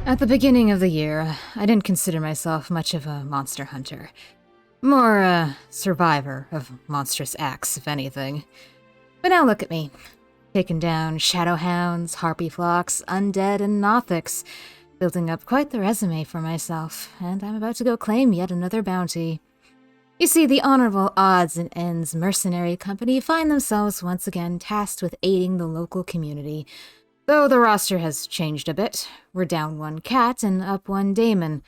At the beginning of the year, I didn't consider myself much of a monster hunter. More a survivor of monstrous acts, if anything. But now look at me. Taken down shadowhounds, harpy flocks, undead, and nothics, building up quite the resume for myself, and I'm about to go claim yet another bounty. You see, the honorable odds and ends mercenary company find themselves once again tasked with aiding the local community. Though the roster has changed a bit. We're down one cat and up one daemon.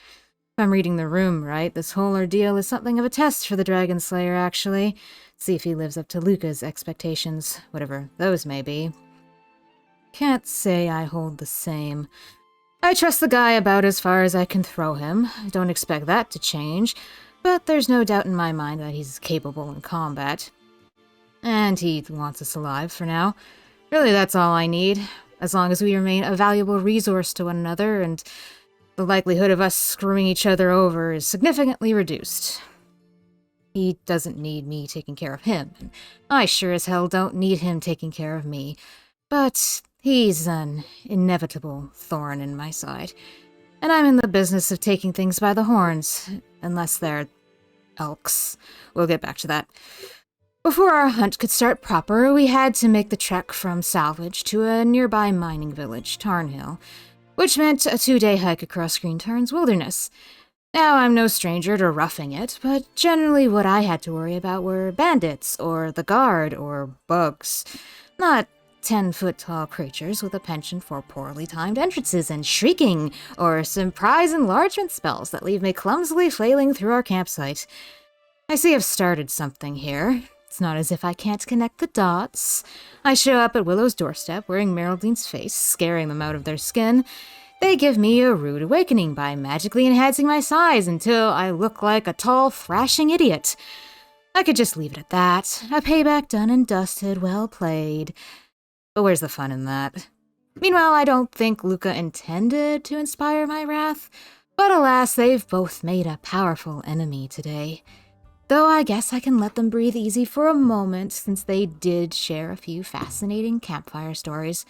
If I'm reading the room right, this whole ordeal is something of a test for the Dragon Slayer, actually. See if he lives up to Luca's expectations, whatever those may be. Can't say I hold the same. I trust the guy about as far as I can throw him. I don't expect that to change, but there's no doubt in my mind that he's capable in combat. And he wants us alive for now. Really, that's all I need. As long as we remain a valuable resource to one another, and the likelihood of us screwing each other over is significantly reduced. He doesn't need me taking care of him, and I sure as hell don't need him taking care of me. But he's an inevitable thorn in my side, and I'm in the business of taking things by the horns, unless they're elks. We'll get back to that. Before our hunt could start proper, we had to make the trek from Salvage to a nearby mining village, Tarnhill, which meant a 2-day hike across Green Tarn's wilderness. Now, I'm no stranger to roughing it, but generally what I had to worry about were bandits, or the guard, or bugs. Not 10-foot-tall creatures with a penchant for poorly timed entrances and shrieking, or surprise enlargement spells that leave me clumsily flailing through our campsite. I see I've started something here. It's not as if I can't connect the dots. I show up at Willow's doorstep wearing Meryldine's face, scaring them out of their skin. They give me a rude awakening by magically enhancing my size until I look like a tall, thrashing idiot. I could just leave it at that. A payback done and dusted, well played. But where's the fun in that? Meanwhile, I don't think Luca intended to inspire my wrath, but alas, they've both made a powerful enemy today. Though I guess I can let them breathe easy for a moment, since they did share a few fascinating campfire stories.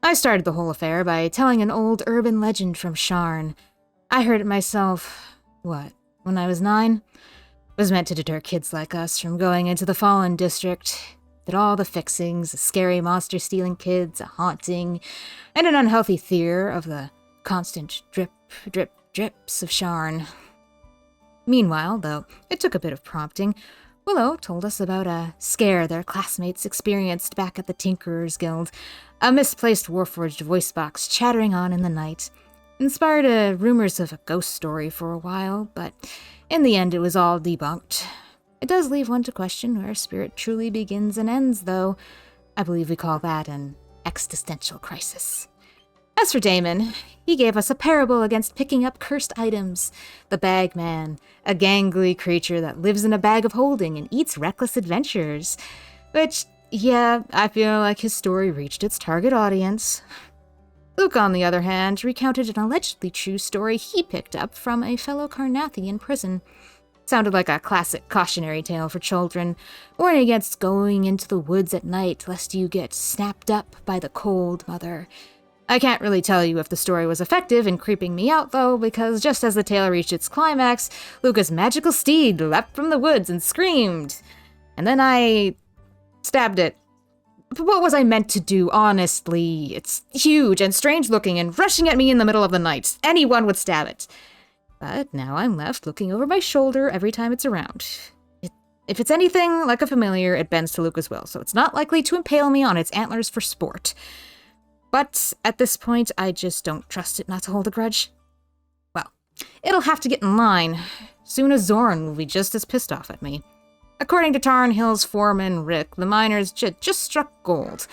I started the whole affair by telling an old urban legend from Xorn. I heard it myself, when I was 9? It was meant to deter kids like us from going into the Fallen District. That all the fixings, a scary monster stealing kids, a haunting, and an unhealthy fear of the constant drip, drip, drips of Xorn. Meanwhile, though it took a bit of prompting, Willow told us about a scare their classmates experienced back at the Tinkerers Guild, a misplaced Warforged voice box chattering on in the night. Inspired rumors of a ghost story for a while, but in the end it was all debunked. It does leave one to question where spirit truly begins and ends, though. I believe we call that an existential crisis. As for Damon, he gave us a parable against picking up cursed items. The Bagman, a gangly creature that lives in a bag of holding and eats reckless adventurers. Which, yeah, I feel like his story reached its target audience. Luke, on the other hand, recounted an allegedly true story he picked up from a fellow Carnathy in prison. Sounded like a classic cautionary tale for children, warning against going into the woods at night lest you get snapped up by the cold mother. I can't really tell you if the story was effective in creeping me out, though, because just as the tale reached its climax, Luca's magical steed leapt from the woods and screamed. And then I stabbed it. But what was I meant to do, honestly? It's huge and strange-looking and rushing at me in the middle of the night. Anyone would stab it. But now I'm left looking over my shoulder every time it's around. If it's anything like a familiar, it bends to Luca's will, so it's not likely to impale me on its antlers for sport. But at this point, I just don't trust it not to hold a grudge. Well, it'll have to get in line. Soon as Xorn will be just as pissed off at me. According to Tarnhill's foreman, Rick, the miners just struck gold.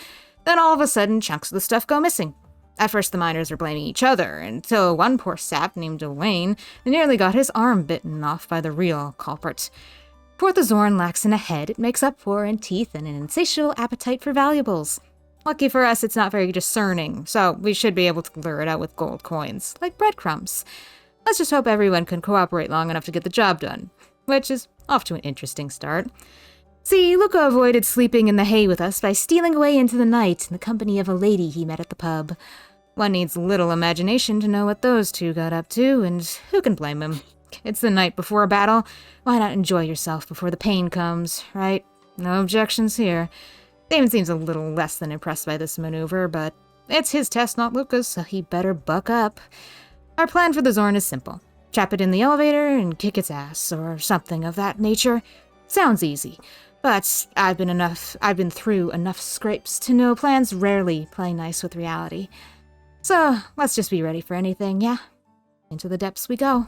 Then all of a sudden, chunks of the stuff go missing. At first, the miners were blaming each other, until one poor sap named Dwayne nearly got his arm bitten off by the real culprit. For what the Xorn lacks in a head, it makes up for in teeth and an insatiable appetite for valuables. Lucky for us, it's not very discerning, so we should be able to lure it out with gold coins, like breadcrumbs. Let's just hope everyone can cooperate long enough to get the job done, which is off to an interesting start. See, Luca avoided sleeping in the hay with us by stealing away into the night in the company of a lady he met at the pub. One needs little imagination to know what those two got up to, and who can blame them? It's the night before a battle. Why not enjoy yourself before the pain comes, right? No objections here. Damon seems a little less than impressed by this maneuver, but it's his test, not Luca's, so he better buck up. Our plan for the Xorn is simple. Trap it in the elevator and kick its ass, or something of that nature. Sounds easy, but I've been through enough scrapes to know plans rarely play nice with reality. So, let's just be ready for anything, yeah? Into the depths we go.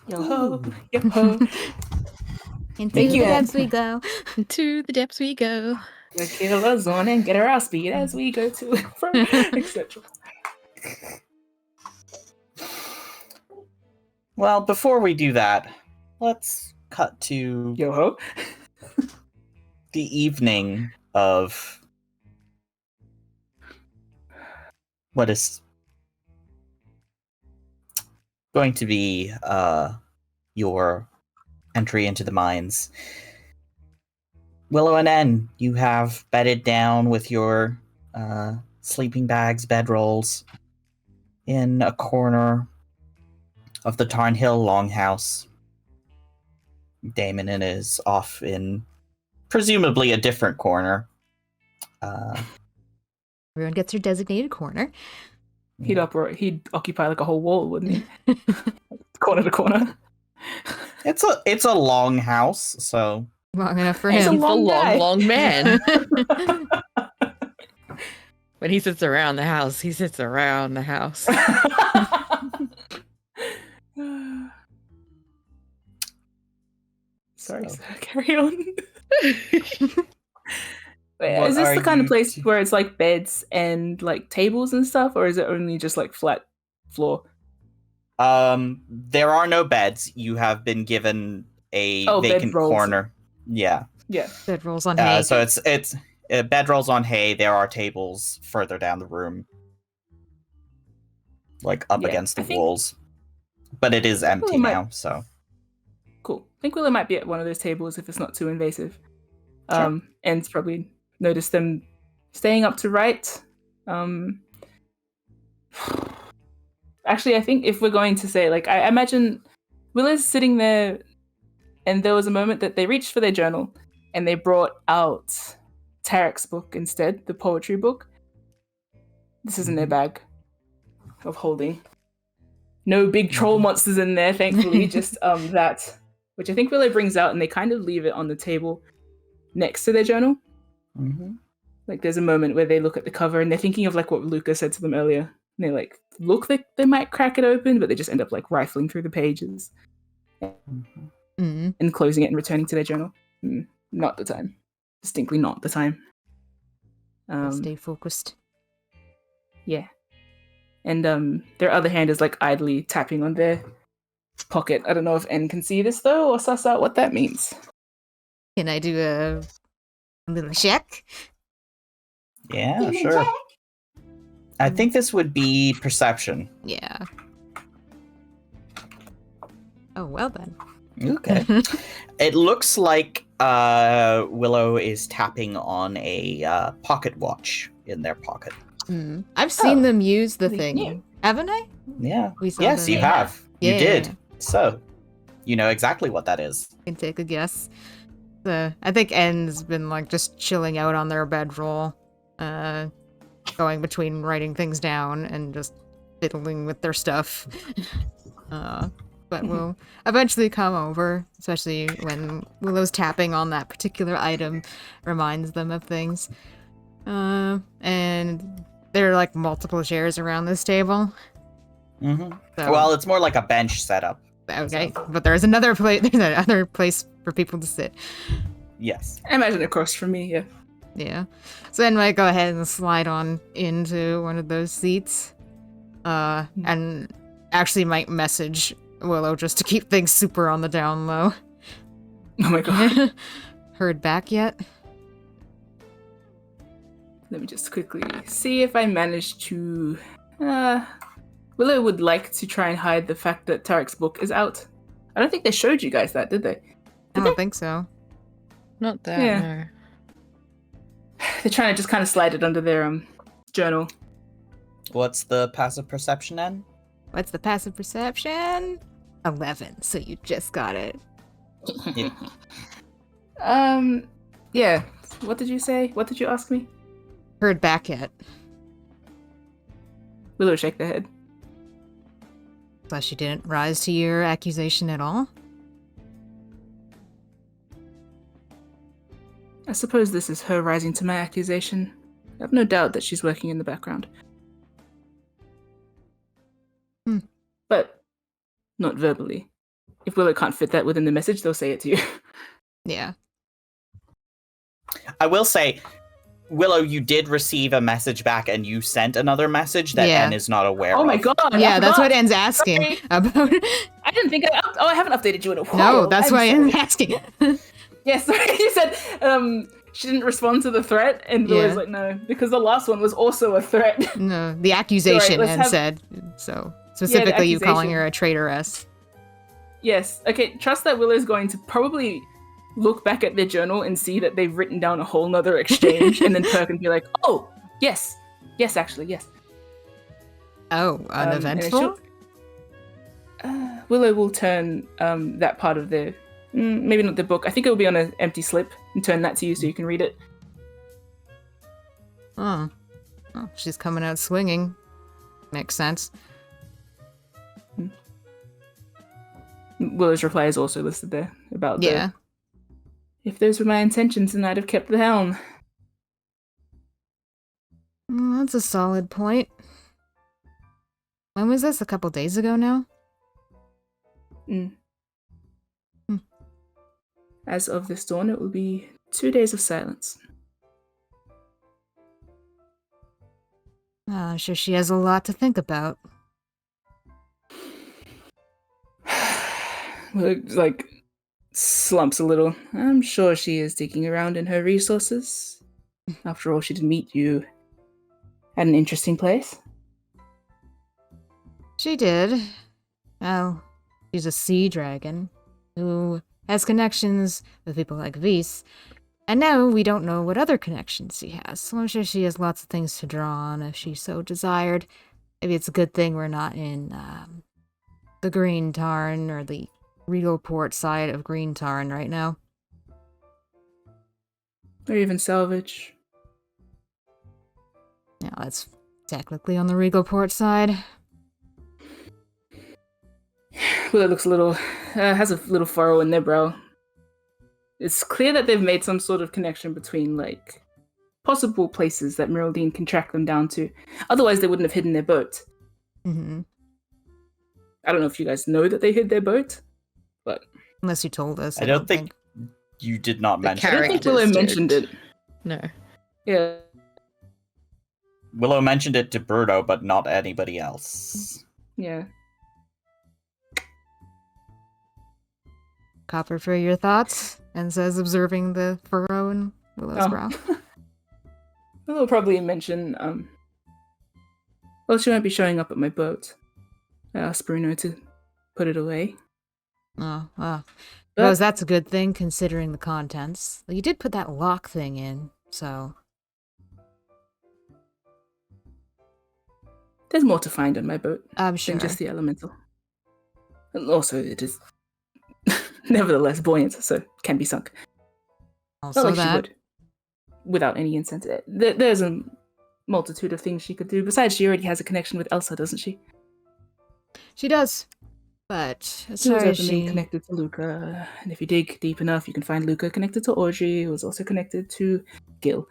Yo-ho, yo-ho. Into the depths we go. Into the depths we go. We kill a Xorn and get her our speed as we go to and from, etc. Well, before we do that, let's cut to Yo-ho. the evening of what is going to be your entry into the mines. Willow and N, you have bedded down with your sleeping bags, bedrolls, in a corner of the Tarnhill Longhouse. Damon is off in presumably a different corner. Everyone gets their designated corner. He'd occupy like a whole wall, wouldn't he? Corner to corner. It's a long house, so Long enough for He's him. He's a guy. long man. When he sits around the house, he sits around the house. Sorry, So. sir. Carry on. Wait, What is this are the kind of you place to- where it's like beds and like tables and stuff, or is it only just like flat floor? there are no beds. You have been given a vacant bedrolls. corner. Yeah. Yeah. Bedrolls on hay. So it's bedrolls on hay. There are tables further down the room, like up Yeah, against the I think- walls. But it is empty we might- now, so Cool. I think Willow might be at one of those tables if it's not too invasive. Sure. And probably notice them staying up to write. Actually, I think if we're going to say, like, I imagine Willow's sitting there, and there was a moment that they reached for their journal, and they brought out Tarek's book instead, the poetry book. This is in their bag of holding. No big troll monsters in there, thankfully, just that, which I think Willow brings out, and they kind of leave it on the table next to their journal. Like, there's a moment where they look at the cover, and they're thinking of, like, what Luca said to them earlier. And they, like, look like they might crack it open, but they just end up, like, rifling through the pages Mm. and closing it and returning to their journal. Not the time. Distinctly not the time. Stay focused. Yeah. And their other hand is, like, idly tapping on their pocket. I don't know if N can see this, though, or suss out what that means. Can I do a little check? yeah, sure. I think this would be perception. Yeah. Oh, well then. Okay. It looks like Willow is tapping on a pocket watch in their pocket. I've seen Oh, them use the they thing, knew. haven't I? Yeah. We saw Yes, them. you have. Yeah. You did. So, you know exactly what that is. Can take a guess. I think N's been like just chilling out on their bedroll, going between writing things down and just fiddling with their stuff. But we'll eventually come over, especially when Willow's tapping on that particular item reminds them of things. And there are like multiple chairs around this table. Mm-hmm. So, Well, it's more like a bench setup. okay, but there's another place. There's another place for people to sit. Yes. I imagine across from me, yeah. Yeah. So then I go ahead and slide on into one of those seats. And actually might message Willow just to keep things super on the down low. Oh my god. Heard back yet? Let me just quickly see if I manage to... Willow would like to try and hide the fact that Tarek's book is out. I don't think they showed you guys that, did they? I don't think so. Not that, Yeah. no. They're trying to just kind of slide it under their journal. What's the passive perception end? What's the passive perception? 11, so you just got it. Yeah. What did you say? What did you ask me? Heard back yet. Willow shake their head. So she didn't rise to your accusation at all? I suppose this is her rising to my accusation. I have no doubt that she's working in the background. But not verbally. If Willow can't fit that within the message, they'll say it to you. Yeah. I will say, Willow, you did receive a message back and you sent another message that Yeah. N is not aware of. Oh my god! Yeah, that's what N's Sorry. asking about. I didn't think I haven't updated you in a while. No, that's why I'm I'm sorry. asking. Yeah, sorry. You said she didn't respond to the threat, and Willow's Yeah. like, no, because the last one was also a threat. No, the accusation let's N have- said. So, specifically you calling her a traitoress. Yes. Okay, trust that Willow's going to probably look back at their journal and see that they've written down a whole nother exchange and then perk and be like, oh, yes. Yes, actually, yes. Oh, And uneventful? Willow will turn that part of the, maybe not the book, I think it will be on an empty slip and turn that to you so you can read it. Oh. She's coming out swinging. Makes sense. Willow's reply is also listed there about Yeah. if those were my intentions, then I'd have kept the helm. That's a solid point. When was this? A couple days ago now? Mm. Hmm. As of this dawn, it will be 2 days of silence. I'm sure she has a lot to think about. Like, slumps a little. I'm sure she is digging around in her resources. After all, she did meet you at an interesting place. She did. Well, she's a sea dragon who has connections with people like Vise. And now we don't know what other connections she has. So I'm sure she has lots of things to draw on if she so desired. Maybe it's a good thing we're not in the Green Tarn or the Regal Port side of Green Tarn right now. Or even salvage. Now that's technically on the Regal Port side. Well, it looks a little, has a little furrow in their brow. It's clear that they've made some sort of connection between, like, possible places that Meraldine can track them down to. Otherwise, they wouldn't have hidden their boat. Mm-hmm. I don't know if you guys know that they hid their boat, but Unless you told us. I don't think you did not The mention I don't it. think Willow Characters mentioned did. it. No. Yeah. Willow mentioned it to Birdo, but not anybody else. Yeah. Copper for your thoughts, and says, observing the furrow in Willow's brow. Willow probably mention, well, she won't be showing up at my boat. I asked Bruno to put it away. Oh, well. But- Suppose that's a good thing, considering the contents. Well, you did put that lock thing in, so... There's more to find on my boat I'm sure. than just the elemental. And also, it is nevertheless buoyant, so can be sunk. Also Not like she that. would, without any incentive. There's a multitude of things she could do. Besides, she already has a connection with Elsa, doesn't she? She does. But as She was far as openly she... connected to Luca, and if you dig deep enough, you can find Luca connected to Audrey, who was also connected to Gil.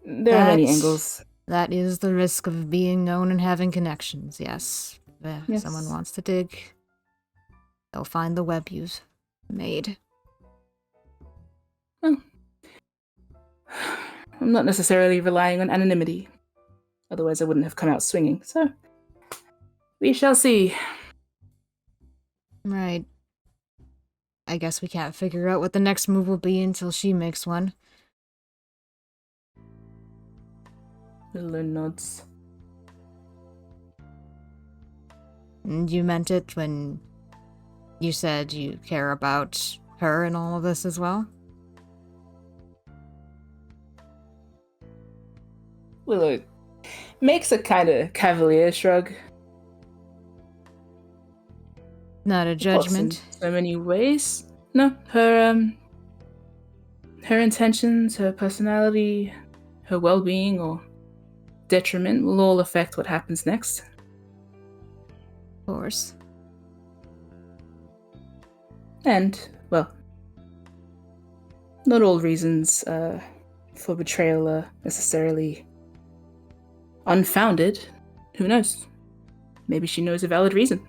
There are many That's- angles. That is the risk of being known and having connections, yes. If Yes. someone wants to dig, they'll find the web you've made. I'm not necessarily relying on anonymity. Otherwise, I wouldn't have come out swinging. So, we shall see. Right. I guess we can't figure out what the next move will be until she makes one. Willow nods. And you meant it when you said you care about her and all of this as well? Willow makes a kind of cavalier shrug. Not a Of course, in judgment. so many ways. No, her intentions, her personality, her well-being or detriment will all affect what happens next. Of course. And, well, not all reasons for betrayal are necessarily unfounded. Who knows? Maybe she knows a valid reason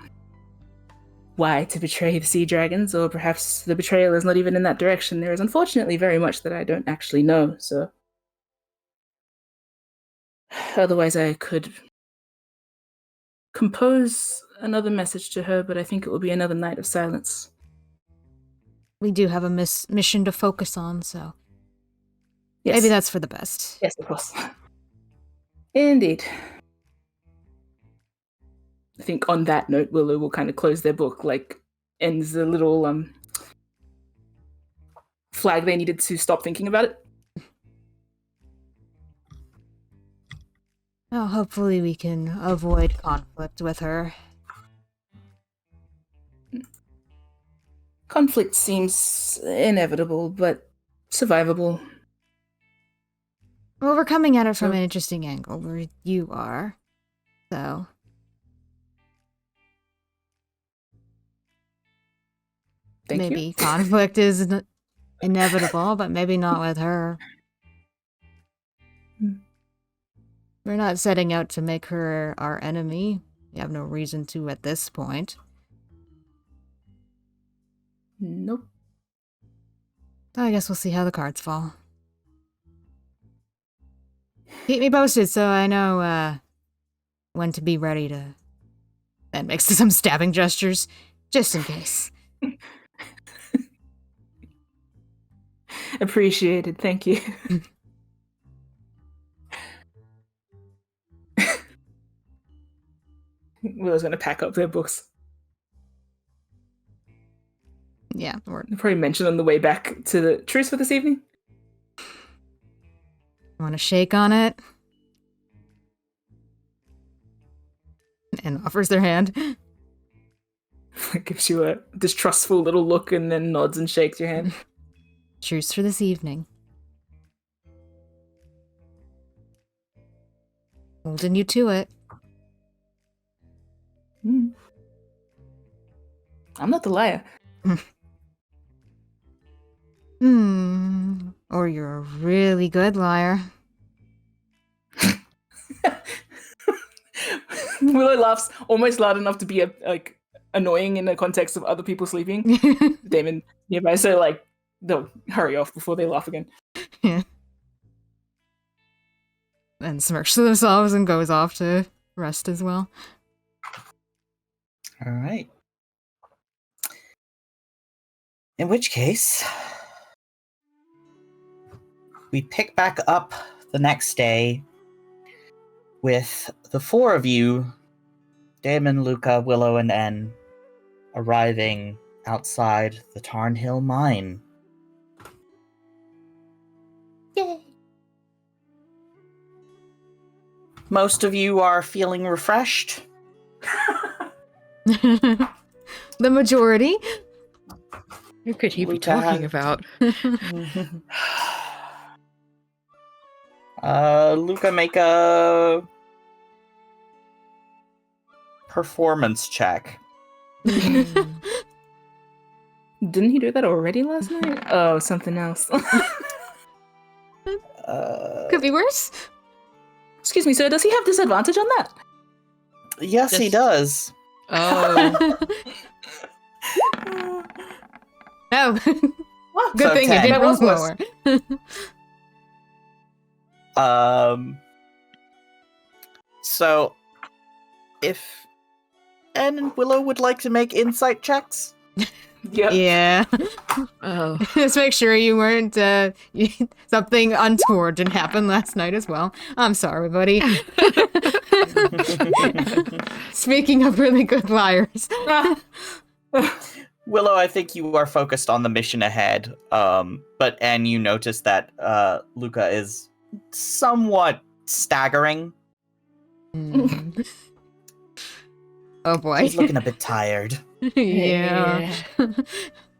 why to betray the sea dragons, or perhaps the betrayal is not even in that direction. There is unfortunately very much that I don't actually know, so otherwise I could compose another message to her, but I think it will be another night of silence. We do have a mission to focus on, so Yes. maybe that's for the best. Yes, of course. Indeed. I think on that note, Willow will kind of close their book, like ends the little flag they needed to stop thinking about it. Oh, hopefully we can avoid conflict with her. Conflict seems inevitable, but survivable. Well, we're coming at it from So- an interesting angle, where you are. So, Thank maybe you. conflict is inevitable, but maybe not with her. Hmm. We're not setting out to make her our enemy. We have no reason to at this point. Nope. I guess we'll see how the cards fall. Keep me posted so I know when to be ready to... And makes some stabbing gestures, just in case. Appreciated. Thank you. Willow's going to pack up their books. Yeah, we're I'll probably mention on the way back to the truce for this evening. want to shake on it. And offers their hand. Gives you a distrustful little look and then nods and shakes your hand. Truce for this evening. Holding you to it. I'm not the liar. Or you're a really good liar. Willow laughs almost loud enough to be like annoying in the context of other people sleeping. Damon nearby, so like they'll hurry off before they laugh again. Yeah. And smirks to themselves and goes off to rest as well. All right. In which case, we pick back up the next day with the four of you, Damon, Luca, Willow, and N, arriving outside the Tarnhill mine. Yay! Most of you are feeling refreshed. The majority. Who could he be Luca talking has- about? Luca, make a performance check. Didn't he do that already last night? Oh, something else. Could be worse. Excuse me, sir, does he have disadvantage on that? Yes, he does. Oh, Oh, good So thing 10. it didn't That was roll worse. lower. So, if Anne and Willow would like to make insight checks, Yep. Yeah. oh. Just make sure you weren't, something untoward didn't happen last night as well. I'm sorry, buddy. Speaking of really good liars. Willow, I think you are focused on the mission ahead. But Anne, you notice that Luca is somewhat staggering. Mm. Oh boy. He's looking a bit tired. Yeah.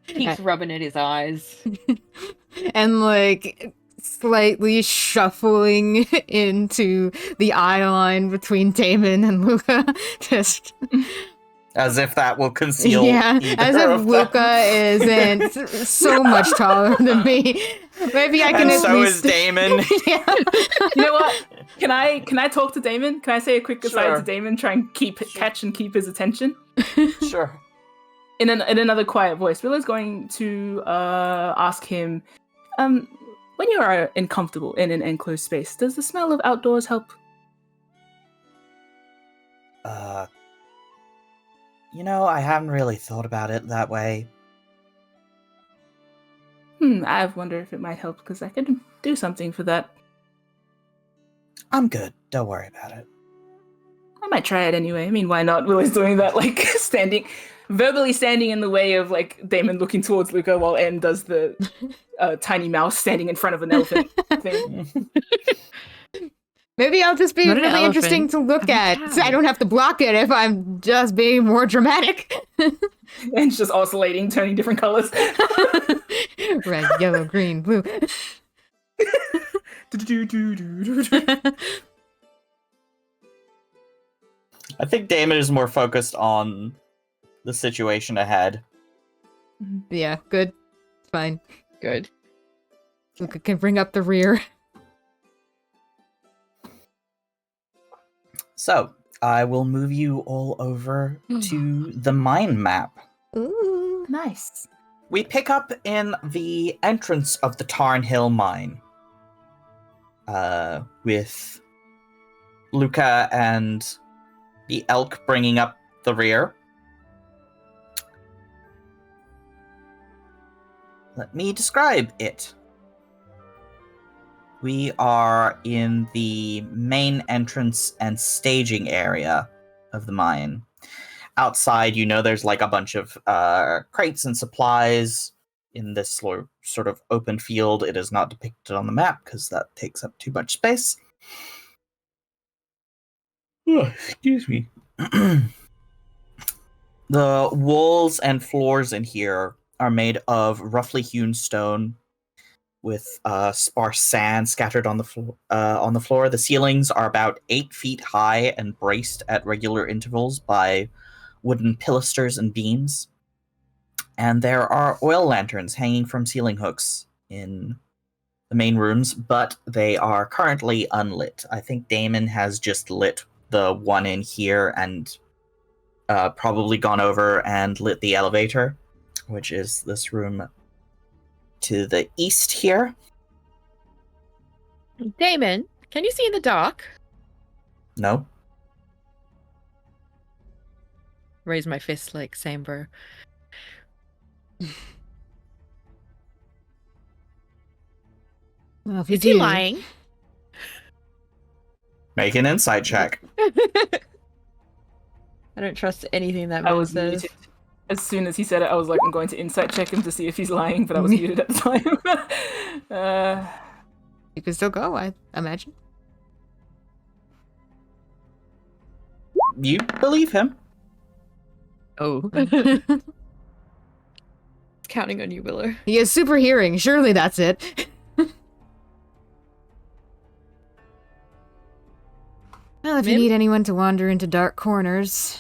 Keeps rubbing at his eyes. And like slightly shuffling into the eye line between Damon and Luca. Just As if that will conceal yeah, either as if of Luca them. isn't so much taller than me. Maybe I can And at so least is Damon. yeah. You know what? Can I talk to Damon? Can I say a quick aside Sure. to Damon? Try and catch and keep his attention. Sure. In another quiet voice, Willow's going to ask him, when you are uncomfortable in an enclosed space, does the smell of outdoors help? I haven't really thought about it that way. I wonder if it might help because I could do something for that. I'm good. Don't worry about it. I might try it anyway. I mean, why not? Willow's doing that, like verbally standing in the way of like Damon looking towards Luca while N does the tiny mouse standing in front of an elephant thing. Maybe I'll just be Not an really interesting elephant. to look I'm a at. cow. I don't have to block it if I'm just being more dramatic. And it's just oscillating, turning different colors. Red, yellow, green, blue. I think Damon is more focused on the situation ahead. Yeah, good. Fine. Good. Luca can bring up the rear. So, I will move you all over to the mine map. Ooh. Nice. We pick up in the entrance of the Tarn Hill mine. With Luca and the elk bringing up the rear. Let me describe it. We are in the main entrance and staging area of the mine. Outside, there's like a bunch of crates and supplies in this sort of open field. It is not depicted on the map because that takes up too much space. Oh, excuse me. The walls and floors in here are made of roughly hewn stone with sparse sand scattered on the floor. The ceilings are about 8 feet high and braced at regular intervals by wooden pilasters and beams. And there are oil lanterns hanging from ceiling hooks in the main rooms, but they are currently unlit. I think Damon has just lit the one in here and probably gone over and lit the elevator, which is this room to the east here. Damon, can you see in the dark? No? Raise my fist like same, bro. Well, if you Is he do, lying? Make an insight check. I don't trust anything that I man was says. muted. As soon as he said it, I was like, I'm going to insight check him to see if he's lying, but I was muted at the time. you can still go, I imagine. You believe him. Oh. Counting on you, Willow. He has super hearing. Surely that's it. Well, if you Mim? need anyone to wander into dark corners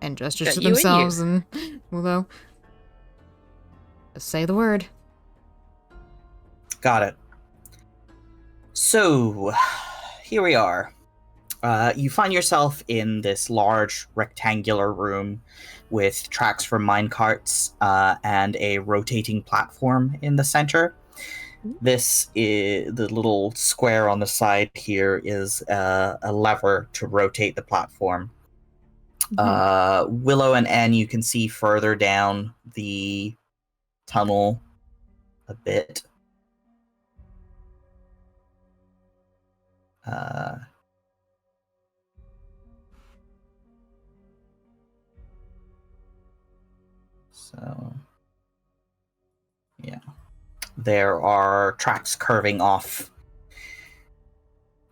and gestures Got to you and themselves and Willow, just say the word. Got it. So, here we are. You find yourself in this large rectangular room with tracks for minecarts and a rotating platform in the center. This is the little square on the side here is a lever to rotate the platform. Willow and N, you can see further down the tunnel a bit. So, yeah. There are tracks curving off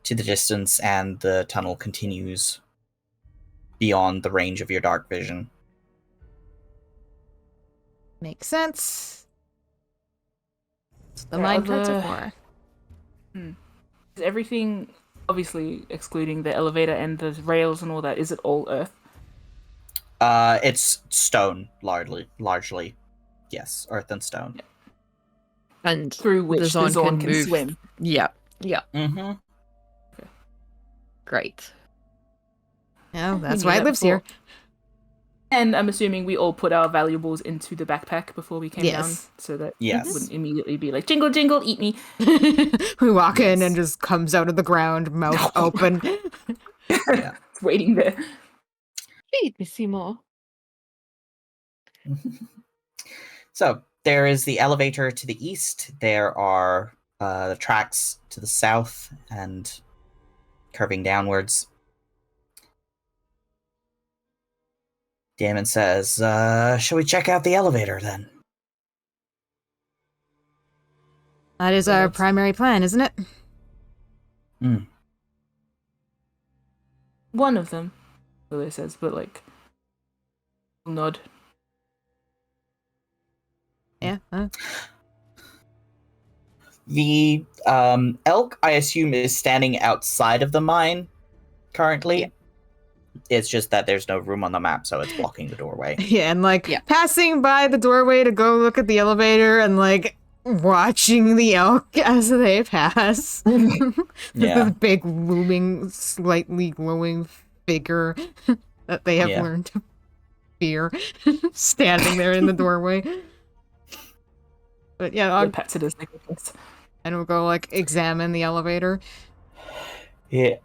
to the distance, and the tunnel continues beyond the range of your dark vision. Makes sense. That's the Yeah, mine carts are other- for. Is everything, obviously excluding the elevator and the rails and all that, is it all earth? It's stone, largely. Yes, earth and stone. And Through which the Xorn can move. swim. Yeah. Yeah. Mm-hmm. Great. No, We that's knew why it that lives before. here. And I'm assuming we all put our valuables into the backpack before we came down, Yes. so that Yes. it wouldn't immediately be like, jingle, jingle, eat me. We walk in Yes. and just comes out of the ground, mouth open. Yeah. It's waiting there. Feed me, Seymour. So there is the elevator to the east. There are the tracks to the south and curving downwards. Damon says, shall we check out the elevator then? That is our primary plan, isn't it? One of them, Lily says, but like, nod. Yeah. The elk, I assume, is standing outside of the mine currently. Yeah. It's just that there's no room on the map, so it's blocking the doorway. Yeah, and like Yeah. passing by the doorway to go look at the elevator and like watching the elk as they pass. Yeah. This big looming, slightly glowing figure that they have Yeah. learned to fear, standing there in the doorway. But yeah, The pets it as they go. and we'll go like examine the elevator. Yeah.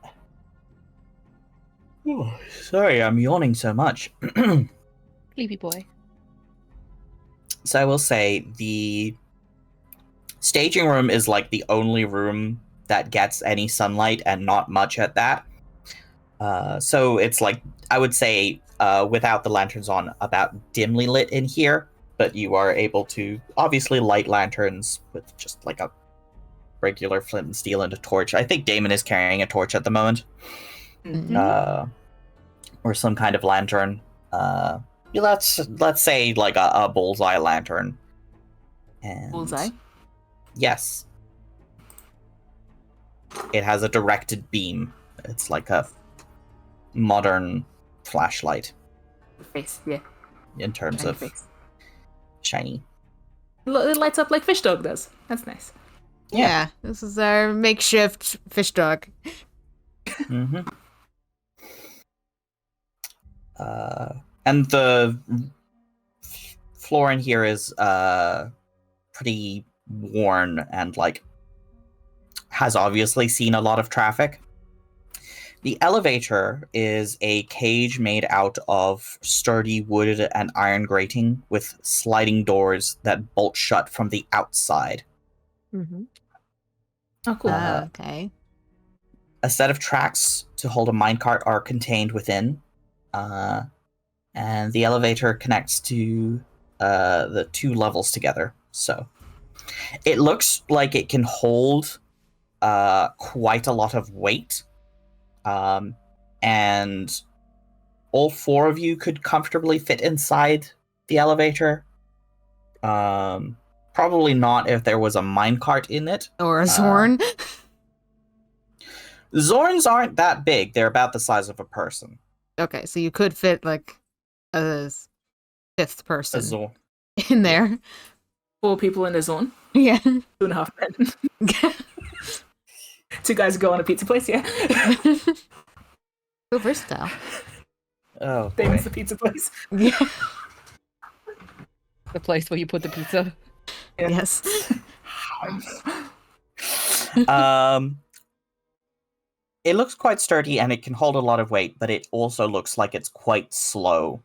Oh, sorry, I'm yawning so much. Sleepy boy. So I will say the staging room is like the only room that gets any sunlight, and not much at that. So it's like, I would say, without the lanterns on, about dimly lit in here, but you are able to obviously light lanterns with just like a regular flint and steel and a torch. I think Damon is carrying a torch at the moment. Mhm. Or some kind of lantern. Let's say like a bullseye lantern. And Bullseye? yes. It has a directed beam. It's like a modern flashlight Face, yeah. in terms Shiny of face. shiny. It lights up like Fish Dog does. That's nice. Yeah, this is our makeshift fish dog. Mm-hmm. And the floor in here is pretty worn and like has obviously seen a lot of traffic. The elevator is a cage made out of sturdy wood and iron grating with sliding doors that bolt shut from the outside. Mm-hmm. Oh, cool. Okay. A set of tracks to hold a minecart are contained within, and the elevator connects to the two levels together. So it looks like it can hold quite a lot of weight, and all four of you could comfortably fit inside the elevator. Probably not if there was a minecart in it. Or a Xorn. Xorns aren't that big. They're about the size of a person. Okay, so you could fit like a fifth A person Xorn. in there. 4 people in a zone. Yeah. 2.5 men. 2 guys go on a pizza place, yeah. So versatile. Oh, Damon's boy. the pizza place. Yeah. The place where you put the pizza. Yeah. Yes. It looks quite sturdy and it can hold a lot of weight, but it also looks like it's quite slow.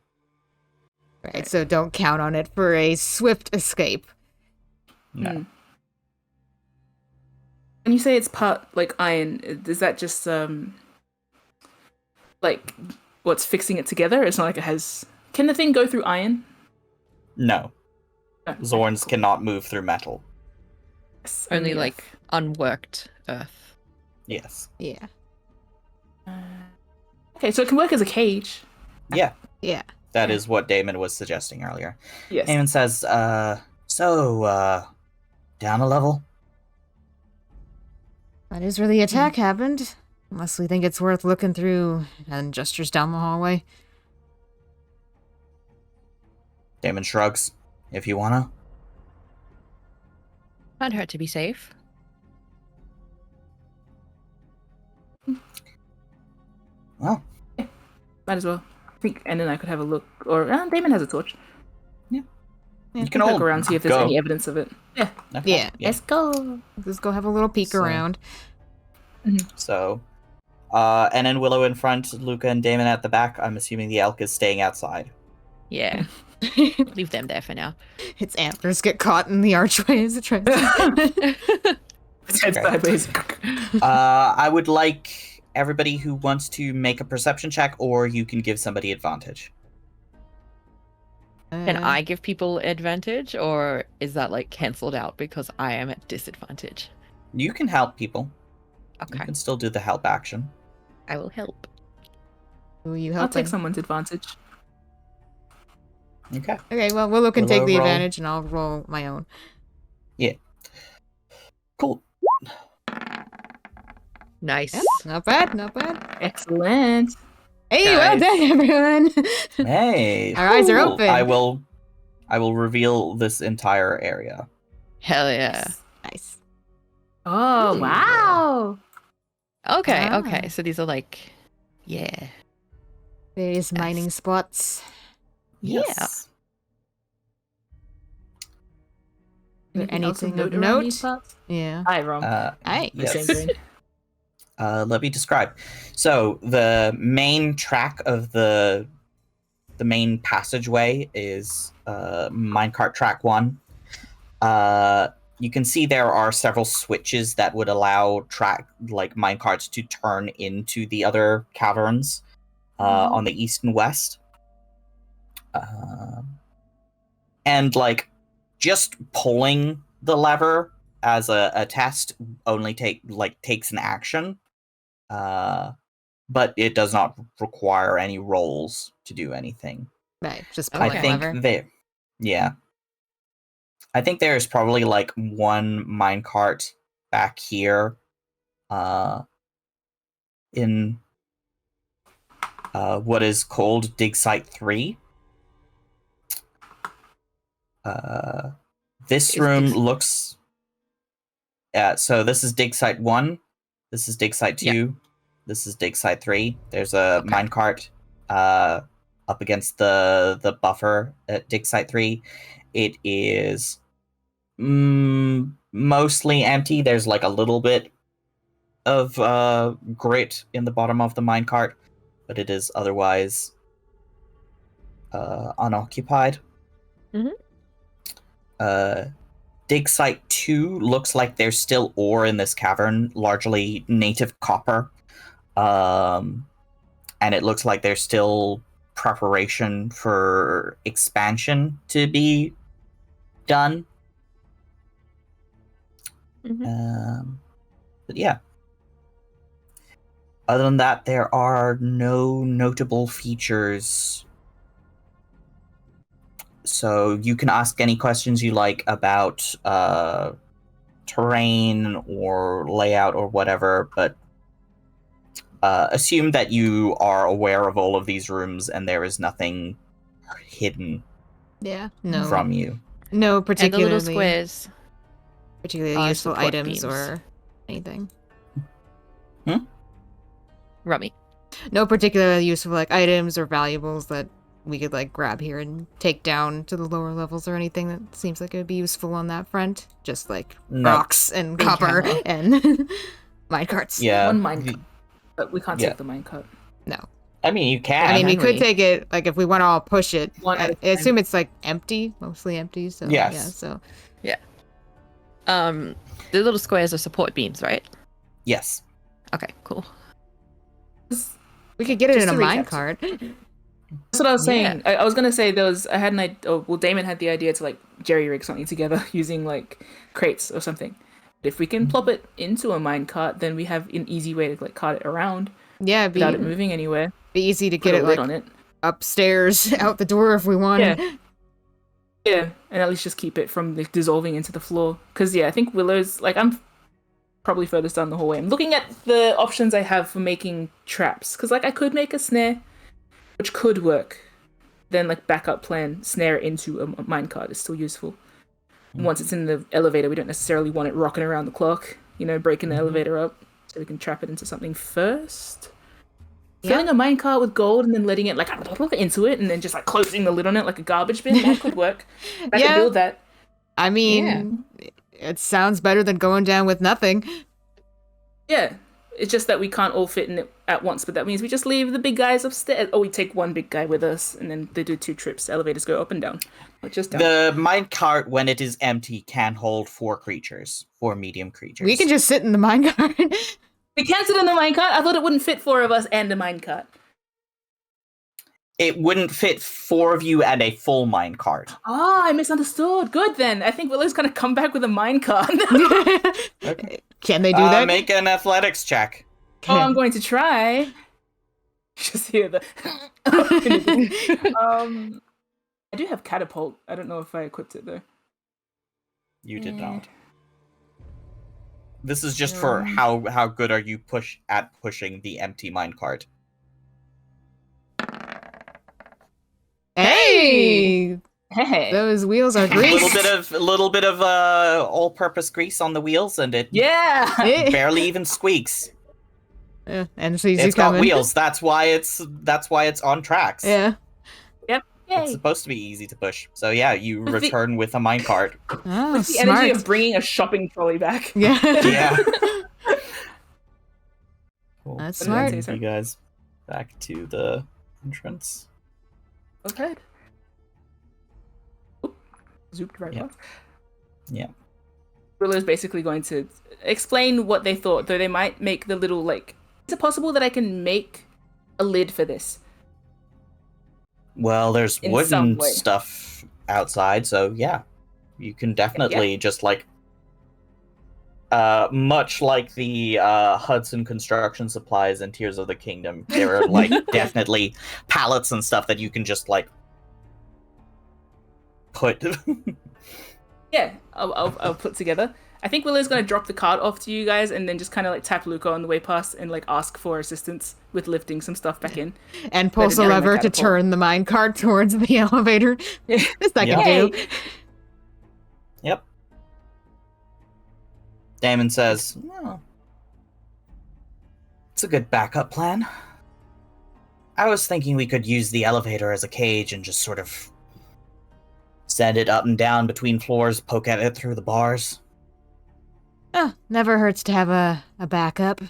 Right, so don't count on it for a swift escape. No. When you say it's part like iron, is that just like what's fixing it together? It's not like it has. Can the thing go through iron? No. No. Xorns Cool. cannot move through metal. Yes, Only yeah. like unworked earth. Yes. Yeah. Okay, so it can work as a cage. Yeah. Yeah. That is what Damon was suggesting earlier. Yes. Damon says, down a level? That is where the attack happened. Unless we think it's worth looking through and gestures down the hallway. Damon shrugs. If you wanna. Can't hurt to be safe. Well, Might as well. I think Ann and I could have a look. Or Damon has a torch. you We can look all around, see if there's go. any evidence of it. Yeah. Okay, Yeah. Let's go. Let's go have a little peek So- around. So, and then Willow in front, Luca and Damon at the back. I'm assuming the elk is staying outside. Yeah. Leave them there for now. Its antlers get caught in the archway as it tries to... Its head Okay. sideways. I would like everybody who wants to make a perception check, or you can give somebody advantage. Can I give people advantage, or is that like cancelled out because I am at disadvantage? You can help people. You Okay, can still do the help action. I will help. Who are you I'll helping? take someone's advantage. Okay. Okay, well, Willow can Willow take the roll. advantage and I'll roll my own. Cool. Nice. Yeah, not bad, not bad. Excellent. Hey, well Nice. done, everyone! Hey. Our eyes are cool. open. I will reveal this entire area. Hell yeah. Nice. Oh, wow. Okay, Ah. okay. So these are like, yeah. Various mining spots. Yeah. Yes. Is there Anything else of anything of around note? these parts? Yeah. Hi, Rom. Hey. The yes. same brain. Let me describe. So the main track of the main passageway is minecart track 1. You can see there are several switches that would allow minecarts to turn into the other caverns on the east and west. And just pulling the lever as a test only takes an action. But it does not require any rolls to do anything. Right, just Okay. pulling I think lever. I think there's probably one minecart back here in what is called Dig Site 3. This Is room Dig- looks so this is Dig Site 1, this is Dig Site 2, Yeah. this is Dig Site 3. There's a Okay. minecart up against the buffer at Dig Site 3. It is mostly empty. There's a little bit of grit in the bottom of the minecart, but it is otherwise unoccupied. Mhm. Dig Site 2 looks like there's still ore in this cavern, largely native copper. And it looks like there's still preparation for expansion to be done. But yeah. Other than that, there are no notable features. So you can ask any questions you like about terrain or layout or whatever, but assume that you are aware of all of these rooms and there is nothing hidden Yeah. No. from you. No And the particularly little squares are useful support items beams. or anything. Rummy. No particularly useful items or valuables that we could grab here and take down to the lower levels or anything that seems like it would be useful on that front. Just No. rocks and Big copper hammer. and minecarts. Yeah. One minecart. But we can't Yeah. take the minecart. No. I mean, you can. I mean, we Can could we? take it, if we want to all push it. One at a I assume it's, empty, mostly empty, so, Yes. yeah, so. The little squares are support beams, right? Yes. Okay, cool. We could get it Just in a to recap. minecart. That's what I was saying. Yeah. I was gonna say there was. I had an idea. Damon had the idea to jerry rig something together using crates or something, If we can plop it into a minecart, then we have an easy way to like cart it around Yeah, without it moving anywhere. be easy to Put get a it lid like on it. upstairs out the door if we wanted. Yeah, and at least just keep it from like, dissolving into the floor. Because I think Willow's like I'm probably furthest down the hallway. I'm looking at the options I have for making traps. Because like I could make a snare, which could work. Then like backup plan, snare it into a minecart is still useful. Once it's in the elevator, we don't necessarily want it rocking around the clock. Breaking the elevator up, so we can trap it into something first. Filling a minecart with gold and then letting it like into it, and then just like closing the lid on it like a garbage bin. That could work. I could build that. I mean, it sounds better than going down with nothing. Yeah, it's just that we can't all fit in it at once, but that means we just leave the big guys upstairs. Or we take one big guy with us, and then they do 2 trips. The elevators go up and down, not just down. The minecart, when it is empty, can hold 4 medium creatures. We can just sit in the minecart. We can't sit in the minecart? I thought it wouldn't fit 4 of us and a minecart. It wouldn't fit 4 of you and a full minecart. I misunderstood. Good then. I think Willow's gonna come back with a minecart. Okay. Can they do that? Make an athletics check. I'm going to try. Just hear the. I do have catapult. I don't know if I equipped it though. You did not. This is just for how good are you pushing the empty minecart. Hey! Hey. Those wheels are A greased. little bit of all-purpose grease on the wheels, and it barely even squeaks. Yeah, and sees you It's got coming. wheels. That's why it's on tracks. Yeah. Yep. It's supposed to be easy to push. So you return with a minecart. Oh, With the smart. energy of bringing a shopping trolley back. Yeah. Yeah. Cool. That's What did I smart. say, You guys back to the entrance. Okay. Zooped right past. Yeah. Willow's basically going to explain what they thought, though they might make the little like. Is it possible that I can make a lid for this? Well, there's In wooden some way. stuff outside, so you can definitely just like, much like the Hudson Construction Supplies and Tears of the Kingdom, there are like definitely pallets and stuff that you can just like put. Yeah, I'll put together. I think Willow's gonna drop the cart off to you guys and then just kind of like tap Luca on the way past and like ask for assistance with lifting some stuff back in. And pulls a Let it go in the lever to catapult. turn the minecart towards the elevator. This I can Yay. do. Yep. Damon says, "Oh, it's a good backup plan. I was thinking we could use the elevator as a cage and just sort of send it up and down between floors, poke at it through the bars." Oh, never hurts to have a backup.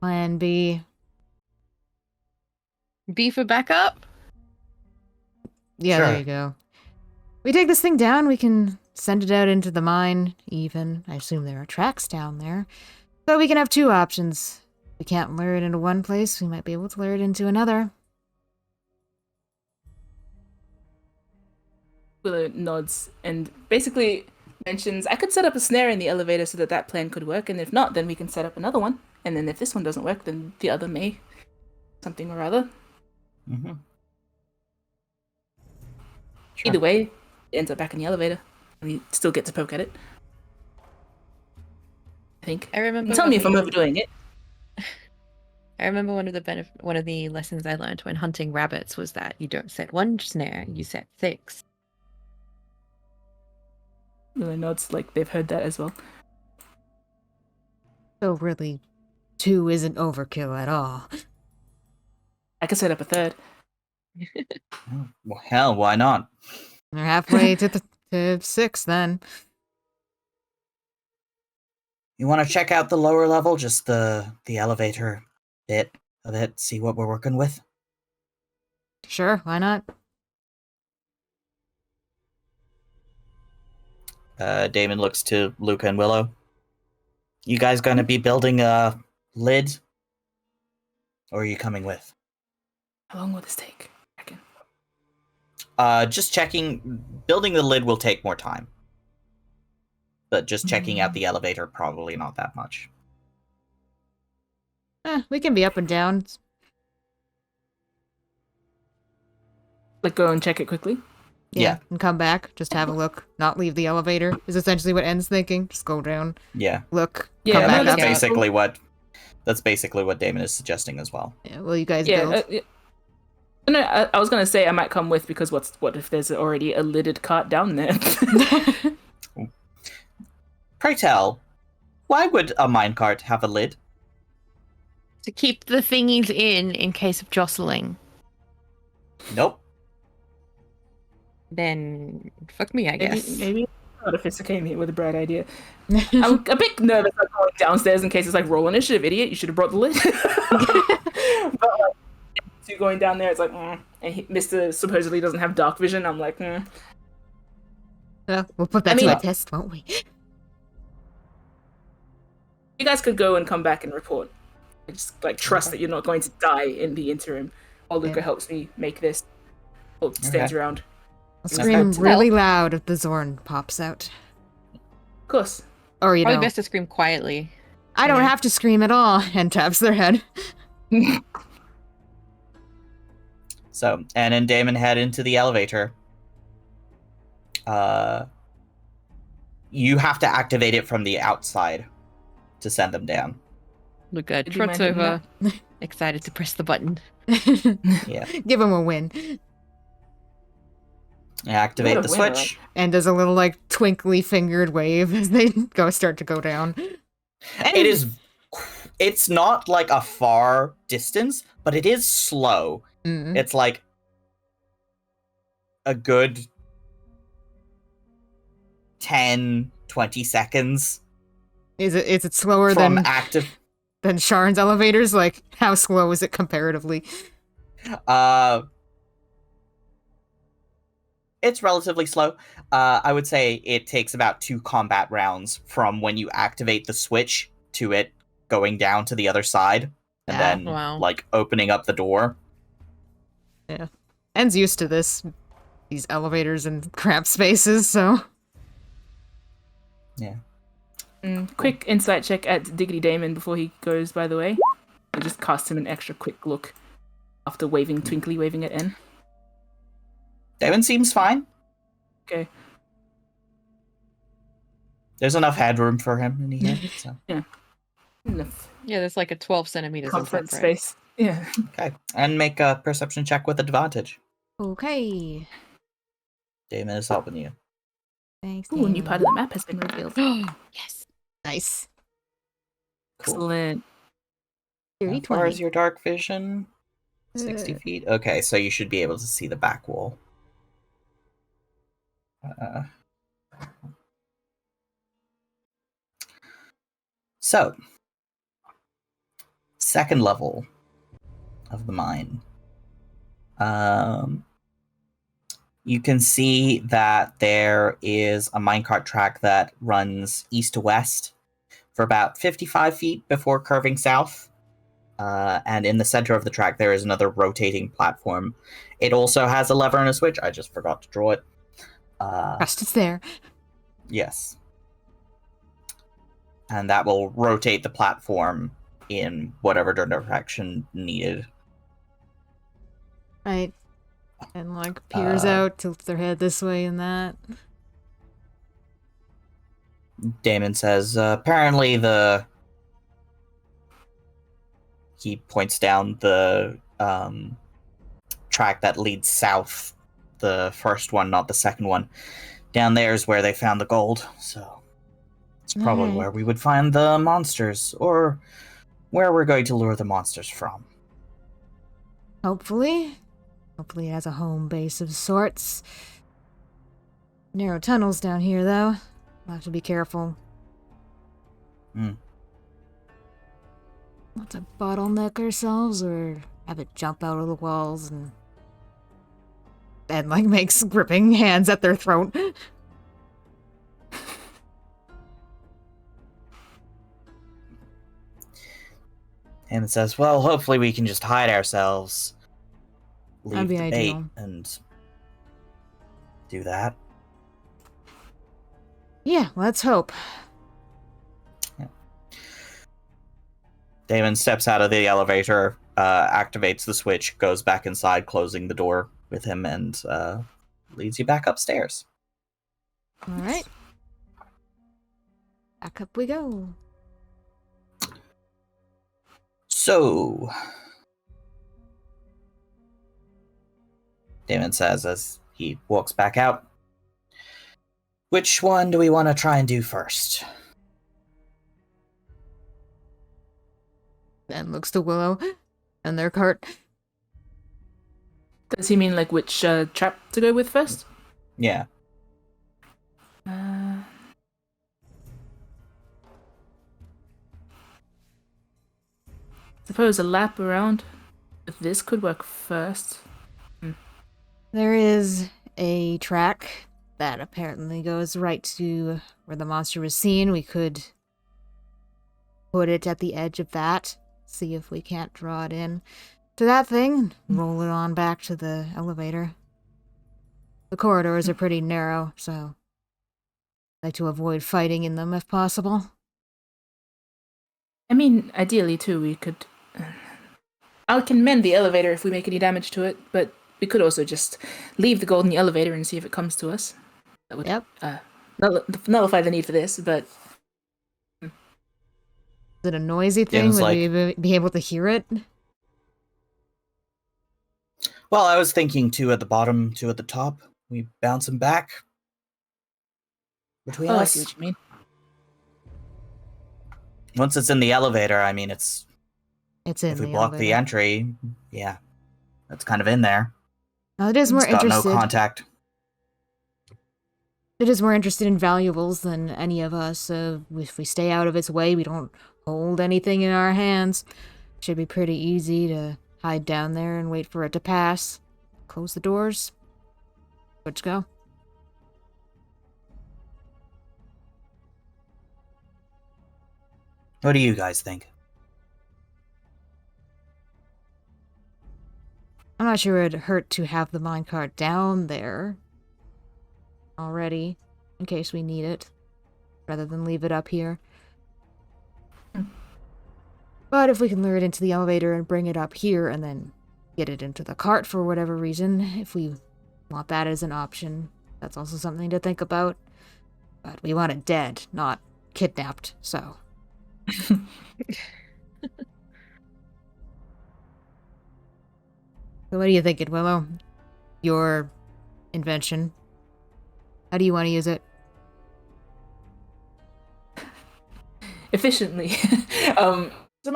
Plan B. B for backup? Yeah, Sure. there you go. We take this thing down, we can send it out into the mine, even. I assume there are tracks down there. So we can have 2 options. If we can't lure it into one place, we might be able to lure it into another. Willow nods and basically mentions I could set up a snare in the elevator so that plan could work, and if not, then we can set up another one. And then if this one doesn't work, then the other may. Something or other. Mm-hmm. Either way, it ends up back in the elevator. And we still get to poke at it. I think. I remember. Tell me if I'm when- overdoing it. I remember one of the lessons I learned when hunting rabbits was that you don't set 1 snare, you set 6. Willow nods like they've heard that as well. So really, 2 isn't overkill at all. I could set up a third. Well, hell, why not? We're halfway to 6 then. You want to check out the lower level, just the elevator bit of it, see what we're working with? Sure, why not? Damon looks to Luca and Willow. You guys gonna be building a lid? Or are you coming with? How long will this take? I reckon. Just checking. Building the lid will take more time. but just checking out the elevator, probably not that much. We can be up and down. Like, go and check it quickly. Yeah. And come back, just have a look, not leave the elevator, is essentially what En's thinking. Just go down, Yeah. look, Yeah, come Yeah, back that's up. basically what Damon is suggesting as well. Yeah, will you guys Yeah. build? No, I was gonna say I might come with because what if there's already a lidded cart down there? Pray tell, why would a minecart have a lid? To keep the thingies in case of jostling. Nope. Then fuck me, I guess. Maybe Artificer came here with a bright idea. I'm a bit nervous about going downstairs in case it's like roll initiative, idiot. You should have brought the lid. But like, you going down there, it's like, and Mr. supposedly doesn't have dark vision. I'm like, Well, we'll put that to a test, won't we? You guys could go and come back and report. I just like trust that you're not going to die in the interim. While Luca helps me make this. Or stands around. I'll scream really loud if the Xorn pops out. Of course. Or, you Probably know, best to scream quietly. I don't have to scream at all, and taps their head. So, Anne and Damon head into the elevator. You have to activate it from the outside to send them down. Luca Did you trots mind over, excited to press the button. Yeah. Give him a win. Activate What the a winner. switch. And does a little, like, twinkly fingered wave as they start to go down. It's not like a far distance, but it is slow. Mm. It's like a good 10, 20 seconds Is it slower from than active. Sharn's elevators? Like, how slow is it comparatively? It's relatively slow. I would say it takes about 2 combat rounds from when you activate the switch to it going down to the other side, and then like opening up the door. Yeah. En's used to these elevators and crap spaces, so. Yeah. Quick insight check at Diggity Damon before he goes, by the way. I just cast him an extra quick look after twinkly waving at N. Damon seems fine. Okay. There's enough headroom for him in here. So. Enough Yeah, there's like a 12 centimeters comfort of that, space. Yeah. Okay. And make a perception check with advantage. Okay. Damon is helping you. Thanks. Ooh, a new part of the map has been revealed. Yes. Nice. Cool. Excellent. 30, How far 20. is your dark vision? 60 feet? Okay, so you should be able to see the back wall. So, second level of the mine. You can see that there is a minecart track that runs east to west for about 55 feet before curving south. And in the center of the track, there is another rotating platform. It also has a lever and a switch. I just forgot to draw it. Trust it's there. Yes. And that will rotate the platform in whatever direction needed. Right. And, like, peers out, tilts their head this way and that. Damon says, apparently he points down the track that leads south, the first one, not the second one. Down there is where they found the gold, so it's probably where we would find the monsters, or where we're going to lure the monsters from. Hopefully. Hopefully it has a home base of sorts. Narrow tunnels down here, though. We'll have to be careful. Not to bottleneck ourselves or have it jump out of the walls and like makes gripping hands at their throat. And it says, well, hopefully we can just hide ourselves, That'd leave be the bait, ideal. and do that. Yeah, let's hope. Damon steps out of the elevator, activates the switch, goes back inside, closing the door with him, and leads you back upstairs. All right. Back up we go. So, Damon says as he walks back out, which one do we want to try and do first? And looks to Willow and their cart. Does he mean like which trap to go with first? Yeah. Suppose a lap around with this could work first. There is a track that apparently goes right to where the monster was seen. We could put it at the edge of that, see if we can't draw it in to that thing, roll it on back to the elevator. The corridors are pretty narrow, so I like to avoid fighting in them if possible. I mean, ideally too, we could. I can mend the elevator if we make any damage to it, but we could also just leave the gold in the elevator and see if it comes to us. That would Yep. nullify the need for this, but Is it a noisy thing? Dan's Would like- we be able to hear it? Well, I was thinking 2 at the bottom, 2 at the top. We bounce them back between I us. see what you mean. Once it's in the elevator, I mean, it's It's in if we the block the elevator. entry, yeah, it's kind of in there. It is more It's got no interested. contact. It is more interested in valuables than any of us, so if we stay out of its way, we don't hold anything in our hands. Should be pretty easy to hide down there and wait for it to pass. Close the doors. Let's go. What do you guys think? I'm not sure it'd hurt to have the minecart down there already, in case we need it, rather than leave it up here. But if we can lure it into the elevator and bring it up here and then get it into the cart for whatever reason, if we want that as an option, that's also something to think about. But we want it dead, not kidnapped, so. So what are you thinking, Willow? Your invention. How do you want to use it? Efficiently. So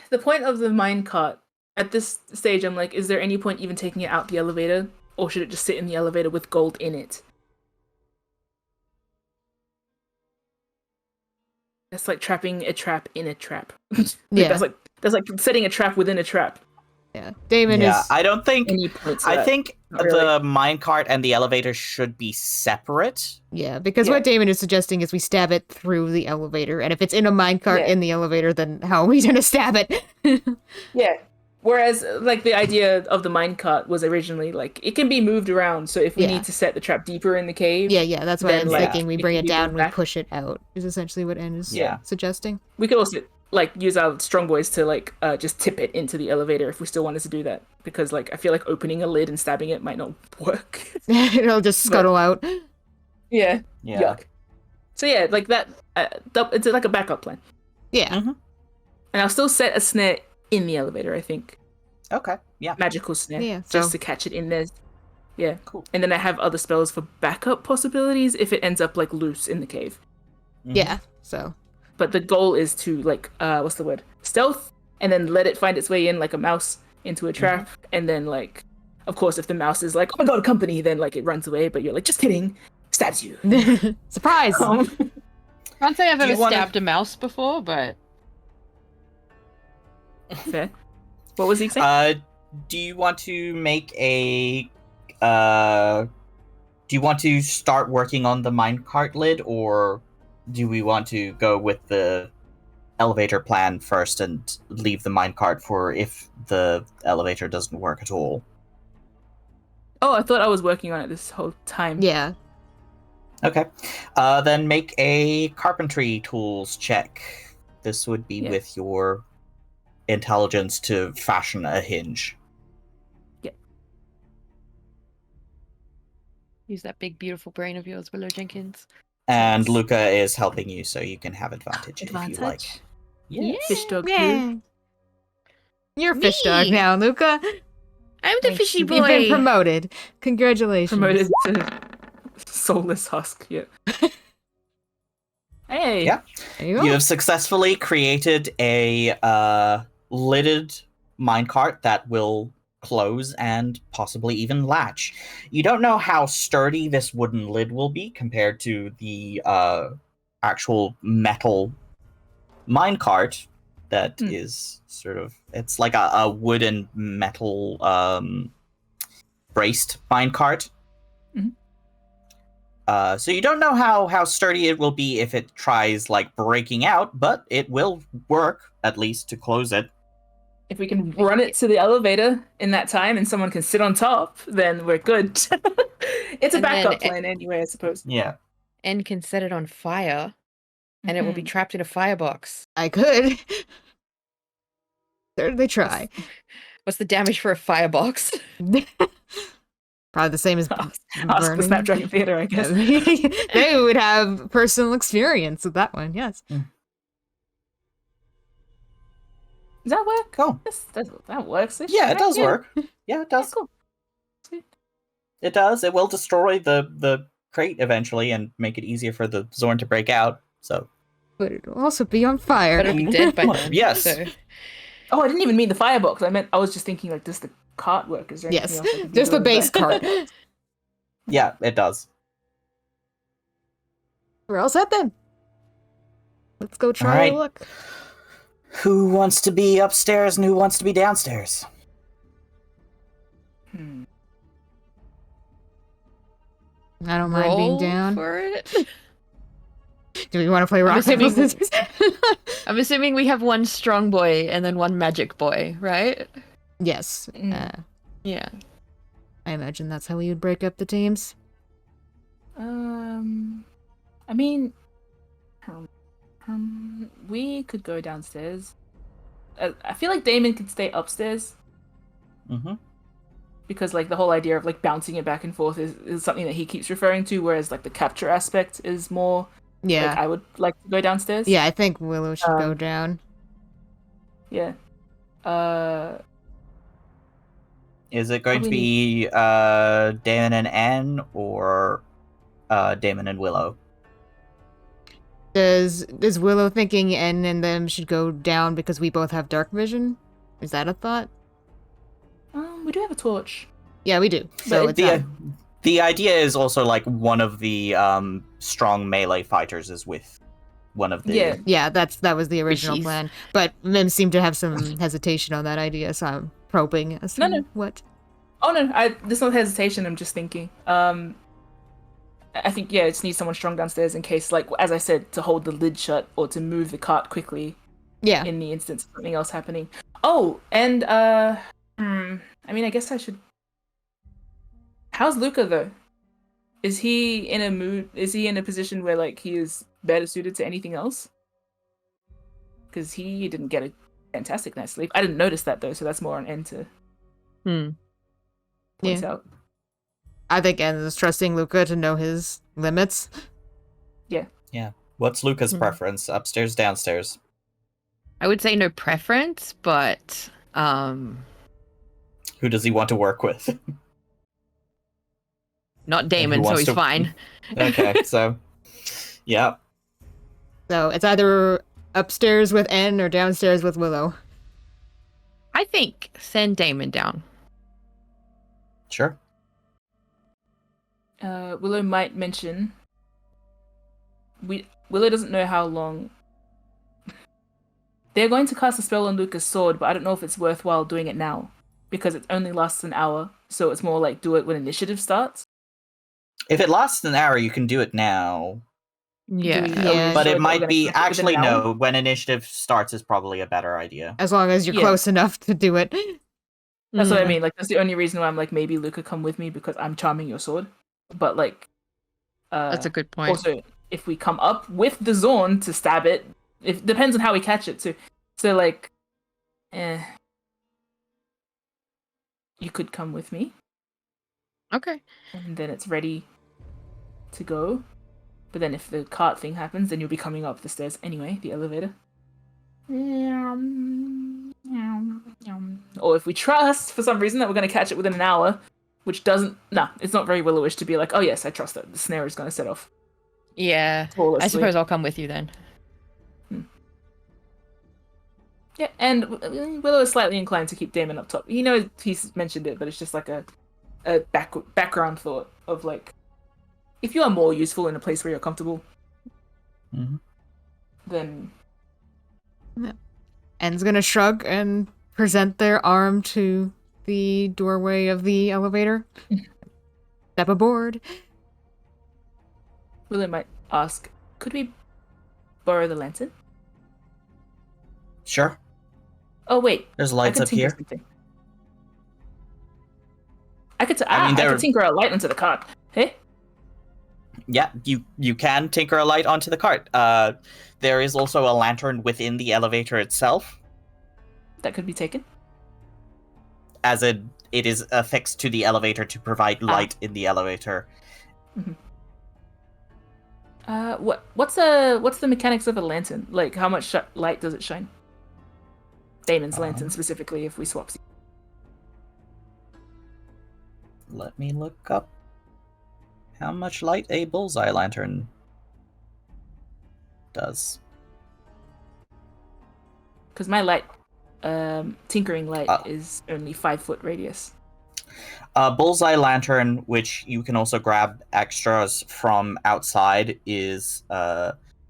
the point of the minecart at this stage, I'm like, is there any point even taking it out the elevator, or should it just sit in the elevator with gold in it? That's like trapping a trap in a trap. Yeah. That's like setting a trap within a trap. Yeah. Damon Yeah, is... I don't think. Any points? I think Not really. the minecart and the elevator should be separate. Yeah, because Yeah. what Damon is suggesting is we stab it through the elevator, and if it's in a minecart Yeah. in the elevator, then how are we gonna stab it? Yeah. Whereas, like, the idea of the minecart was originally, like, it can be moved around, so if we Yeah. need to set the trap deeper in the cave, Yeah, that's what I Then, was like, thinking. We it bring can it be down moved and we back. push it out, is essentially what N is Yeah. suggesting. we could also, like, use our strong boys to, like, just tip it into the elevator if we still wanted to do that. Because, like, I feel like opening a lid and stabbing it might not work. It'll just scuttle out. Yeah. Yeah. Yuck. So, yeah, like, that, it's like a backup plan. Yeah. Mhm. And I'll still set a snare in the elevator, I think. Okay. Yeah. Magical snare. Yeah, Just so- to catch it in there. Yeah. Cool. And then I have other spells for backup possibilities if it ends up, like, loose in the cave. Mhm. Yeah, so. But the goal is to, like, what's the word? Stealth, and then let it find its way in like a mouse into a trap, and then, like, of course, if the mouse is like, oh my god, company, then, like, it runs away, but you're like, just kidding, stabs you. Surprise! I can't say I've Do you ever wanna- stabbed a mouse before, but Fair. What was he saying? Do you want to make a? Do you want to start working on the minecart lid, or do we want to go with the elevator plan first and leave the minecart for if the elevator doesn't work at all? Oh, I thought I was working on it this whole time. Yeah. Okay. Then make a carpentry tools check. This would be with your intelligence to fashion a hinge. Use that big, beautiful brain of yours, Willow Jenkins. And Luca is helping you, so you can have advantage if you like. Yes. Fish dog Yeah. You're a Me. fish dog now, Luca. I'm the Thanks. fishy boy. You've been promoted. Congratulations. Promoted to soulless husk. Yeah. Hey. Yeah. There you go. You have successfully created a lidded minecart that will close and possibly even latch. You don't know how sturdy this wooden lid will be compared to the actual metal minecart that is sort of, it's like a wooden metal braced minecart. So you don't know how sturdy it will be if it tries like breaking out, but it will work at least to close it. If we can run it to the elevator in that time and someone can sit on top, then we're good. It's a And backup then plan anyway, I suppose. Yeah. And can set it on fire, and it will be trapped in a firebox. I could. Certainly try. What's the damage for a firebox? Probably the same as Ask the burning. Snapdragon Theater, I guess. They would have personal experience with that one, yes. Does that work? Cool. That works. Yeah, it does work. Yeah, it does. Cool. Sweet. It does. It will destroy the crate eventually and make it easier for the Xorn to break out. So. But it'll also be on fire. But it'll be dead by then. Yes. So. Oh, I didn't even mean the firebox. I was just thinking, like, does the cart work? Is there anything Yes, else I can just do the with base that? cart. Yeah, it does. We're all set then. Let's go try Alright. a look. Who wants to be upstairs and who wants to be downstairs? I don't mind being Roll down. for it. Do we want to play rock, paper, assuming- scissors? I'm assuming we have one strong boy and then one magic boy, right? Yes. Yeah. I imagine that's how we would break up the teams. I mean, we could go downstairs. I feel like Damon could stay upstairs Mm-hmm. because, like, the whole idea of like bouncing it back and forth is something that he keeps referring to, whereas like the capture aspect is more. Yeah. Like, I would like to go downstairs. Yeah, I think Willow should go down. Yeah. Is it going to Probably be Damon and Anne or Damon and Willow? Is Willow thinking N and them should go down because we both have dark vision? Is that a thought? We do have a torch. Yeah, we do. So But it's The idea is also like one of the strong melee fighters is with one of the. yeah, that was the original Fishies. plan. But Mim seemed to have some hesitation on that idea, so I'm probing as to No. what. Oh no, there's no hesitation. I'm just thinking. I think it just needs someone strong downstairs in case, like as I said, to hold the lid shut or to move the cart quickly Yeah. in the instance of something else happening. Oh, and I mean, I guess I should. How's Luca though? Is he in a mood? Is he in a position where like he is better suited to anything else? Because he didn't get a fantastic night's sleep. I didn't notice that though, so that's more on N to point out. I think N is trusting Luca to know his limits. Yeah. What's Luca's preference? Upstairs, downstairs? I would say no preference, but Who does he want to work with? not Damon, so wants he's to- fine. Okay, so. Yeah. So it's either upstairs with N or downstairs with Willow. I think send Damon down. Sure. Willow might mention. Willow doesn't know how long. They're going to cast a spell on Luca's sword, but I don't know if it's worthwhile doing it now because it only lasts an hour. So it's more like do it when initiative starts. If it lasts an hour, you can do it now. Yeah. Yeah. But sure it that we're might gonna be keep it within actually an hour? no. When initiative starts is probably a better idea. As long as you're Yeah. close enough to do it. That's what I mean. Like that's the only reason why I'm like maybe Luca come with me because I'm charming your sword. But like, That's a good point. Also, if we come up with the Xorn to stab it, it depends on how we catch it too. So like, you could come with me, Okay. and then it's ready to go. But then if the cart thing happens, then you'll be coming up the stairs anyway, the elevator. Or if we trust, for some reason, that we're going to catch it within an hour, which doesn't... No, it's not very Willowish to be like, oh yes, I trust that the snare is going to set off. Yeah. Flawlessly. I suppose I'll come with you then. Yeah, and Willow is slightly inclined to keep Damon up top. He knows he's mentioned it, but it's just like a background thought of like, if you are more useful in a place where you're comfortable, then... En's gonna shrug and present their arm to the doorway of the elevator. Step aboard. Willow might ask, could we borrow the lantern? Sure. Oh wait, There's I lights could up tinker here. something. I could they're- tinker a light onto the cart. Hey? Yeah, you can tinker a light onto the cart. There is also a lantern within the elevator itself, That could be taken. as it is affixed to the elevator to provide light in the elevator. What's the mechanics of a lantern? Like, how much light does it shine? Damon's lantern specifically, if we swap. Let me look up how much light a bullseye lantern does. Because my light, tinkering light, is only 5-foot radius. A bullseye lantern, which you can also grab extras from outside, is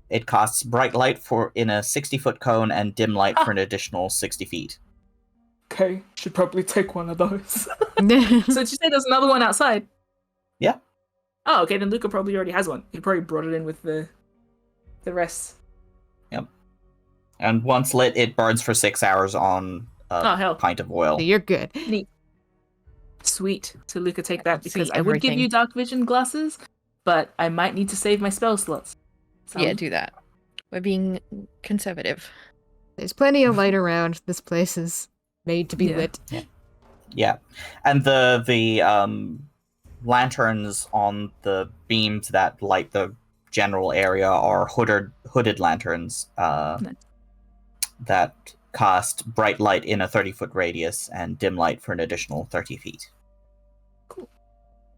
it costs bright light in a 60-foot cone and dim light for an additional 60 feet. Okay, should probably take one of those. So did you say there's another one outside? Yeah. Oh, okay, then Luca probably already has one. He probably brought it in with the rest. Yep. And once lit, it burns for 6 hours on a pint of oil. You're good. Neat. Sweet. So Luca, take that, because See I would give everything. you dark vision glasses, but I might need to save my spell slots. So Yeah, do that. We're being conservative. There's plenty of light around. This place is made to be Yeah. lit. Yeah, and the lanterns on the beams that light the general area are hooded lanterns that cast bright light in a 30-foot radius and dim light for an additional 30 feet. Cool.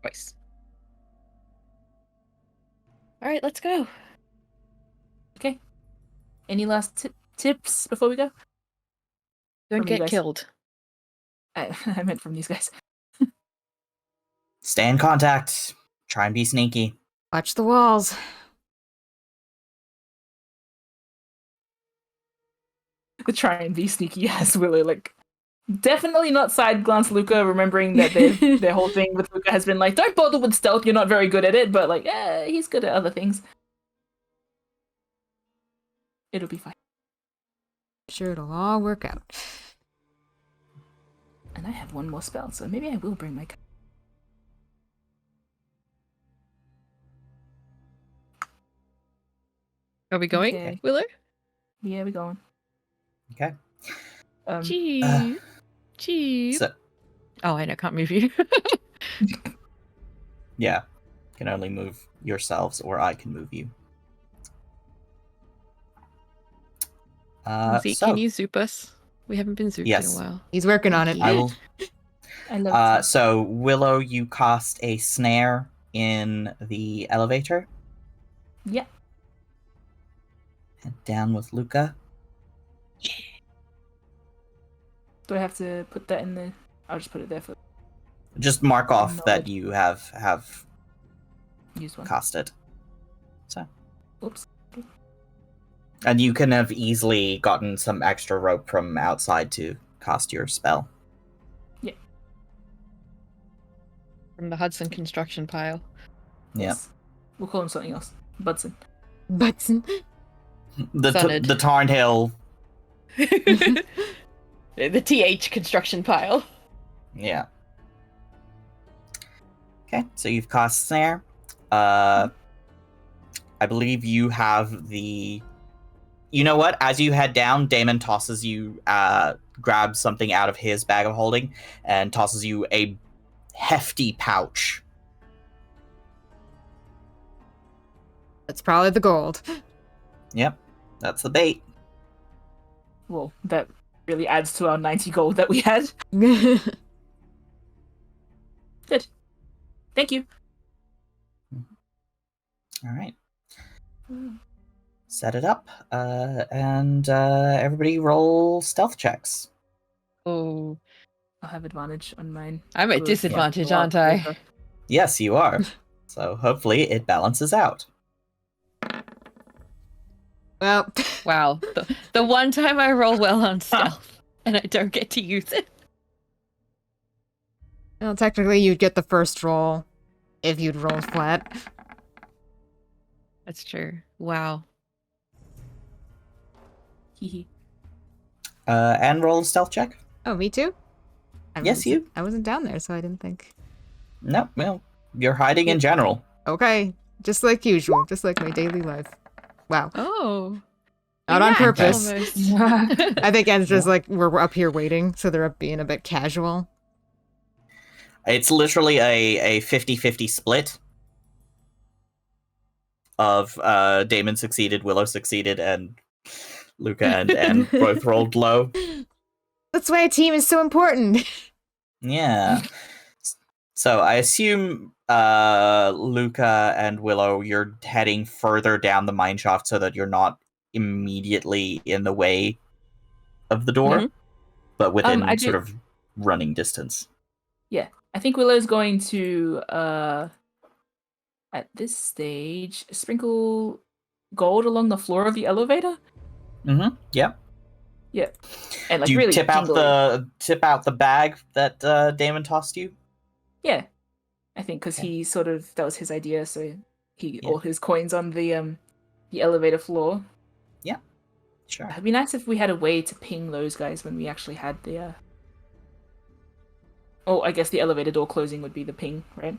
Nice. All right, let's go. Okay. Any last tips before we go? Don't From you get guys. killed. I meant from these guys. Stay in contact. Try and be sneaky. Watch the walls. Try and be sneaky as Willow, like, definitely not side glance Luca, remembering that their whole thing with Luca has been like, don't bother with stealth, you're not very good at it, but like, yeah, he's good at other things. It'll be fine. Sure, it'll all work out. And I have one more spell, so maybe I will bring my... Are we going, Okay. Willow? Yeah, we're going. Okay. Cheap. Cheap. So, Oh, I know, can't move you. yeah. Can only move yourselves, or I can move you. Zeke, So, can you zoop us? We haven't been zooped Yes. in a while. He's working on it. I will. I love it. So, Willow, you cast a snare in the elevator. Yeah. Head down with Luca. Do I have to put that in the... I'll just put it there for Just mark off No. that you have use one. cast it. So, Oops. and you can have easily gotten some extra rope from outside to cast your spell. From the Hudson construction pile. Yeah. Yes. We'll call him something else. Budson. Butson. Sonnet. The Tarnhill. The TH construction pile. Yeah. Okay, so you've cast snare. I believe you have the... You know what? As you head down, Damon tosses you, grabs something out of his bag of holding, and tosses you a hefty pouch. That's probably the gold. Yep, that's the bait. Well, that really adds to our 90 gold that we had. Good. Thank you. All right. Set it up, and everybody roll stealth checks. Oh, I'll have advantage on mine. I'm at Good. disadvantage, Yeah. aren't I? Yes, you are. So hopefully it balances out. Well, Wow. The one time I roll well on stealth and I don't get to use it. well, technically you'd get the first roll if you'd rolled flat. That's true. Wow. Hee And roll a stealth check. Oh, me too? Yes, you. I wasn't down there, so I didn't think. No, well, you're hiding in general. Okay, just like usual, just like my daily life. Wow. Oh. Not on Yeah, purpose. almost. I think En's just like, we're up here waiting, so they're being a bit casual. It's literally a 50-50 split of Damon succeeded, Willow succeeded, and Luca and both rolled low. That's why a team is so important. Yeah. So I assume Luca and Willow, you're heading further down the mine shaft so that you're not immediately in the way of the door, Mhm. but within I do- sort of running distance. Yeah. I think Willow's going to, at this stage, sprinkle gold along the floor of the elevator. Mm-hmm. Yeah. Yeah. And like Do you really tip out jingly. the bag that Damon tossed you? Yeah. I think because Okay. he sort of, that was his idea, so he Yeah. all his coins on the elevator floor. Sure. It'd be nice if we had a way to ping those guys when we actually had the oh, I guess the elevator door closing would be the ping, right?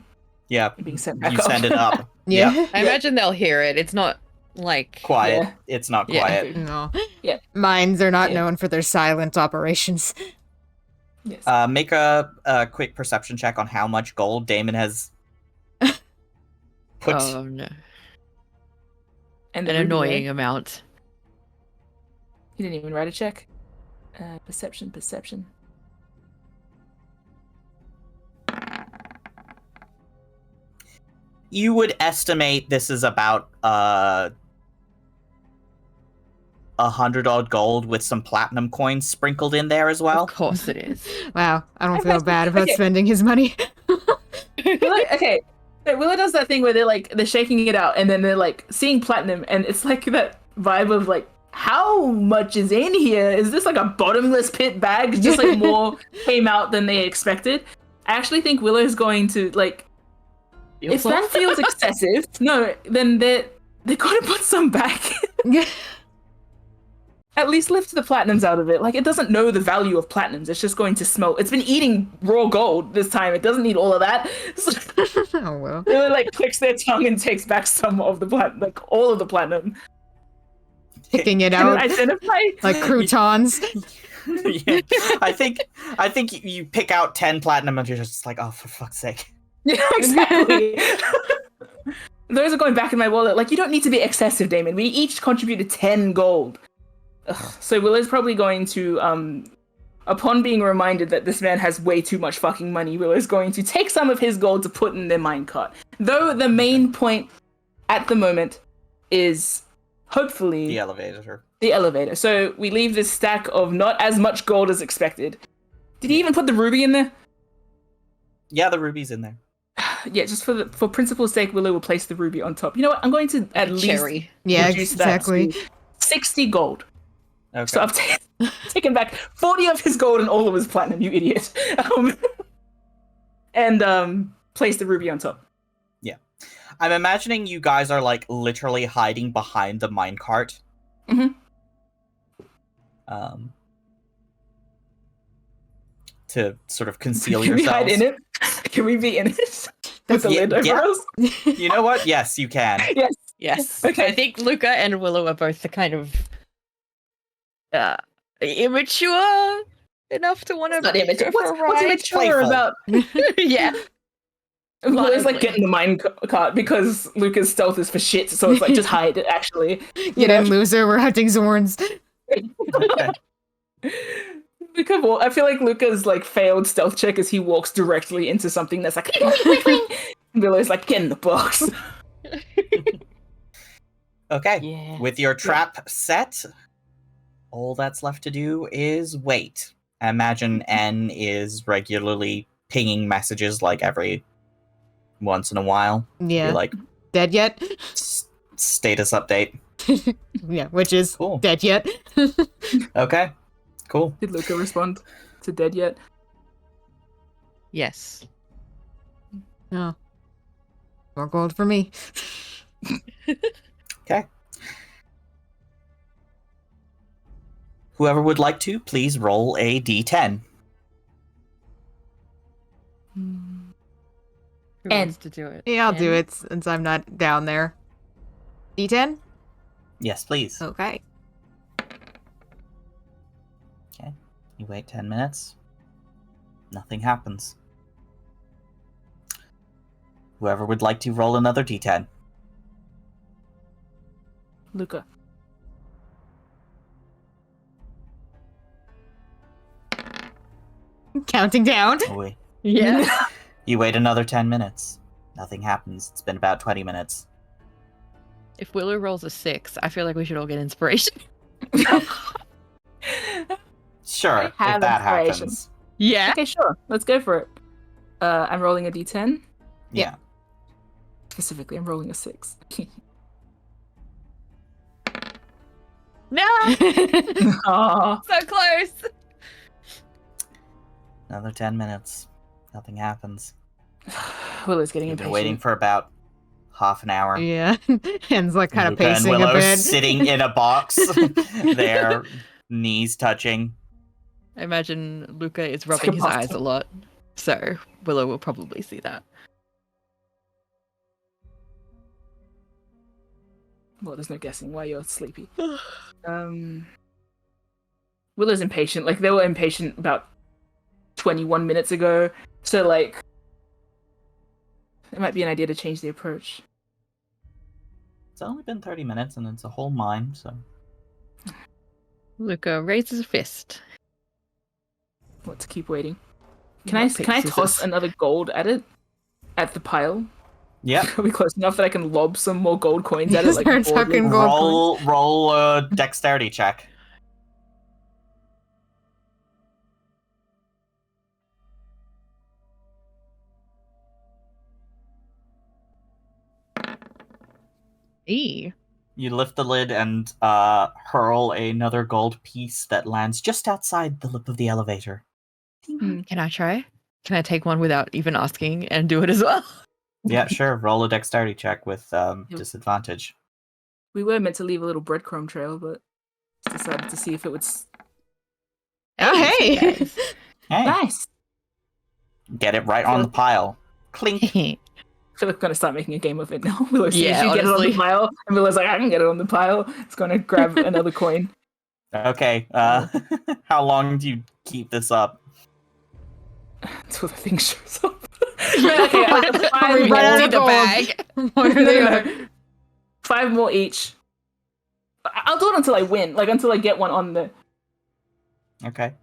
Yeah. And being sent back You up. send it up. Yeah. Yep. I imagine they'll hear it. It's not like Quiet. Yeah. It's not Yeah. quiet. No. Yeah. Mines are not Yeah. known for their silent operations. Yes. Make a quick perception check on how much gold Damon has put. Oh no. And An the ruby, annoying right? amount. He didn't even write a check. Perception. You would estimate this is about 100 odd gold with some platinum coins sprinkled in there as well. Of course it is. Wow, I don't I'm feel actually- bad about okay. spending his money. Okay. So Willow does that thing where they're shaking it out and then they're like seeing platinum and it's like that vibe of like, how much is in here? Is this like a bottomless pit bag? Just like more came out than they expected. I actually think Willow's going to like, if that feels excessive, no, then they're gonna put some back. At least lift the platinums out of it. Like, it doesn't know the value of platinums. It's just going to smell. It's been eating raw gold this time. It doesn't need all of that. So Oh well. it like clicks their tongue and takes back some of the platinum, like all of the platinum. Picking it And out identify like croutons. Yeah. I think you pick out 10 platinum and you're just like, oh, for fuck's sake. Yeah, exactly. Those are going back in my wallet. Like, you don't need to be excessive, Damon. We each contributed 10 gold. Ugh. So Willow's probably going to, upon being reminded that this man has way too much fucking money, Willow's going to take some of his gold to put in their minecart. Though the main point at the moment is hopefully The elevator. the elevator. So we leave this stack of not as much gold as expected. Did he even put the ruby in there? Yeah, the ruby's in there. Yeah, just for principle's sake, Willow will place the ruby on top. You know what? I'm going to at least Cherry. Yeah, reduce that exactly. to 60 gold. Okay. So I've taken back 40 of his gold and all of his platinum, you idiot. And place the ruby on top. I'm imagining you guys are like literally hiding behind the minecart. Mhm. To sort of conceal Can we yourselves. hide in it? Can we be in it? With the Yeah, lid over yeah. us? You know what? Yes, you can. Yes. Yes. Okay. I think Luca and Willow are both the kind of immature enough to want to Not immature. go for a What's ride. immature Playful. about? Yeah. Willow's like Mildly. getting the mine cart because Luca's stealth is for shit, so it's like just hide it actually. Get in, loser. We're hunting Xorns. Okay. I feel like Luca's like failed stealth check as he walks directly into something that's like Willow's like, get in the box. Okay. Yeah. With your trap set, all that's left to do is wait. I imagine N is regularly pinging messages like every once in a while. Yeah. Be like, Dead yet? status update. Yeah, which is Cool. dead yet? Okay. Cool. Did Luca respond to dead yet? Yes. No. More gold for me. Okay. Whoever would like to, please roll a d10. Who And- wants to do it? Yeah, I'll do Anne? it since I'm not down there. D10? Yes, please. Okay. You wait 10 minutes. Nothing happens. Whoever would like to roll another d10. Luca. Counting down. Oh, wait. Yeah. You wait another 10 minutes. Nothing happens. It's been about 20 minutes. If Willow rolls a 6, I feel like we should all get inspiration. Sure, if have that inspiration. happens. Yeah. Okay, sure. Let's go for it. I'm rolling a d10. Yeah. Specifically, I'm rolling a 6. No! Aw. So close! Another 10 minutes. Nothing happens. Willow's getting You've been impatient. waiting for about half an hour. Yeah. Hands like kind of Luca and pacing a Willow bit. sitting in a box, their knees touching. I imagine Luca is like rubbing a his bathtub. eyes a lot. So Willow will probably see that. Well, there's no guessing why you're sleepy. Willow's impatient. Like, they were impatient about 21 minutes ago. So, like, it might be an idea to change the approach. It's only been 30 minutes and it's a whole mine, so. Luca raises a fist. What, to keep waiting? Can Rock, I paper, toss scissors. another gold at it? At the pile? Yep. Are we close enough that I can lob some more gold coins at it? Like, Start broadly? tucking gold Roll a dexterity check. E. You lift the lid and hurl another gold piece that lands just outside the lip of the elevator. Can I try? Can I take one without even asking and do it as well? Yeah, sure. Roll a dexterity check with disadvantage. We were meant to leave a little breadcrumb trail, but decided to see if it would. Oh, hey! Guys. Hey, Nice! get it right on the pile. Clink. I feel like we're gonna start making a game of it now. Willow sees Yeah, you get it on honestly. the pile, and Willow's like, I can get it on the pile. It's gonna grab another coin. Okay. How long do you keep this up? Until the thing shows up. Okay, We We run out empty of the gold. bag. What are they gonna- 5 more each. I'll do it until I win, like until I get one on the. Okay.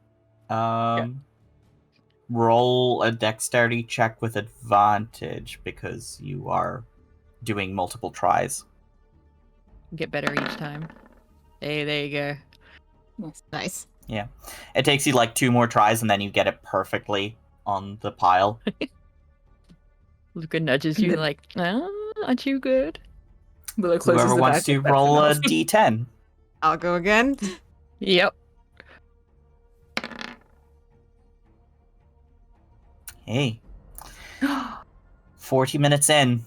Roll a dexterity check with advantage because you are doing multiple tries. Get better each time. Hey, there you go. Nice. It takes you like 2 more tries and then you get it perfectly on the pile. Luca nudges you like, oh, aren't you good? Willow closes Whoever the wants bag, to that's roll a enough. d10. I'll go again. Yep. Hey. 40 minutes in.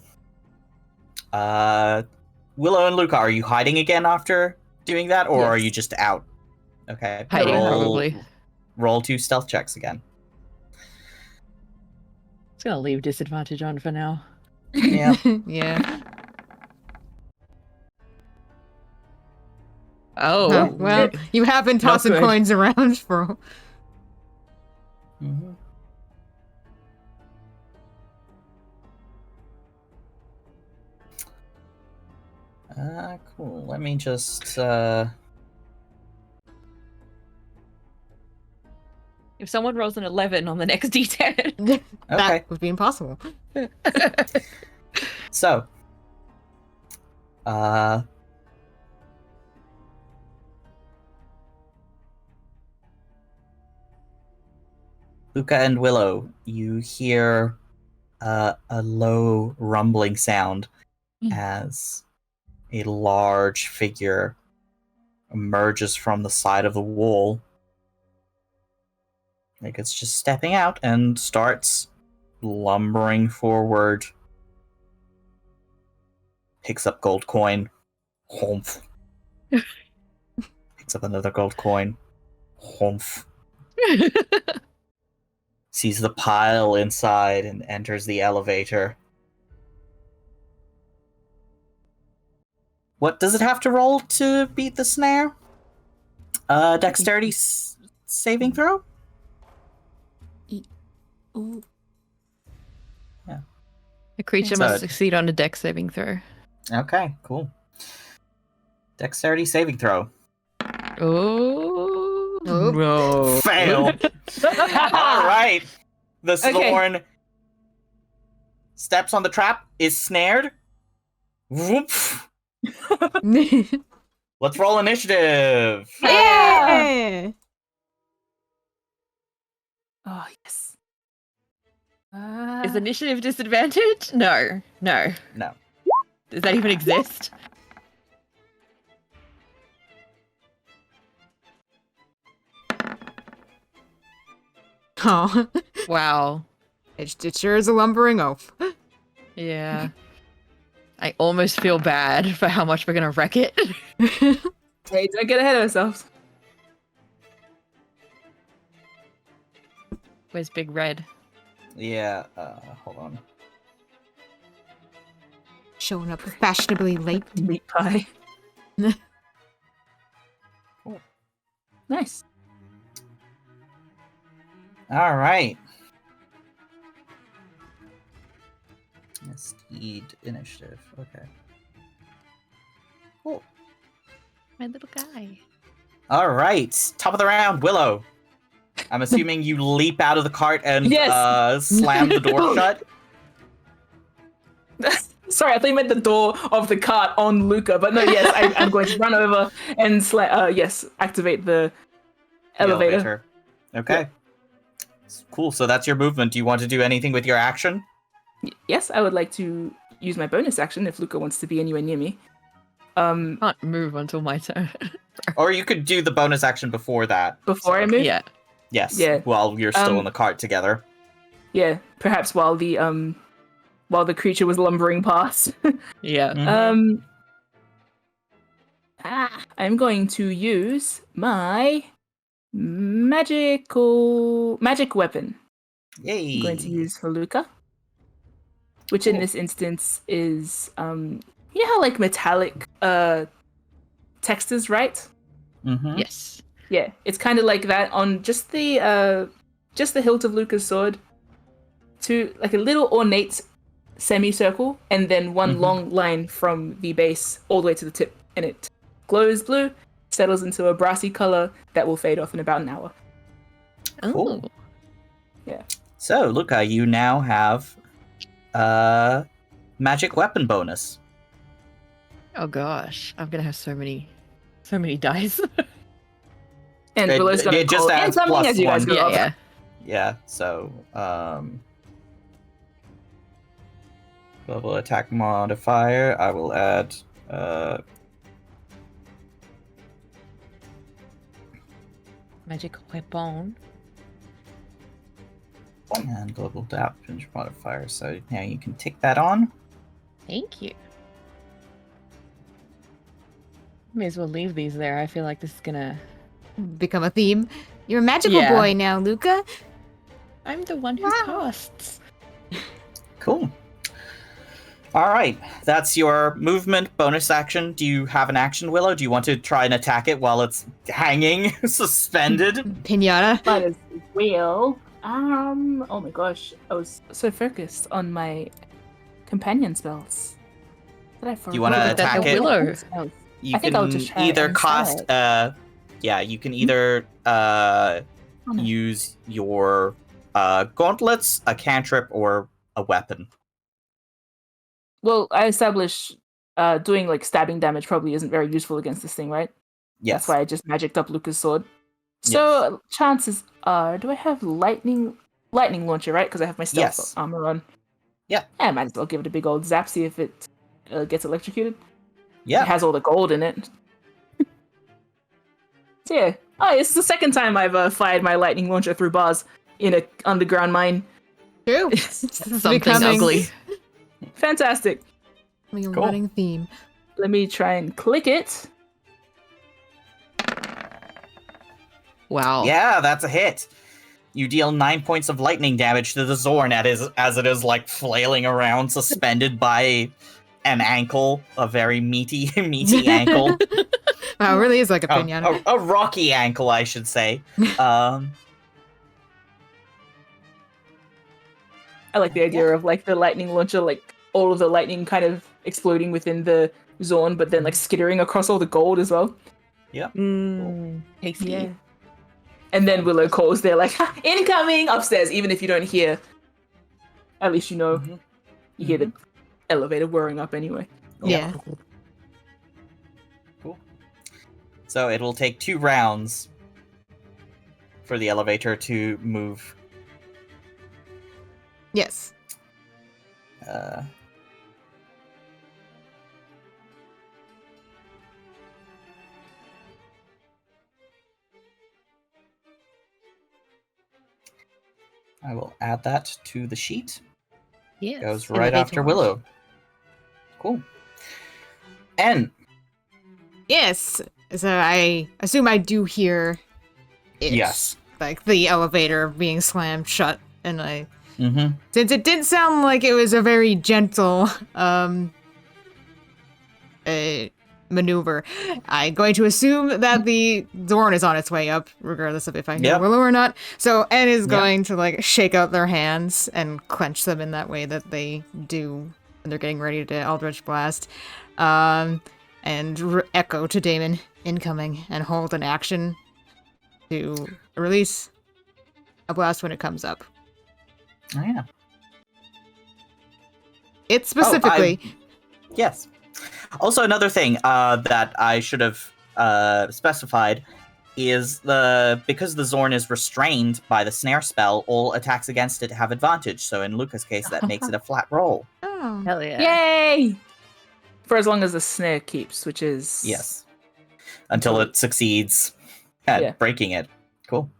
Willow and Luca, are you hiding again after doing that, or are Yes. you just out? Okay. Hiding, roll, probably. Roll 2 stealth checks again. Just gonna leave disadvantage on for now. Yeah. Yeah. Oh, well, you have been tossing good. coins around for. Mhm. Cool. Let me just If someone rolls an 11 on the next D10. Okay. That would be impossible. So, Luca and Willow, you hear a low rumbling sound as a large figure emerges from the side of the wall. Like it's just stepping out and starts lumbering forward. Picks up gold coin. Humph. Picks up another gold coin. Humph. Sees the pile inside and enters the elevator. What does it have to roll to beat the snare? Dexterity saving throw? Ooh. A creature So- must succeed on a dex saving throw. Okay, cool. Dexterity saving throw. Oh. Oop. No. Fail. All right. The Okay. Xorn steps on the trap, is snared. Whoop. Let's roll initiative. Yeah! Oh, yes. Is initiative disadvantage? No. No. No. Does that even exist? Oh, Wow. it sure is a lumbering oaf. Yeah. I almost feel bad for how much we're gonna wreck it. Hey, don't get ahead of ourselves. Where's Big Red? Yeah, hold on. Showing up fashionably late. Meat pie. Cool. Nice. All right. Steed initiative. Okay. Cool. My little guy. All right. Top of the round, Willow. I'm assuming you leap out of the cart and Yes. slam the door shut. Sorry, I thought you meant the door of the cart on Luca, but no, yes, I'm going to run over and activate the elevator. Okay. Cool. So that's your movement. Do you want to do anything with your action? Yes, I would like to use my bonus action if Luca wants to be anywhere near me. Can't move until my turn. Or you could do the bonus action before that. Before I move? Yeah. Yes. Yeah. While you're still in the cart together. Yeah, perhaps while the creature was lumbering past. Yeah. Mhm. I'm going to use my magic weapon. Yay. I'm going to use for Luca, which in this instance is you know how like metallic textures, right? Mhm. Yes. Yeah, it's kind of like that on just the hilt of Luca's sword, to like a little ornate semicircle, and then one long line from the base all the way to the tip, and it glows blue, settles into a brassy color that will fade off in about an hour. Cool. Oh. So, Luca, you now have magic weapon bonus. Oh gosh. I'm gonna have so many dice. And It- Willow's gonna it just call in adds something plus as you guys one. go yeah, up. yeah. Yeah, so level attack modifier, I will add Magic weapon. and global damage modifier. So now you can tick that on. Thank you. May as well leave these there. I feel like this is gonna. Become a theme. You're a magical Yeah. boy now, Luca. I'm the one who costs. Cool. All right, that's your movement bonus action. Do you have an action, Willow? Do you want to try and attack it while it's hanging, suspended? Pinata. Might as well. Oh my gosh, I was so focused on my companion spells. Did I You wanna forget attack all it? my Willow. spells? You I think can I'll just try either and cast. instead. You can either Oh, no. use your gauntlets, a cantrip, or a weapon. Well, I established doing like stabbing damage probably isn't very useful against this thing, right? Yes. That's why I just magicked up Luca's sword. So chances are, do I have lightning launcher, right? Because I have my stealth Yes. armor on. Yeah. I might as well give it a big old zap, see if it gets electrocuted. It Yeah. has all the gold in it. So yeah. Oh, it's the second time I've fired my lightning launcher through bars in a underground mine. True. Something ugly. Fantastic. Becoming a Cool. running theme. Let me try and click it. Wow. Yeah, that's a hit. You deal 9 points of lightning damage to the Xorn as it is like flailing around, suspended by an ankle, a very meaty ankle. Wow, it really is like a pinata. A rocky ankle, I should say. I like the idea of like the lightning launcher, like all of the lightning kind of exploding within the zone, but then like skittering across all the gold as well. Tasty. Yeah. And then Willow calls there like, "Ha, incoming upstairs," even if you don't hear. At least you know you hear the elevator whirring up anyway. Yeah. Cool. So it will take 2 rounds for the elevator to move. Yes. I will add that to the sheet. Yes. Goes in the right base after launch. Willow. Cool. And Yes. So I assume I do hear it. yes. Like the elevator being slammed shut, and Mm-hmm. since it didn't sound like it was a very gentle maneuver, I'm going to assume that the Xorn is on its way up, regardless of if I hear Yep. Willow or not. So N is Yep. going to like shake out their hands and clench them in that way that they do when they're getting ready to Eldritch Blast, and echo to Damon incoming and hold an action to release a blast when it comes up. Oh, yeah. It specifically. Yes. Also, another thing that I should have specified is because the Xorn is restrained by the snare spell, all attacks against it have advantage. So in Luca's case, that makes it a flat roll. Oh. Hell yeah. Yay! For as long as the snare keeps, which is Yes. Until it succeeds at breaking it. Cool.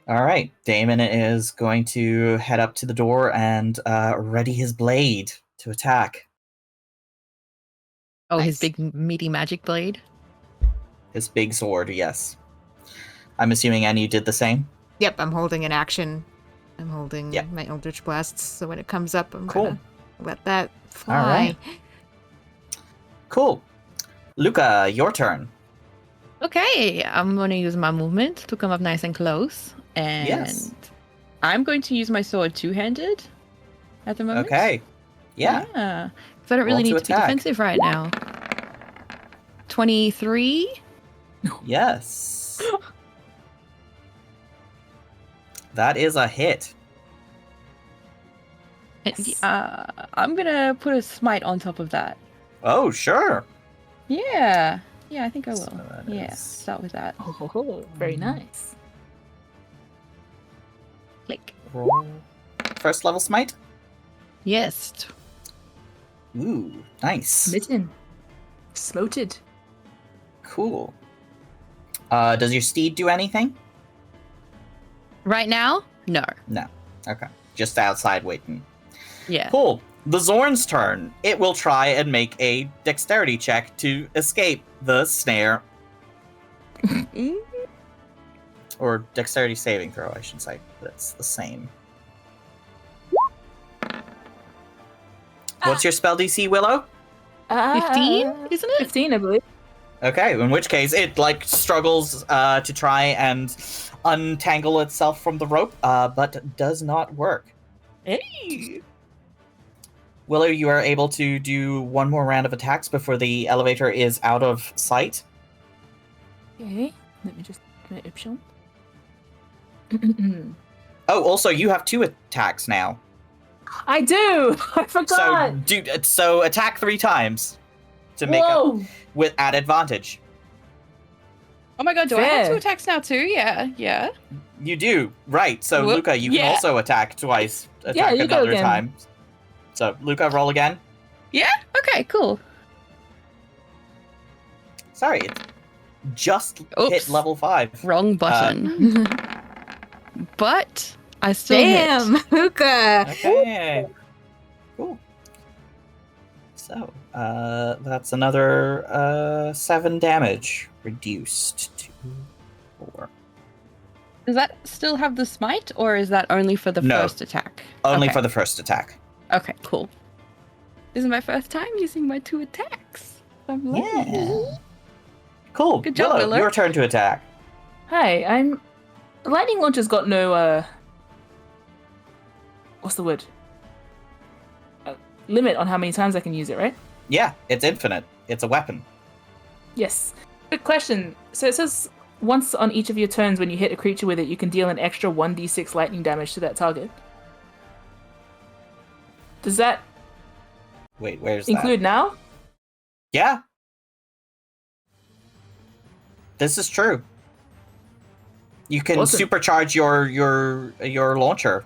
All right. Damon is going to head up to the door and ready his blade to attack. Oh, Nice. his big meaty magic blade. His big sword, yes. I'm assuming Annie did the same? Yep, I'm holding an action. I'm holding Yep. my Eldritch Blasts, so when it comes up, I'm Cool. gonna let that fly. All right. Cool. Luca, your turn. Okay, I'm going to use my movement to come up nice and close. And Yes. I'm going to use my sword two-handed at the moment. Okay. Yeah. Yeah. Because I don't really Roll to need to be attack. defensive right now. 23. Yes. That is a hit. And, I'm going to put a smite on top of that. Oh, sure. Yeah. Yeah, I think I will. So that Yeah, is- start with that. Oh, very nice. Click. Roll. First level smite. Yes. Ooh, nice. Smitten. Smoted. Cool. Does your steed do anything? Right now? No. No. Okay. Just outside waiting. Yeah. Cool. The Zorn's turn. It will try and make a dexterity check to escape the snare. Or dexterity saving throw, I should say. But it's the same. What's your spell DC, Willow? 15, isn't it? 15, I believe. Okay, in which case it like struggles to try and untangle itself from the rope, but does not work. Hey. Willow, you are able to do one more round of attacks before the elevator is out of sight. Okay, let me just get my option. Oh, also you have 2 attacks now. I do! I forgot! So attack 3 times to make Whoa! up with at advantage. Oh my god, do I have Fair. 2 attacks now too? Yeah. You do, right? So Whoop. Luca, you can Yeah. also attack twice. Yeah, Attack you go another again. time. So Luca, roll again. Yeah? Okay, cool. Sorry, it just Oops. hit level 5. Wrong button. But I still Damn, hit. Hookah! Okay. Cool. So, that's another 7 damage reduced to 4. Does that still have the smite, or is that only for the No. first attack? Only Okay. for the first attack. Okay, cool. This is my first time using my 2 attacks. I'm learning. Yeah. Cool. Good job, Willow. Your turn to attack. Hi, Lightning Launcher's got no, what's the word? Limit on how many times I can use it, right? Yeah, it's infinite. It's a weapon. Yes. Quick question. So it says once on each of your turns when you hit a creature with it, you can deal an extra 1d6 lightning damage to that target. Does that Wait, where's include that? now? Yeah. This is true. You can Awesome. supercharge your launcher.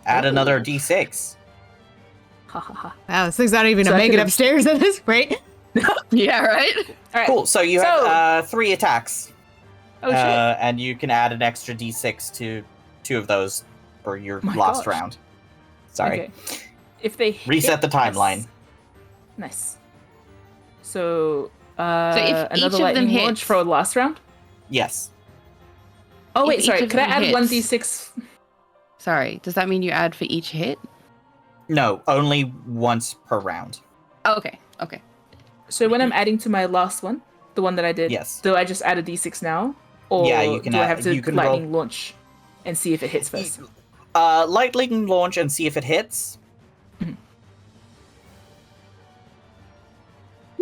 Add Ooh. another D6. Ha ha ha. Wow, this thing's not even So to I make it could've- upstairs at this rate. Yeah, right? Alright. Cool. So you have 3 attacks. Oh shit. And you can add an extra D6 to 2 of those for your My last gosh. round. Sorry. Okay. If they Reset hit the timeline. Nice. So, if each another of them lightning hits- launch for last round? Yes. Oh If wait, each sorry. of Could I them add hits- 1d6? Sorry, does that mean you add for each hit? No, only once per round. Oh, okay. So when I'm adding to my last one, the one that I did, Yes. do I just add a d6 now? Or Yeah, you can do I add- have to you can lightning launch and see if it hits first? Lightning launch and see if it hits. Mhm.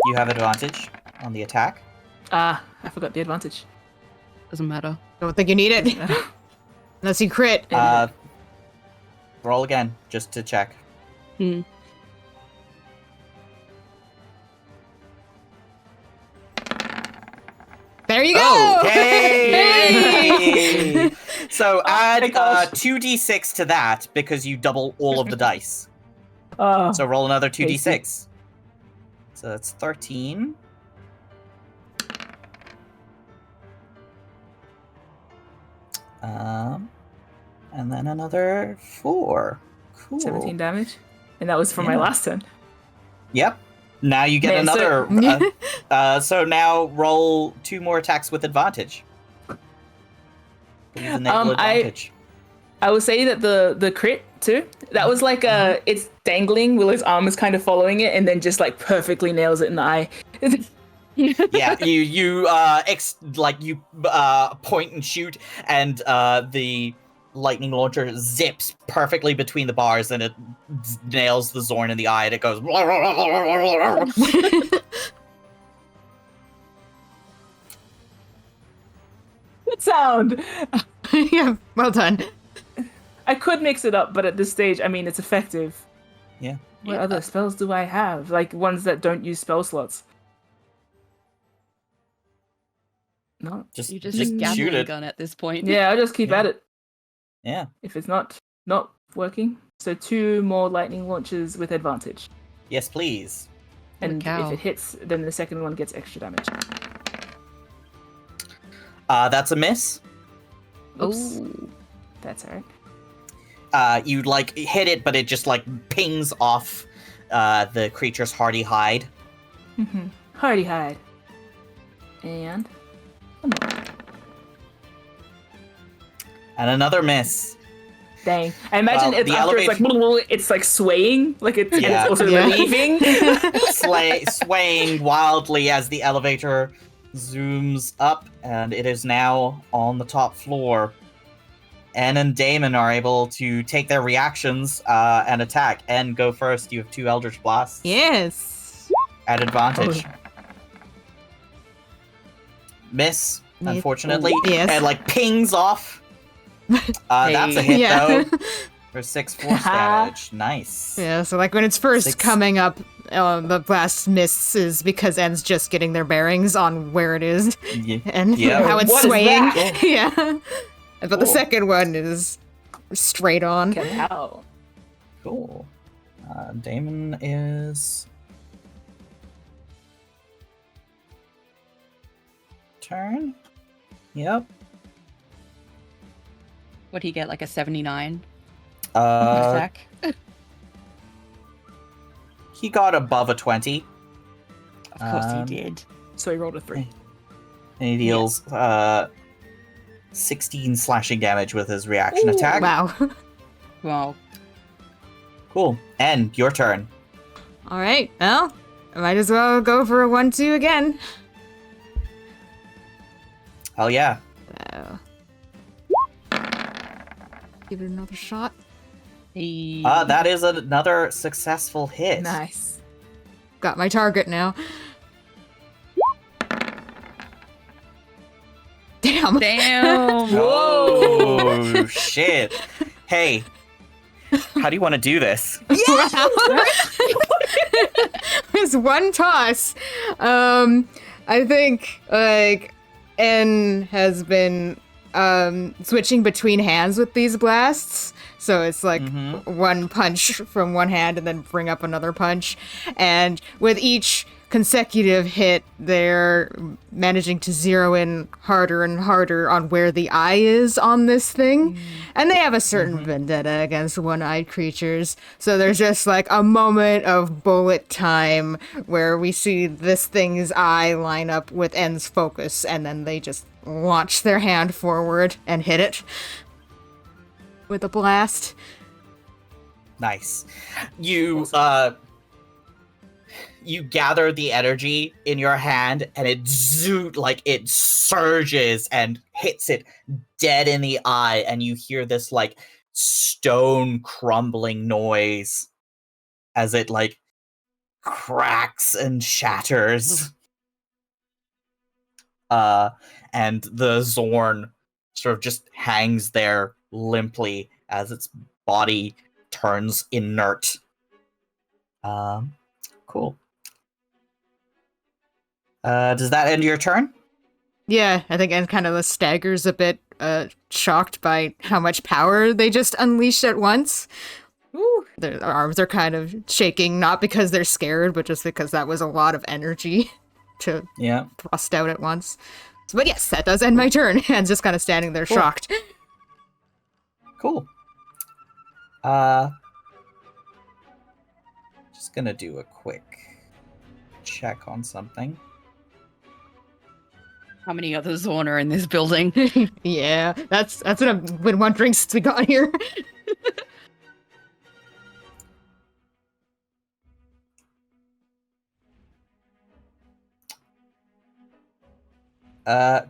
You have advantage on the attack. Ah, I forgot the advantage. Doesn't matter. Don't think you need it. Unless you crit. Roll again, just to check. Hmm. There you go! Okay! So my add gosh. 2d6 to that because you double all of the dice. Oh, So roll another Tasty. 2d6. So that's 13. And then another 4. Cool. 17 damage. And that was for my Yeah. last turn. Yep. Now you get Man, so- another. So now roll 2 more attacks with advantage. Please enable advantage. I will say that the crit too, that was like it's dangling, Willow's arm is kind of following it, and then just like perfectly nails it in the eye. Yeah, you point and shoot, and the lightning launcher zips perfectly between the bars, and it nails the Xorn in the eye, and it goes. Good sound. Yeah, well done. I could mix it up, but at this stage, I mean, it's effective. Yeah. What other spells do I have? Like ones that don't use spell slots. No. Just You're just a shoot gambling it. gun at this point. Yeah, I'll just keep Yeah. at it Yeah. if it's not working. So 2 more lightning launches with advantage. Yes, please. And cow. if it hits, then the second one gets extra damage. That's a miss. Oops. Oh. That's alright. You like hit it, but it just like pings off the creature's hardy hide. Mm-hmm. Hardy hide. And one more. And another miss. Dang. I imagine Well, it's the after elevator- it's like swaying, like it's Yeah. also Yeah. leaving. Swaying wildly as the elevator zooms up, and it is now on the top floor. En and Damon are able to take their reactions and attack. En, go first. You have 2 Eldritch Blasts Yes. at advantage. Miss, unfortunately. Yes. And like pings off. That's a hit Yeah. though. For 6 force damage. Nice. Yeah, so like when it's first 6. coming up, the blast misses because En's just getting their bearings on where it is and Yeah. how it's What is swaying. that? Yeah. But the Cool. second one is straight on. Get out. Cool. Damon is turn. Yep. Would he get like a 79 Uh, attack? he got above a 20. Of course um, he did. So he rolled a 3. And he deals 16 slashing damage with his reaction Ooh, attack. Wow. Well, Cool. And your turn. All right. Well, I might as well go for a 1-2 again. Hell yeah. So. Give it another shot. he... That is another successful hit. Nice. Got my target now. Damn. Damn! Oh, shit. Hey, how do you want to do this? Wow. It's one toss. I think like N has been switching between hands with these blasts. So it's like one punch from one hand and then bring up another punch. And with each consecutive hit, they're managing to zero in harder and harder on where the eye is on this thing. And they have a certain vendetta against one-eyed creatures. So there's just like a moment of bullet time where we see this thing's eye line up with N's focus, and then they just launch their hand forward and hit it with a blast. Nice. You you gather the energy in your hand, and it it surges and hits it dead in the eye, and you hear this like stone crumbling noise as it like cracks and shatters. And the Xorn sort of just hangs there limply as its body turns inert. Cool. Does that end your turn? Yeah, I think N kind of staggers a bit, shocked by how much power they just unleashed at once. Ooh. Their arms are kind of shaking, not because they're scared, but just because that was a lot of energy to Yeah. thrust out at once. So, but yes, that does end my turn. N's just kind of standing there Cool. shocked. Cool. Just gonna do a quick check on something. How many other Xorn are in this building? Yeah, that's what I've been wondering since we got here.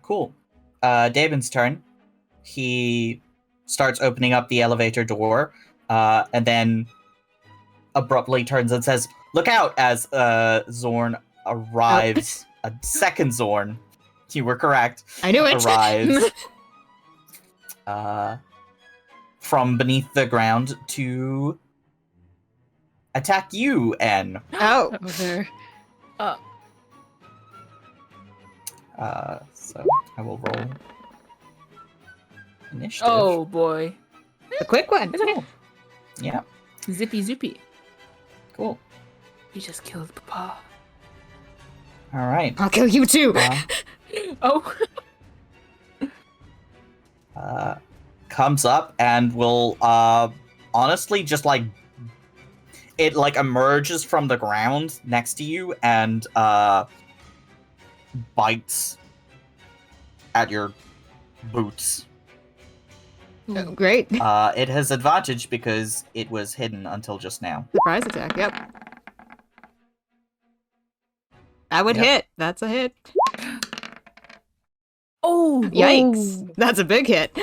Cool. Damon's turn. He starts opening up the elevator door, and then abruptly turns and says, "Look out!" as Xorn arrives. A second Xorn. You were correct. I knew it. Arrives from beneath the ground to attack you, N. Oh, Over. So I will roll initiative. Oh boy. a quick one. It's okay. Yeah, Zippy zoopy. cool. You just killed Papa. All right. I'll kill you too. Oh. Comes up and will honestly just like it like emerges from the ground next to you and bites at your boots. Oh, great. It has advantage because it was hidden until just now. Surprise attack, yep. That would Yep. hit. That's a hit. Oh, Yikes. Ooh. That's a big hit.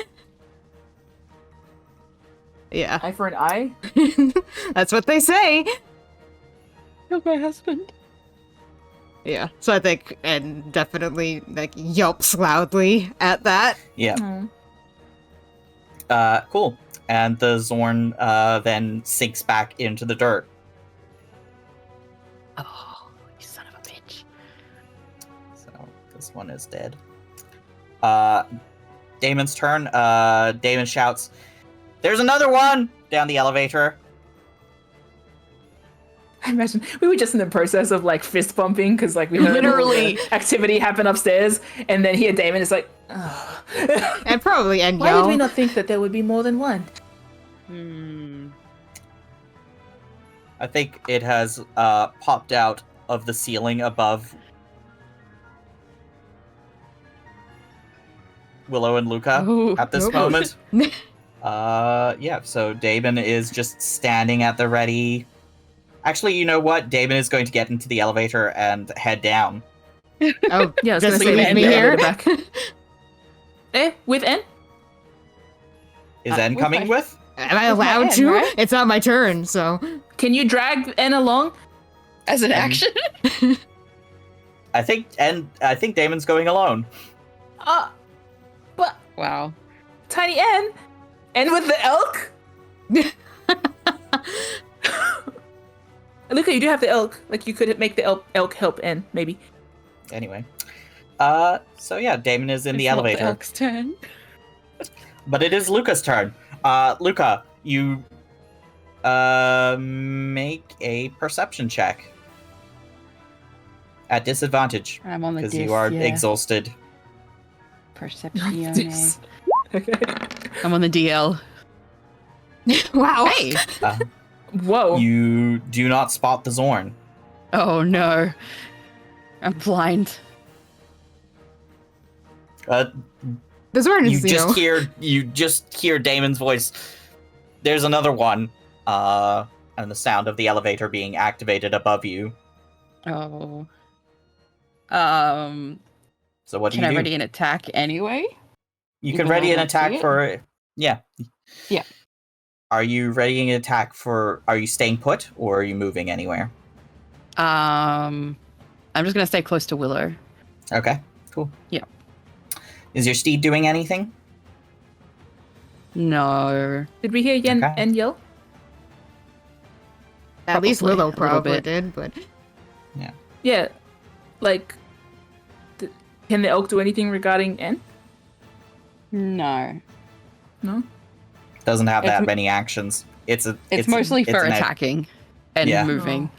Yeah. eye for an eye. That's what they say. Killed my husband. Yeah. So I think Ed definitely like yelps loudly at that. Yeah. Hmm. Cool. And the Xorn then sinks back into the dirt. Oh, you son of a bitch. So this one is dead. Damon's turn. Damon shouts, "There's another one!" down the elevator. I imagine we were just in the process of like fist bumping because like we heard all Literally. the activity happen upstairs, and then here Damon is like, oh. And probably Ed Why did we yell. not think that there would be more than one? I think it has popped out of the ceiling above Willow and Luca Ooh. at this Nope. moment. Yeah, so Damon is just standing at the ready. Actually, you know what? Damon is going to get into the elevator and head down. Oh, Yeah, I was just gonna say leave N, me the here. elevator back. With N? Is N with coming my- with? Am I With my allowed N, to? right? It's not my turn, so. Can you drag N along? As an action? I think Damon's going alone. But Wow. tiny N? N with the elk? Luca, you do have the elk. Like you could make the elk help N, maybe. Anyway. So yeah, Damon is in the It's not elevator. elk's turn. But it is Luca's turn. Luca, you make a perception check. At disadvantage. I'm on the Because diff, you are yeah. exhausted. Percepcione. Okay. I'm on the DL. Wow. Hey! Whoa. You do not spot the Xorn. Oh no. I'm blind. The Xorn You is, you just hear Damon's voice. There's another one. And the sound of the elevator being activated above you. Oh. So what do Can you I do? ready an attack anyway? You even can though ready I an don't see attack it? for yeah. Yeah. Are you readying an attack for? Are you staying put or are you moving anywhere? I'm just gonna stay close to Willow. Okay, cool. Yeah. Is your steed doing anything? No. Did we hear Yen Okay. N yell? At least Probably, Willow a little probably bit. did, but Yeah. Like, can the elk do anything regarding N? No. No? Doesn't have that It's- many actions. It's Mostly for an- attacking and Yeah. moving.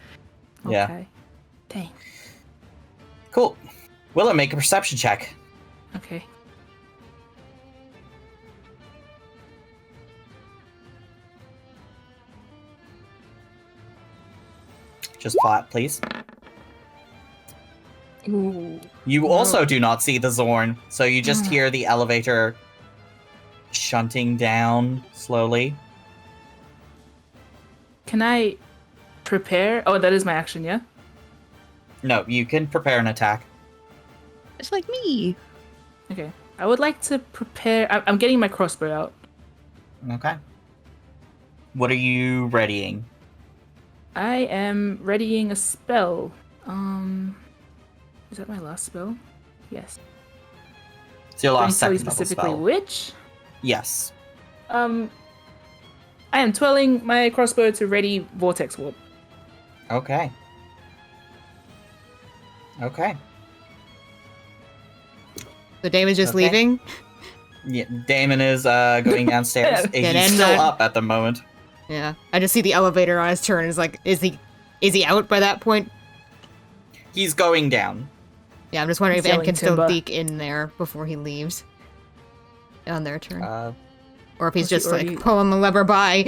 Oh, Yeah. okay. Dang. Cool. Willow, make a perception check. Okay. Just flat, please. Ooh. You also do not see the Xorn, so you just Mm. hear the elevator shunting down slowly. Can I prepare? Oh, that is my action, yeah? No, you can prepare an attack. It's like me. Okay. I would like to prepare. I'm getting my crossbow out. Okay. What are you readying? I am readying a spell. Is that my last spell? Yes. It's your Can you last tell me second level specifically spell. which? Yes. I am twirling my crossbow to ready Vortex Warp. Okay. Okay. the Damon's just Okay. leaving. Yeah, Damon is going downstairs. Get He's in still there. up at the moment. Yeah. I just see the elevator on his turn. It's like, is he out by that point? He's going down. Yeah, I'm just wondering if He's Anne yelling can still timber. leak in there before he leaves. On their turn. Or if he's Was he just already- like pulling the lever by.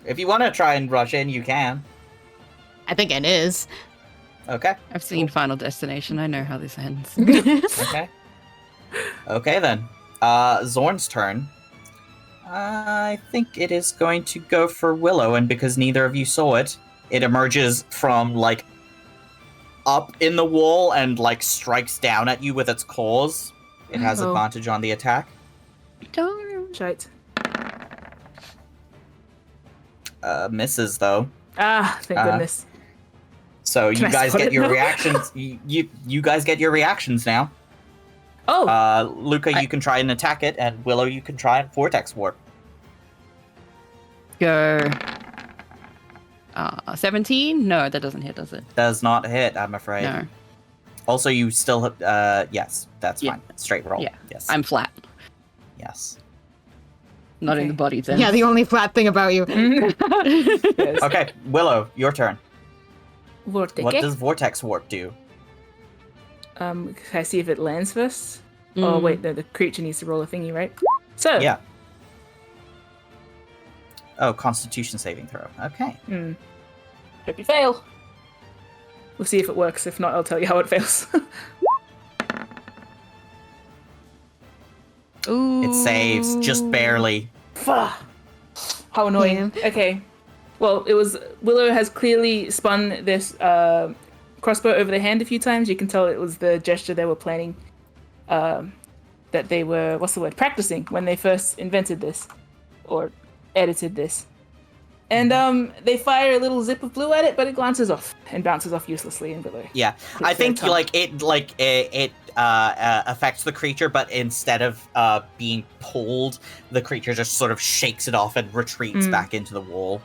If you want to try and rush in, you can. I think Anne is. Okay. I've seen Final Destination. I know how this ends. Okay. Okay then. Xorn's turn. I think it is going to go for Willow, and because neither of you saw it, it emerges from, like, up in the wall and, like, strikes down at you with its claws. It has Oh. advantage on the attack. Darn. Shite. Misses, though. Ah, thank goodness. So Can you I guys spot get it your now? reactions. You guys get your reactions now. Oh, Luca, you can try and attack it, and Willow, you can try and Vortex Warp. Go. 17? No, that doesn't hit, does it? Does not hit, I'm afraid. No. Also, you still yes, that's Yeah. fine. Straight roll. Yeah. Yes. I'm flat. Yes. Not in Okay. the body then. Yeah, the only flat thing about you. yes. Okay, Willow, your turn. Vortex. What does Vortex Warp do? Can I see if it lands first? Oh wait, no, the creature needs to roll a thingy, right? So Yeah. Oh, Constitution saving throw. Okay. Hope you fail. We'll see if it works. If not, I'll tell you how it fails. Ooh. It saves just barely. Fuck. How annoying. Okay. Well, it was Willow has clearly spun this crossbow over their hand a few times. You can tell it was the gesture they were planning. That they were practicing when they first invented this or edited this. And they fire a little zip of blue at it, but it glances off and bounces off uselessly and below. Yeah, I think it affects the creature, but instead of being pulled, the creature just sort of shakes it off and retreats back into the wall.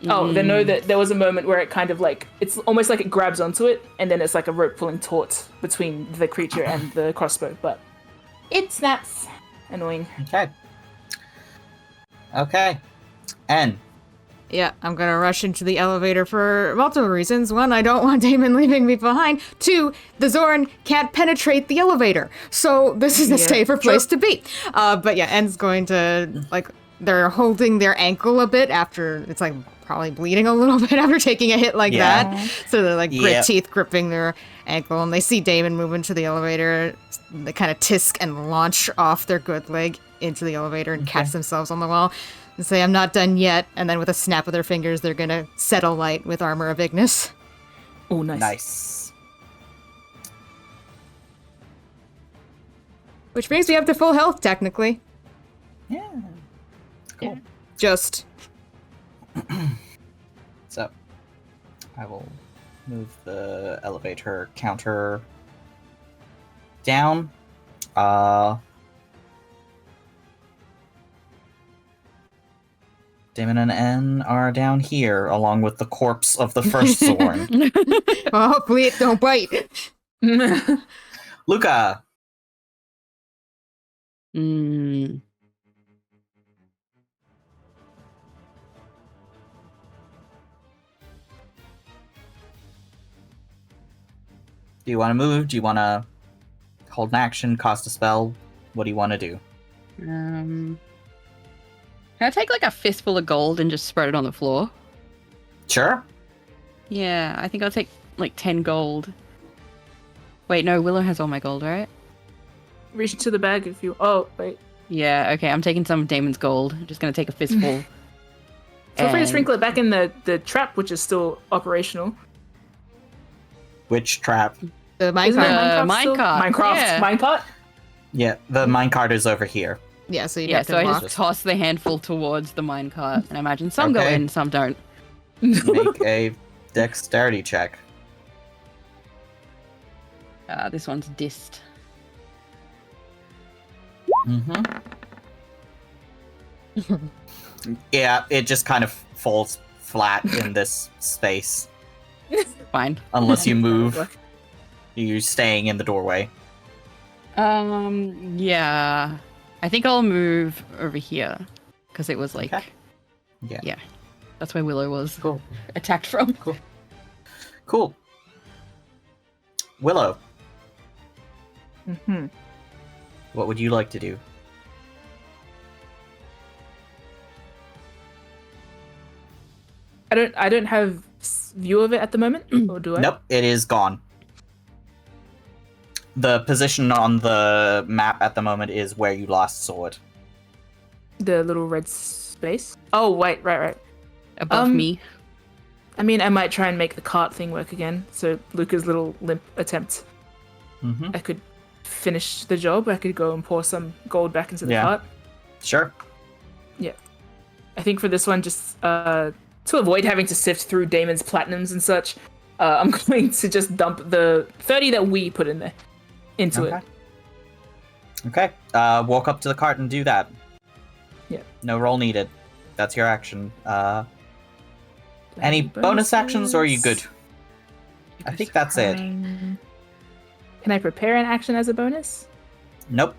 Oh, they know that there was a moment where it kind of like, it's almost like it grabs onto it, and then it's like a rope pulling taut between the creature and the crossbow, but it snaps. Annoying. Okay. N. Yeah, I'm gonna rush into the elevator for multiple reasons. One, I don't want Damon leaving me behind. Two, the Xorn can't penetrate the elevator, so this is a safer place to be. But yeah, N's going to, like, they're holding their ankle a bit after, it's like probably bleeding a little bit after taking a hit like that. So they're like grit teeth gripping their ankle, and they see Damon move into the elevator. They kind of tisk and launch off their good leg into the elevator and catch themselves on the wall and say, I'm not done yet. And then with a snap of their fingers, they're going to set alight with Armor of Ignis. Oh, nice. Nice. Which brings me up to full health, technically. Yeah. Cool. Just. So, I will move the elevator counter down. Damon and N are down here, along with the corpse of the first Xorn. Well, hopefully it don't bite. Luca. Mm. Do you want to move? Do you want to hold an action, cast a spell? What do you want to do? Can I take like a fistful of gold and just spread it on the floor? Sure. Yeah, I think I'll take like 10 gold. Wait, no, Willow has all my gold, right? Reach into the bag if you. Oh, wait. Yeah, okay, I'm taking some of Damon's gold. I'm just gonna take a fistful. Feel free to And- sprinkle it back in the trap, which is still operational. Which trap? The Isn't minecart. that The Minecraft still? minecart, Minecraft. yeah. Minecart? Yeah, the minecart is over here. Yeah, so you Yeah, have so to I walk. just toss the handful towards the minecart, and I imagine some go Okay. in, some don't. Make a dexterity check. This one's dissed. Mm-hmm. Yeah, it just kind of falls flat in this space. Fine. Unless you move. You're staying in the doorway. Yeah. I think I'll move over here, because it was like, Okay. Yeah. that's where Willow was Cool. attacked from. Cool. Willow, Mm-hmm. what would you like to do? I don't have view of it at the moment, or do I? Nope, it is gone. The position on the map at the moment is where you lost sword. The little red space. Oh, wait, right. Above me. I mean, I might try and make the cart thing work again. So Luca's little limp attempt. Mm-hmm. I could finish the job. I could go and pour some gold back into the cart. Sure. Yeah. I think for this one, just to avoid having to sift through Damon's platinums and such, I'm going to just dump the 30 that we put in there into it. Okay. Walk up to the cart and do that. Yeah. No roll needed. That's your action. Any bonus actions, or are you good? I think that's it. Can I prepare an action as a bonus? Nope.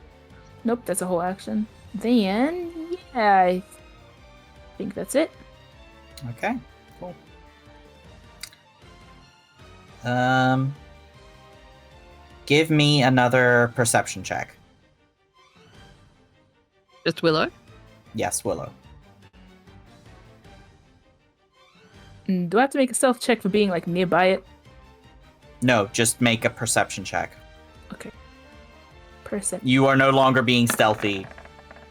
Nope, that's a whole action. Then, yeah, I think that's it. Okay. Cool. Give me another perception check. Just Willow? Yes, Willow. Do I have to make a stealth check for being like nearby it? No, just make a perception check. Okay. Perception. You are no longer being stealthy.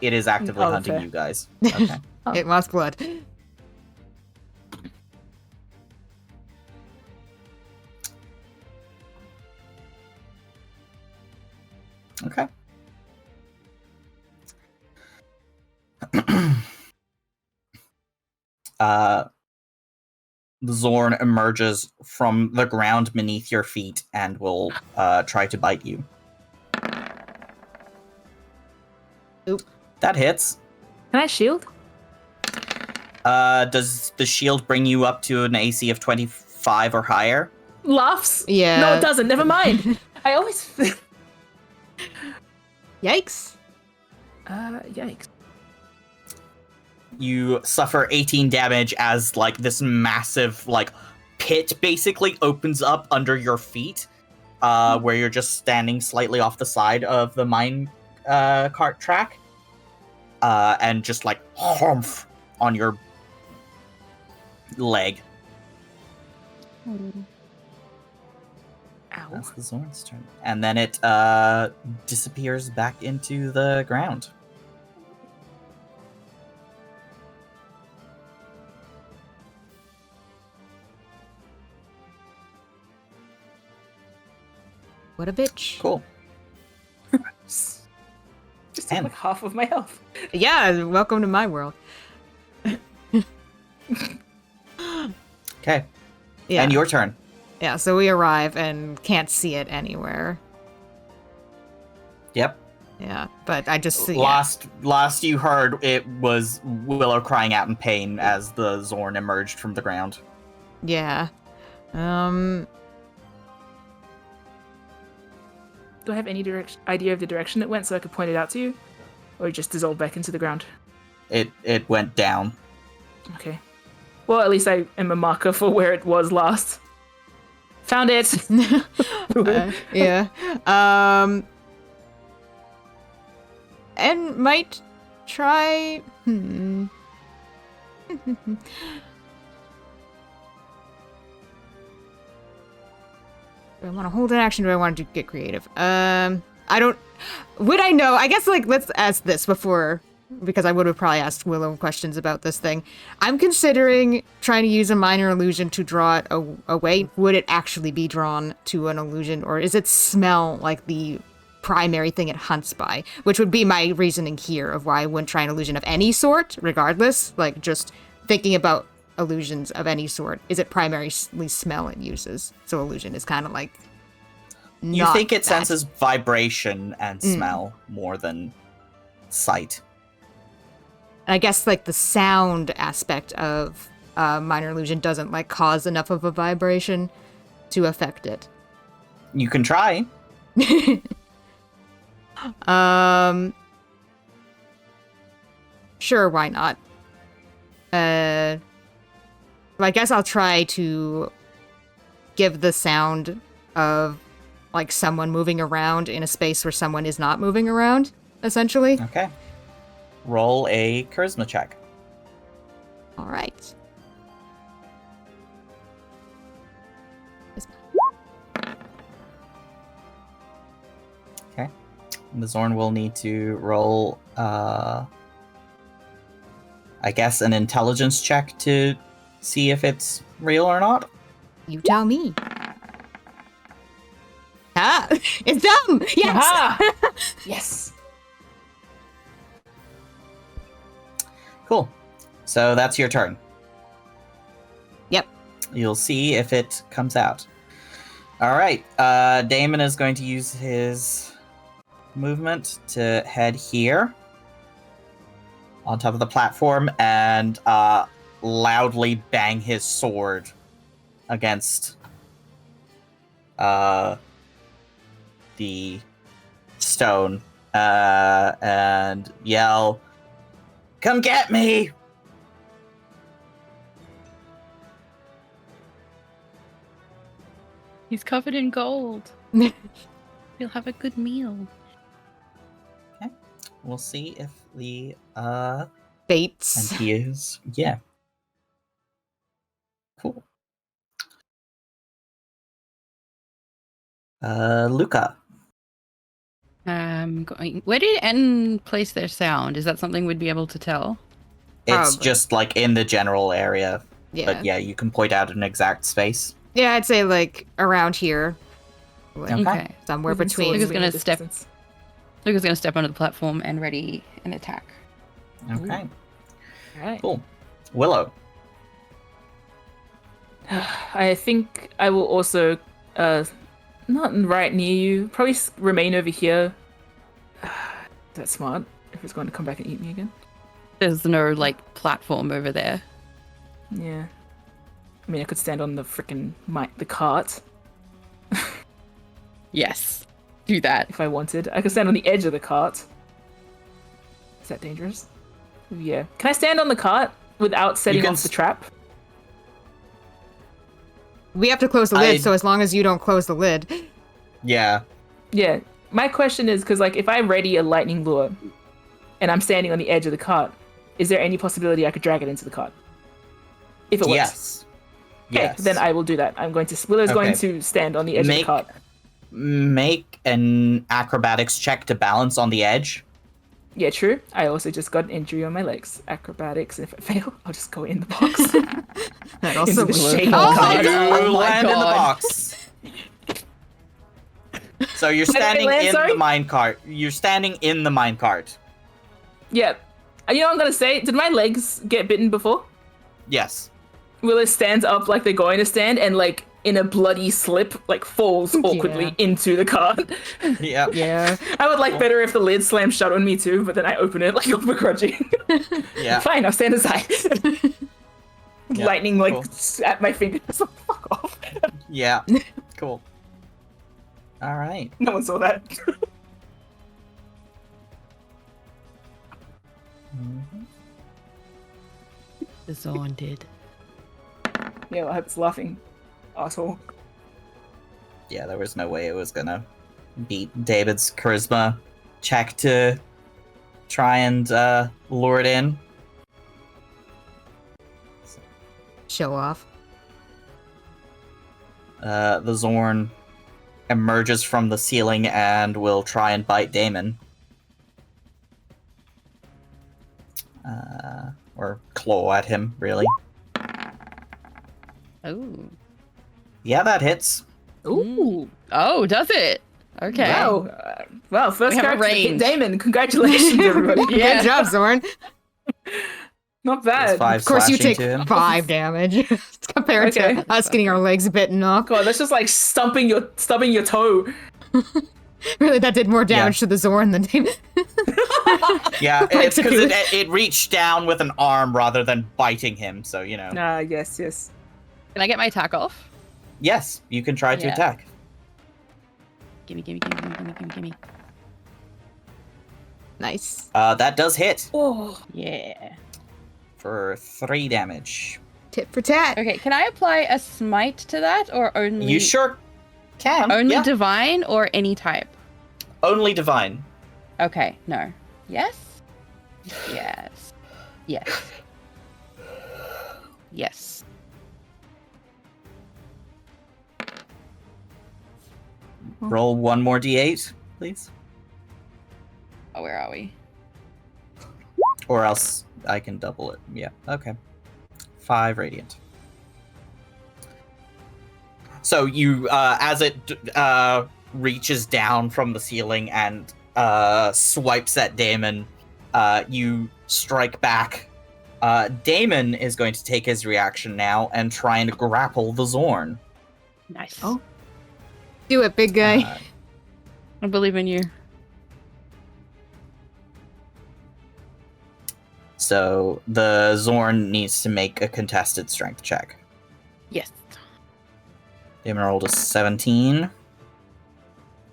It is actively hunting you guys. Okay. It wants blood. Okay. Xorn emerges from the ground beneath your feet and will try to bite you. Oop. That hits. Can I shield? Does the shield bring you up to an AC of 25 or higher? Laughs? Yeah. No, it doesn't. Never mind. I always... Yikes. Yikes. You suffer 18 damage as like this massive like pit basically opens up under your feet, where you're just standing slightly off the side of the mine cart track, and just like humph on your leg. Ow. That's the Zorn's turn, and then it disappears back into the ground. What a bitch. Cool. Just took And- like half of my health. Yeah, welcome to my world. Okay. Yeah. And your turn. Yeah, so we arrive and can't see it anywhere. Yep. Yeah, but I just see Last you heard, it was Willow crying out in pain as the Xorn emerged from the ground. Yeah. Do I have any idea of the direction it went so I could point it out to you? Or it just dissolved back into the ground? It went down. Okay. Well, at least I am a marker for where it was last. Found it! Yeah. And might try. Do I want to hold an action? Or do I want to get creative? I don't. Would I know? I guess like let's ask this before, because I would have probably asked Willow questions about this thing. I'm considering trying to use a minor illusion to draw it away. Would it actually be drawn to an illusion, or is it smell like the primary thing it hunts by? Which would be my reasoning here of why I wouldn't try an illusion of any sort, regardless. Like just thinking about illusions of any sort. Is it primarily smell it uses? So illusion is kind of like. You think it that. senses vibration and smell more than sight. I guess like the sound aspect of minor illusion doesn't like cause enough of a vibration to affect it. You can try. Sure, why not? Well, I guess I'll try to give the sound of like someone moving around in a space where someone is not moving around, essentially. Okay. Roll a charisma check. All right. The Xorn will need to roll, I guess, an intelligence check to see if it's real or not. You tell me. Ah, it's dumb. Yes. Aha! Yes. Cool. So that's your turn. Yep. You'll see if it comes out. All right. Damon is going to use his movement to head here on top of the platform and loudly bang his sword against the stone and yell, "Come get me!" He's covered in gold. He'll have a good meal. We'll see if the Fates. and he is, yeah. Cool. Luca. Where did N place their sound? Is that something we'd be able to tell? It's Probably. just like in the general area, Yeah. but yeah, you can point out an exact space. Yeah, I'd say like around here. Like, Okay. somewhere Within between. swords Luca's gonna within step- distance. Luca's going to step onto the platform and ready an attack. Okay, All right. cool. Willow. I think I will also, not right near you. Probably remain over here. That's smart. If it's going to come back and eat me again. There's no, like, platform over there. Yeah. I mean, I could stand on the frickin' the cart Yes. Do that. if I wanted. I could stand on the edge of the cart. Is that dangerous? Yeah. Can I stand on the cart without setting can off the trap? We have to close the lid, so as long as you don't close the lid. Yeah. Yeah. My question is, because like if I ready a lightning lure and I'm standing on the edge of the cart, is there any possibility I could drag it into the cart? If it works. Yes. Okay, Yes. then I will do that. Willow's going Okay. to stand on the edge of the Make- cart. Make an acrobatics check to balance on the edge. Yeah, true. I also just got an injury on my legs. Acrobatics. If I fail, I'll just go in the box. That also Into the works. shade. Oh my You god! Oh my land in the God. box. So you're Where did I standing land, in sorry? the minecart. You're standing in the minecart. Yeah. You know what I'm gonna say? Did my legs get bitten before? Yes. Willow stands up like they're going to stand and like in a bloody slip, like falls awkwardly Yeah. into the cart. Yeah. Yeah. I would like better if the lid slammed shut on me too, but then I open it like I'm begrudging. Yeah. Fine, I'll stand aside. Yeah, Lightning like cool. at my fingers. Like, fuck off. Yeah. Cool. All right. No one saw that. The Xorn did. Yeah, I hope it's laughing. Asshole. Yeah, there was no way it was gonna beat David's charisma check to try and lure it in. Show off. The Xorn emerges from the ceiling and will try and bite Damon. Or claw at him, really. Oh. Yeah, that hits. Ooh. Oh, does it? Okay. Wow. Well, first We have a character to hit range. Damon. Congratulations, everybody. Yeah. Good job, Zorn. Not It's bad. 5 Of course, you slashing take to him. 5 damage compared Okay. to us getting our legs bitten off. God, that's just like stubbing your toe. Really, that did more damage to the Zorn than Damon. Yeah, Like it's because to do it reached down with an arm rather than biting him, so, you know. Nah, yes. Can I get my attack off? Yes, you can try to Yeah. attack. Gimme. Nice. That does hit Oh. Yeah. for 3 damage. Tit for tat. Okay, can I apply a smite to that or only You sure can. only yeah. divine or any type? Only divine. Okay, no. Yes? Yes. Yes. Yes. Roll 1 more d8, please. Oh, where are we? Or else I can double it. Yeah, okay. 5 radiant. So you, as it reaches down from the ceiling and swipes at Damon, you strike back. Damon is going to take his reaction now and try and grapple the Xorn. Nice. Oh. Do it, big guy. I believe in you. So the Xorn needs to make a contested strength check. Yes. Damon rolled a 17.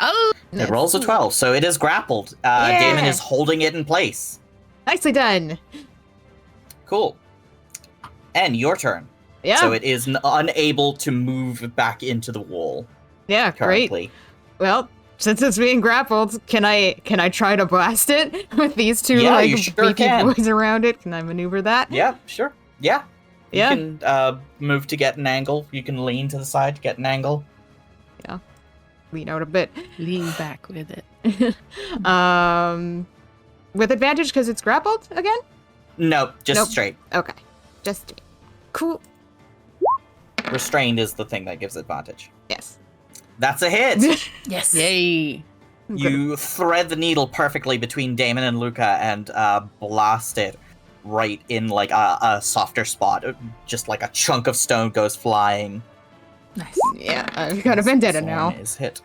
Oh! It rolls a 12, so it is grappled. Damon is holding it in place. Nicely done. Cool. And your turn. Yeah. So it is unable to move back into the wall Yeah, currently. great. Well, since it's being grappled, can I try to blast it with these two Yeah, like you sure beefy can. boys around it? Can I maneuver that? Yeah, sure. Yeah. Yeah. You can move to get an angle. You can lean to the side to get an angle. Lean out a bit. Lean back with it. With advantage because it's grappled again? No, just Nope. straight. Okay. Just straight. Cool. Restrained is the thing that gives advantage. Yes. That's a hit! Yes. Yay! You thread the needle perfectly between Damon and Luca and blast it right in like a softer spot. Just like a chunk of stone goes flying. Nice. Yeah, I've got a vendetta Xorn now. is hit.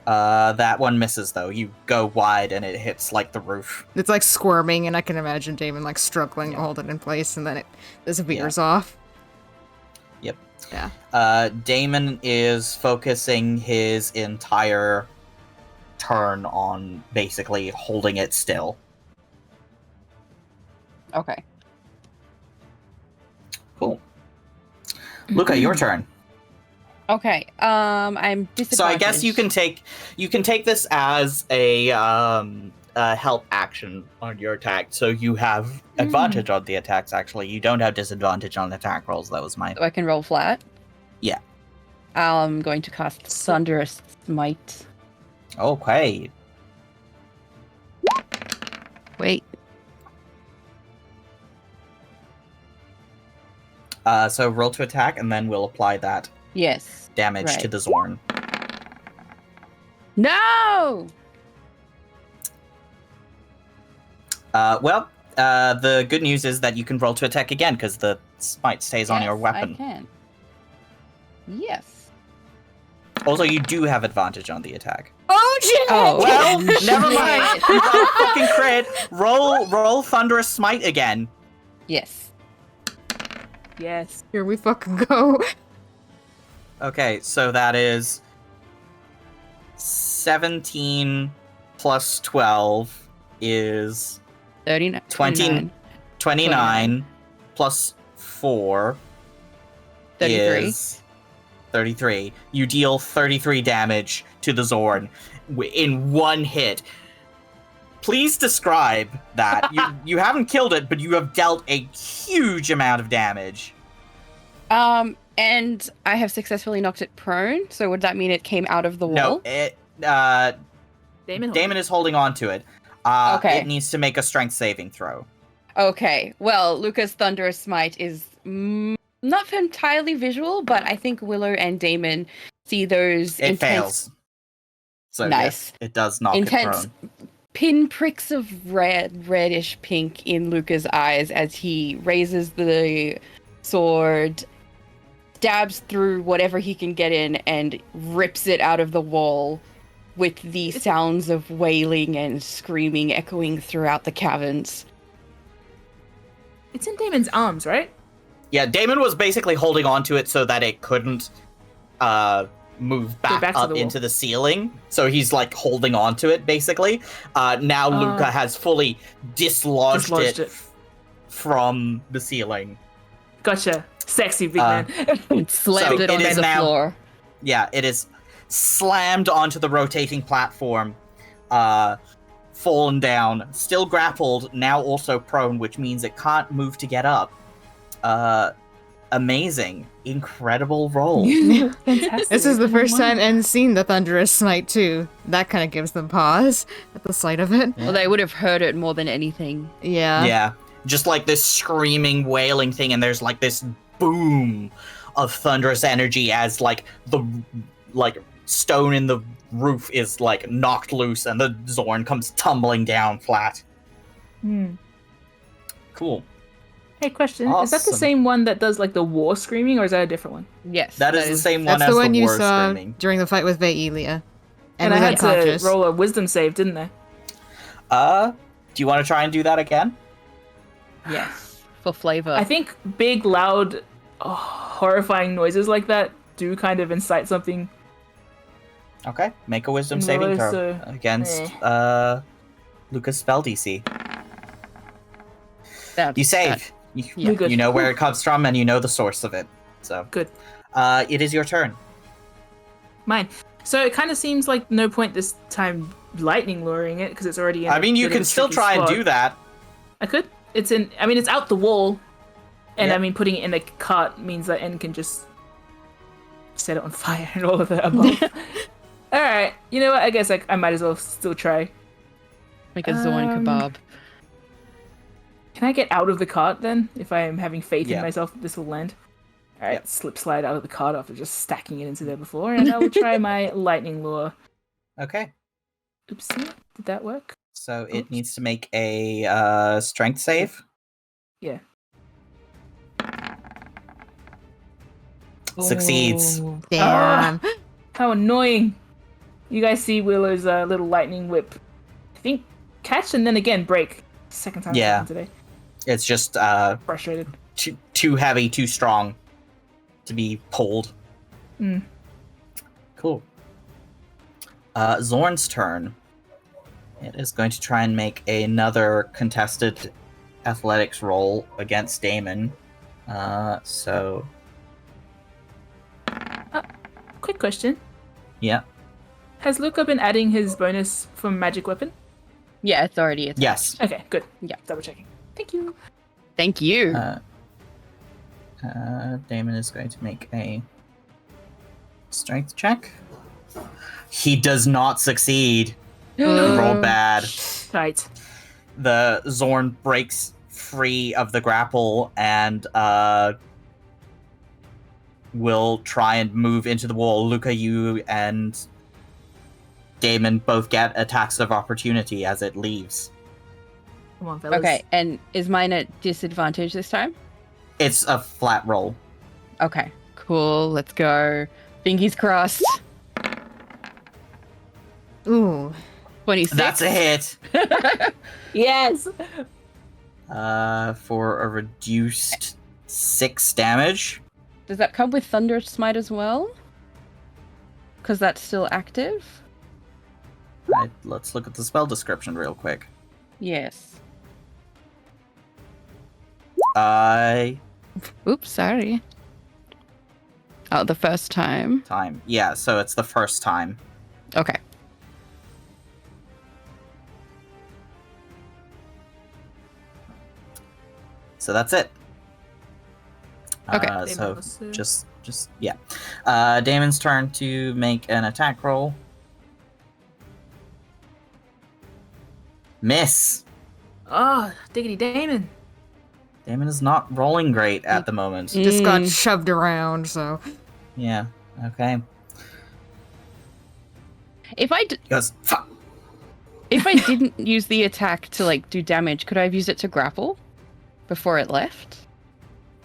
That one misses though. You go wide and it hits like the roof. It's like squirming, and I can imagine Damon like struggling to hold it in place, and then it disappears off. Yep. Yeah. Damon is focusing his entire turn on basically holding it still. Okay. Cool. Luca, your turn. Okay. I'm disadvantaged. So I guess you can take this as a help action on your attack. So you have advantage on the attacks. Actually, you don't have disadvantage on attack rolls. That was mine. So I can roll flat. Yeah. I'm going to cast Thunderous Smite. Okay. Wait. So roll to attack, and then we'll apply that Yes. damage to Right. the Xorn. No! The good news is that you can roll to attack again because the smite stays on your Yes, weapon. I can. Yes. Also, you do have advantage on the attack. Oh shit! Oh. Well, never mind. Shit. You got a fucking crit. Roll thunderous smite again. Yes. Yes. Here we fucking go. Okay, so that is 17 plus 12 is 39. 20 29 plus 4 33. is 33. You deal 33 damage to the Xorn in one hit. Please describe that. You haven't killed it, but you have dealt a huge amount of damage. And I have successfully knocked it prone, so would that mean it came out of the No, wall? Damon is holding on to it. Okay. It needs to make a strength saving throw. Okay, well, Luca's Thunderous Smite is not entirely visual, but I think Willow and Damon see those It intense fails. So Nice. yes, it does knock intense it prone. pinpricks of reddish pink in Luca's eyes as he raises the sword, stabs through whatever he can get in, and rips it out of the wall with the sounds of wailing and screaming echoing throughout the caverns. It's in Damon's arms, right? Yeah, Damon was basically holding on to it so that it couldn't move back back to up the wall. into the ceiling. So he's like holding on to it basically. Now Luca has fully dislodged it from the ceiling. Gotcha. Sexy big man. And slammed So it it onto is the now- floor. Yeah, it is slammed onto the rotating platform, fallen down, still grappled, now also prone, which means it can't move to get up. amazing. Incredible roll. Fantastic. This is the first Wow. time N's seen the thunderous smite too. That kind of gives them pause at the sight of it. Well, they would have heard it more than anything. Yeah. Yeah. Just like this screaming, wailing thing, and there's like this boom of thunderous energy as like the stone in the roof is like knocked loose and the Xorn comes tumbling down flat. Hmm. Cool. Hey, question. Is that the Awesome. same one that does like the war screaming, or is that a different one? Yes. That is the same one That's as the one you war saw screaming. during the fight with Vaelia. And was I had to unconscious. roll a wisdom save, didn't I? Do you want to try and do that again? Yes. For flavor. I think big, loud, horrifying noises like that do kind of incite something. Okay. Make a wisdom No, saving throw so- against Lucas' spell DC. That- You save. You're good. You know where it comes from and you know the source of it. So Good. it is your turn. Mine. So it kind of seems like no point this time lightning luring it because it's already in I mean, you within can a still tricky try and spot. do that. I could. It's out the wall. And Yeah. I mean, putting it in the cart means that N can just set it on fire and all of the above. Alright, you know what? I guess I might as well still try. Make a Xorn kebab. Can I get out of the cart then? If I am having faith Yeah. in myself that this will land? Alright, Yep. slip slide out of the cart after just stacking it into there before, and I will try my lightning lure. Okay. Oopsie, did that work? So it Oops. needs to make a strength save. Yeah. Succeeds. Oh. Damn. How annoying! You guys see Willow's little lightning whip. I think catch and then again break. Second time Yeah. today. It's just Frustrated. too heavy, too strong to be pulled. Mm. Cool. Zorn's turn. It is going to try and make another contested athletics roll against Damon. So Quick question. yeah. Has Luca been adding his bonus from magic weapon? Yeah, it's already attacked. Yes. Okay, good. Yeah. Double checking. Thank you. Thank you. Damon is going to make a strength check. He does not succeed. He rolled bad. Right. The Xorn breaks free of the grapple and will try and move into the wall. Luca, you and Damon both get attacks of opportunity as it leaves. Come on, fellas. Okay, and is mine at disadvantage this time? It's a flat roll. Okay, cool. Let's go. Fingers crossed. Ooh. 26. That's a hit. Yes. For a reduced 6 damage. Does that come with Thunder Smite as well? Because that's still active? Let's look at the spell description real quick. Yes. Oops, sorry. Oh, the first time. Time. Yeah, so it's the first time. Okay. So that's it. Okay. So just yeah. Damon's turn to make an attack roll. Miss. Oh, diggity Damon. Damon is not rolling great at the moment. Just got shoved around, so. Yeah. Okay. If I He goes, fuck. if I didn't use the attack to like do damage, could I have used it to grapple before it left?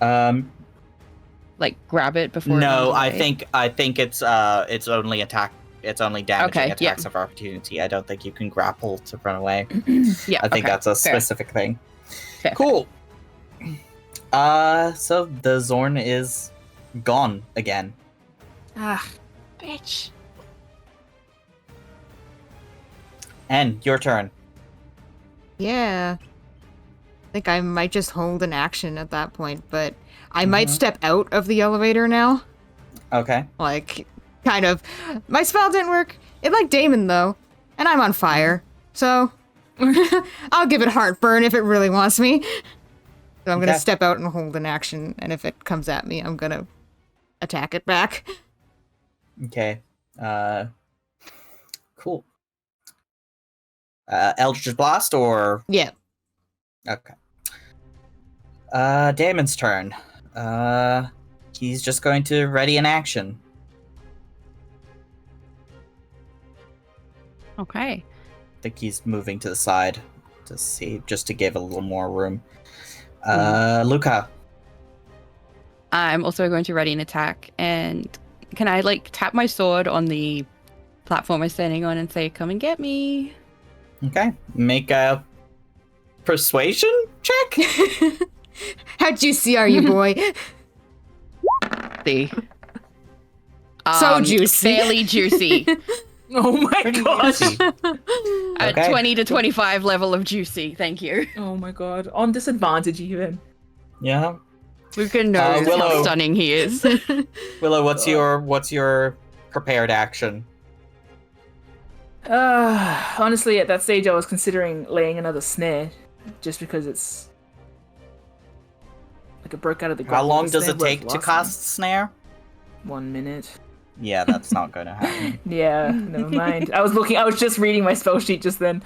Like grab it before. No, it I ran away? think it's only attack. It's only damaging Okay, yeah. attacks of opportunity. I don't think you can grapple to run away. Yeah, I think okay, that's a fair, specific thing. fair. Cool. So the Xorn is gone again. Ah, bitch. And your turn. Yeah. I think I might just hold an action at that point, but I might step out of the elevator now. Okay. Like, kind of. My spell didn't work. It liked Damon, though. And I'm on fire. So, I'll give it heartburn if it really wants me. So I'm gonna Okay. step out and hold an action, and if it comes at me, I'm gonna attack it back. Okay. Cool. Eldritch Blast or Yeah. okay. Damon's turn. He's just going to ready an action. Okay. I think he's moving to the side to see, just to give a little more room. Luca. I'm also going to ready an attack, and can I like tap my sword on the platform I'm standing on and say, "Come and get me"? Okay. Make a persuasion check. How juicy are you, boy? See. So juicy. Fairly juicy. Oh my Pretty gosh. juicy. A Okay. 20 to 25 level of juicy. Thank you. Oh my god. On disadvantage even. Yeah. Luca knows Willow. how stunning he is. Willow, what's your prepared action? Honestly, at that stage, I was considering laying another snare, just because it's like it broke out of the ground. How long does it take to cast snare? 1 minute. Yeah, that's not going to happen. Yeah, never mind. I was just reading my spell sheet just then.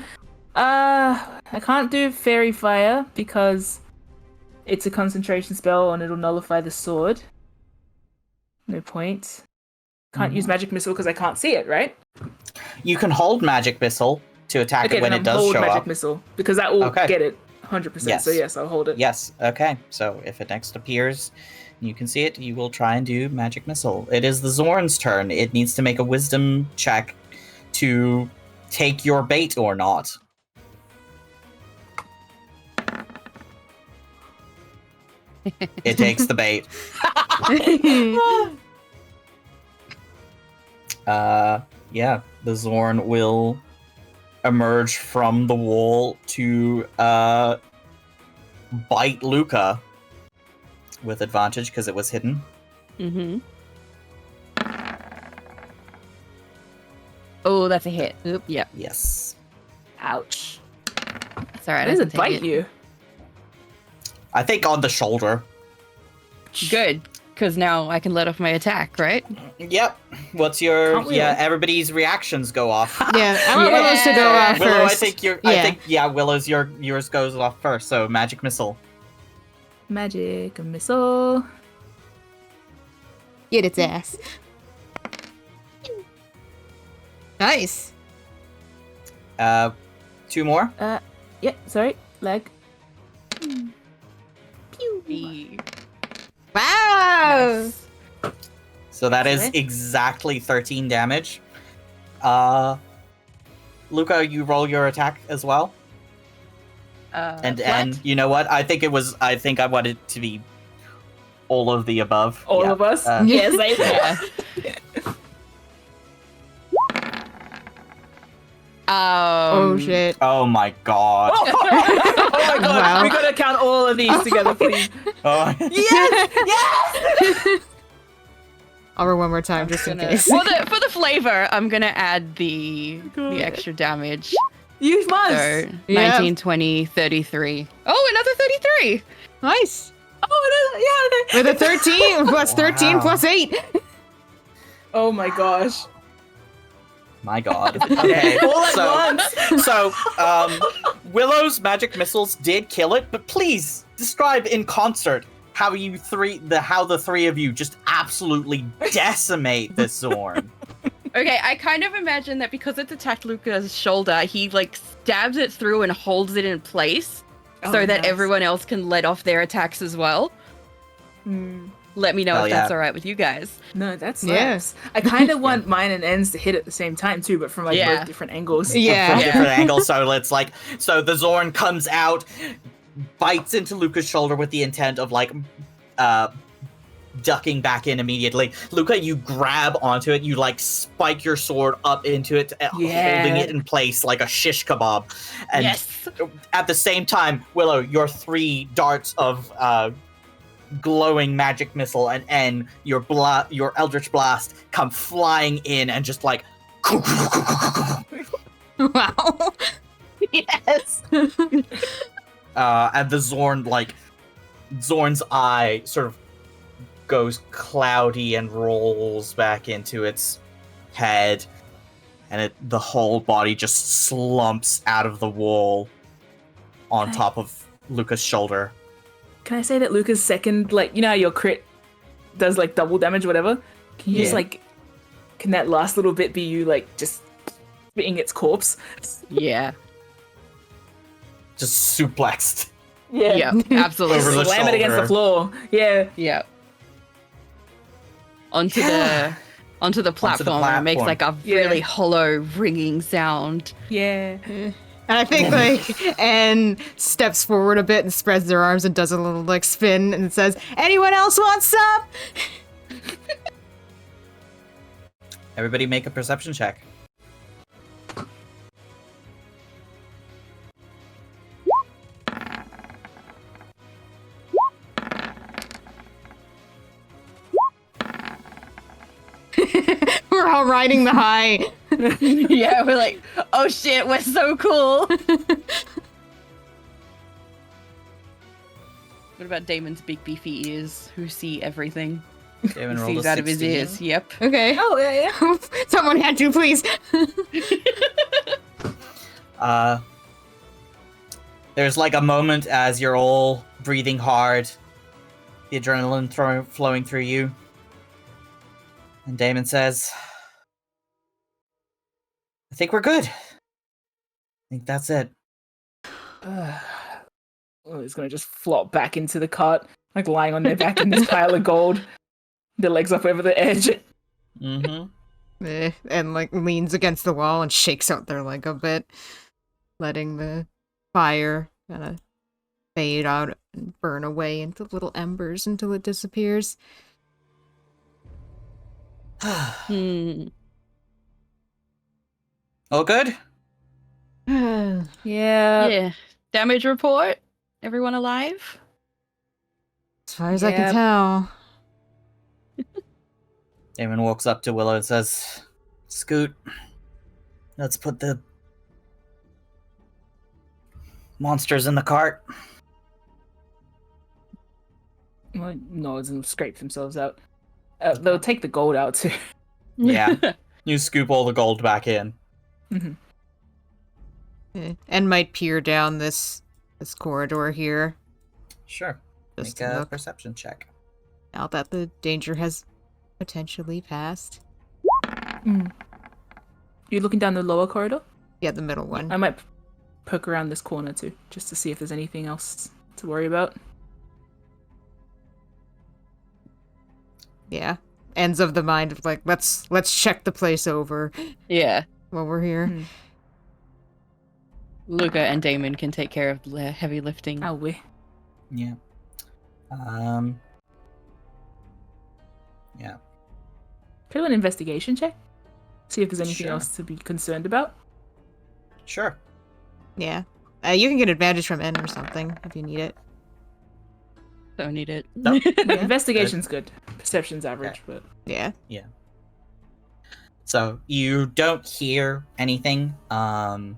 I can't do Fairy Fire because it's a concentration spell and it'll nullify the sword. No point. Can't use Magic Missile because I can't see it, right? You can hold Magic Missile to attack Okay, it when then it does hold show Magic up. Missile because that will Okay. get it 100%. Yes. So yes, I'll hold it. Yes, okay. So if it next appears, you can see it, you will try and do Magic Missile. It is the Xorn's turn. It needs to make a Wisdom check to take your bait or not. It takes the bait. Yeah, the Xorn will emerge from the wall to bite Luca with advantage because it was hidden. Mm-hmm. Oh, that's a hit. Oop, yep. Yes. Ouch. That's alright. How I does can it take bite it. you? I think on the shoulder. Good, because now I can let off my attack, right? Yep. What's your Can't we yeah? all? Everybody's reactions go off. Yeah, I want Willow's to go Yeah. off Willow, first. I think you're. Yeah. I think Willow's yours goes off first. So Magic Missile. Magic Missile. Get its ass. Nice. 2 more. Yeah, sorry. Lag. Wow. Nice. So that is Okay. exactly 13 damage. Luca, you roll your attack as well. And you know what? I think I want it to be all of the above. All Yeah. of us? Uh, Yes, I Yeah. Oh shit. Oh my god. Oh my god, Wow. we gotta count all of these together, please. Oh. I'll roll one more time just in case. For the flavor, I'm gonna add the extra damage. You must! So Yeah. 19, 20, 33. Oh, another 33! Nice. Oh, With a 13 plus 13 Wow. plus 8. oh my gosh. My god. Okay. All at once. So, Willow's magic missiles did kill it, but please describe in concert how the three of you just absolutely decimate this Xorn. Okay, I kind of imagine that because it's attacked Luca's shoulder, he like stabs it through and holds it in place Oh, so that nice. everyone else can let off their attacks as well. Let me know Hell if that's yeah. alright with you guys. No, that's Yes. nice. I kind of want mine and ends to hit at the same time too, but from like Yeah. both different angles. Yeah. From different angles. So it's like, so the Xorn comes out, bites into Luca's shoulder with the intent of like, ducking back in immediately. Luca, you grab onto it, you like spike your sword up into it, Yeah. holding it in place like a shish kebab. And Yes! at the same time, Willow, your 3 darts of glowing magic missile and your Eldritch Blast come flying in and just like Wow. Yes! and the Xorn like Xorn's eye sort of goes cloudy and rolls back into its head, and the whole body just slumps out of the wall on top of Luca's shoulder. Can I say that Luca's second, like, you know how your crit does, like, double damage or whatever? Can you just, like, can that last little bit be you, like, just spitting its corpse? Yeah. Just suplexed. Yeah, absolutely. Over the Slam it against the shoulder. floor. Yeah. Yeah. Onto the platform, and it makes like a really hollow, ringing sound. Yeah. And I think like Anne steps forward a bit and spreads their arms and does a little like spin and says, "Anyone else want some?" Everybody make a perception check. We're all riding the high. Yeah, we're like, oh shit, we're so cool. What about Damon's big beefy ears, who see everything? Damon He rolled sees a out of his 16. ears. Yep. Okay. Oh, yeah. Someone had to, please. There's like a moment as you're all breathing hard, the adrenaline flowing through you. And Damon says, I think we're good. I think that's it. Well, it's gonna just flop back into the cart, like lying on their back in this pile of gold. The legs up over the edge. Mm-hmm. And like leans against the wall and shakes out their leg a bit, letting the fire kind of fade out and burn away into little embers until it disappears. All good? Yeah. Yeah. Damage report. Everyone alive? As far as I can Yep. tell. Damon walks up to Willow and says, Scoot, let's put the monsters in the cart. Well, nods and scrape themselves out. They'll take the gold out too. Yeah. You scoop all the gold back in. And might peer down this corridor here. Sure. Just Make to a look, perception check. now that the danger has potentially passed. You looking down the lower corridor? Yeah, the middle one. I might poke around this corner too, just to see if there's anything else to worry about. Yeah. Ends of the mind of like, let's check the place over Yeah. while we're here. Luca and Damon can take care of the heavy lifting. Oh, we. Yeah. Yeah. Could I do an investigation check? See if there's anything Sure. else to be concerned about. Sure. Yeah. You can get advantage from N or something if you need it. Don't need it. Nope. Investigation's good. Perception's average, but Yeah. So you don't hear anything, and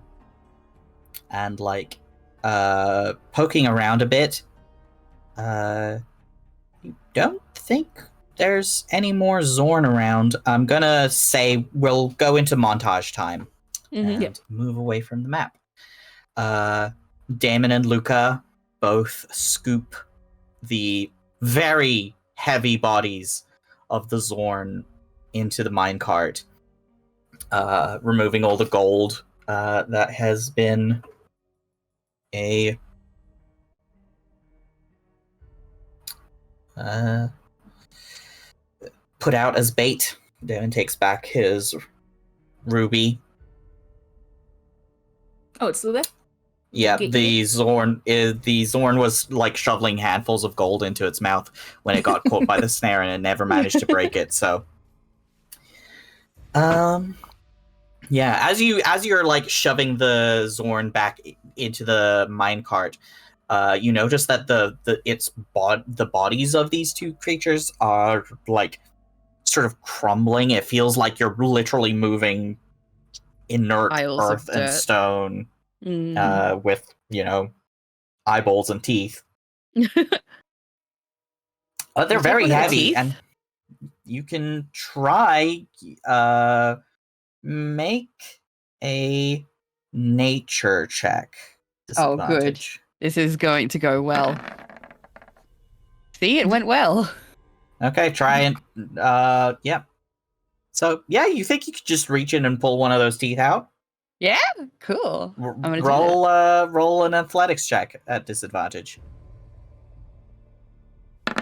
like poking around a bit, you don't think there's any more Xorn around. I'm gonna say we'll go into montage time and move away from the map. Damon and Luca both scoop the very heavy bodies of the Xorn into the minecart, removing all the gold that has been put out as bait. Damon takes back his ruby. oh, it's still there. Yeah, Get the Xorn was like shoveling handfuls of gold into its mouth when it got caught by the snare, and it never managed to break it. So, yeah, as you're like shoving the Xorn back into the minecart, you notice that the bodies of these two creatures are like sort of crumbling. It feels like you're literally moving inert Piles of earth and dirt. stone. Mm. With, eyeballs and teeth. They're You take very one of the heavy, teeth? and you can try make a nature check. Oh, good. Disadvantage. This is going to go well. See, it went well. Okay, try and yep. So yeah, you think you could just reach in and pull one of those teeth out? Yeah, cool. I'm gonna Roll an athletics check at disadvantage.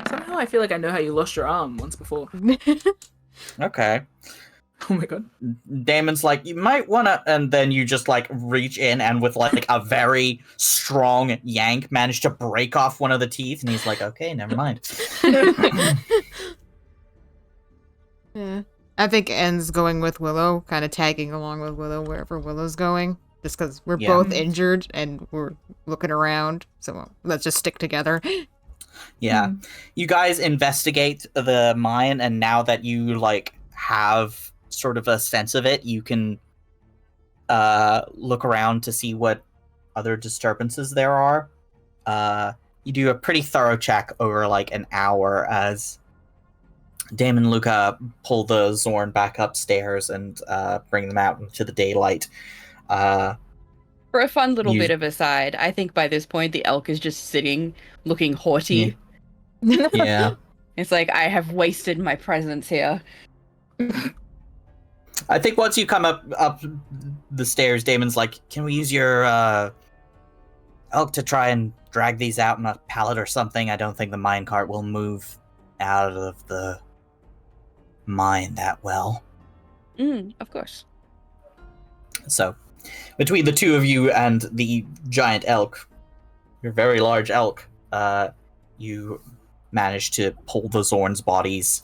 Somehow I feel like I know how you lost your arm once before. Okay. Oh my god. Damon's like, you might wanna, and then you just like reach in and with like a very strong yank manage to break off one of the teeth, and he's like, okay, never mind. Yeah. I think En's going with Willow, kind of tagging along with Willow wherever Willow's going. Just because we're Yeah. both injured and we're looking around, so let's just stick together. Yeah. You guys investigate the mine, and now that you like have sort of a sense of it, you can look around to see what other disturbances there are. You do a pretty thorough check over like an hour as Damon and Luca pull the Xorn back upstairs and bring them out into the daylight. For a fun little You- bit of aside, I think by this point the elk is just sitting, looking haughty. Yeah. It's like, I have wasted my presence here. I think once you come up the stairs, Damon's like, can we use your elk to try and drag these out in a pallet or something? I don't think the minecart will move out of the mine that well. Of course. So, between the two of you and the giant elk, your very large elk, you manage to pull the Xorn's bodies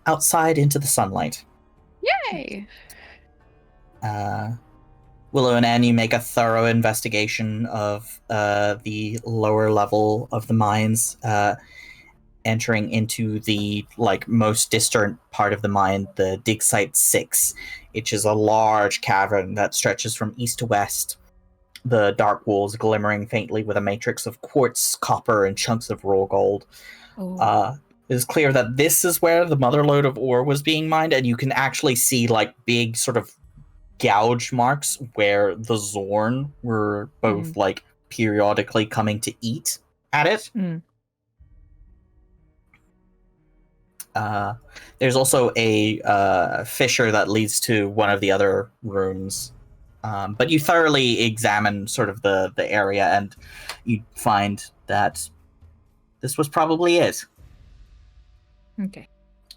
outside into the sunlight. Yay! Willow and Anne, you make a thorough investigation of the lower level of the mines, entering into the like most distant part of the mine, the dig site 6, which is a large cavern that stretches from east to west. The dark walls glimmering faintly with a matrix of quartz, copper, and chunks of raw gold. It is clear that this is where the mother lode of ore was being mined, and you can actually see like big sort of gouge marks where the Xorn were both like periodically coming to eat at it. There's also a fissure that leads to one of the other rooms. But you thoroughly examine sort of the area, and you find that this was probably it. Okay.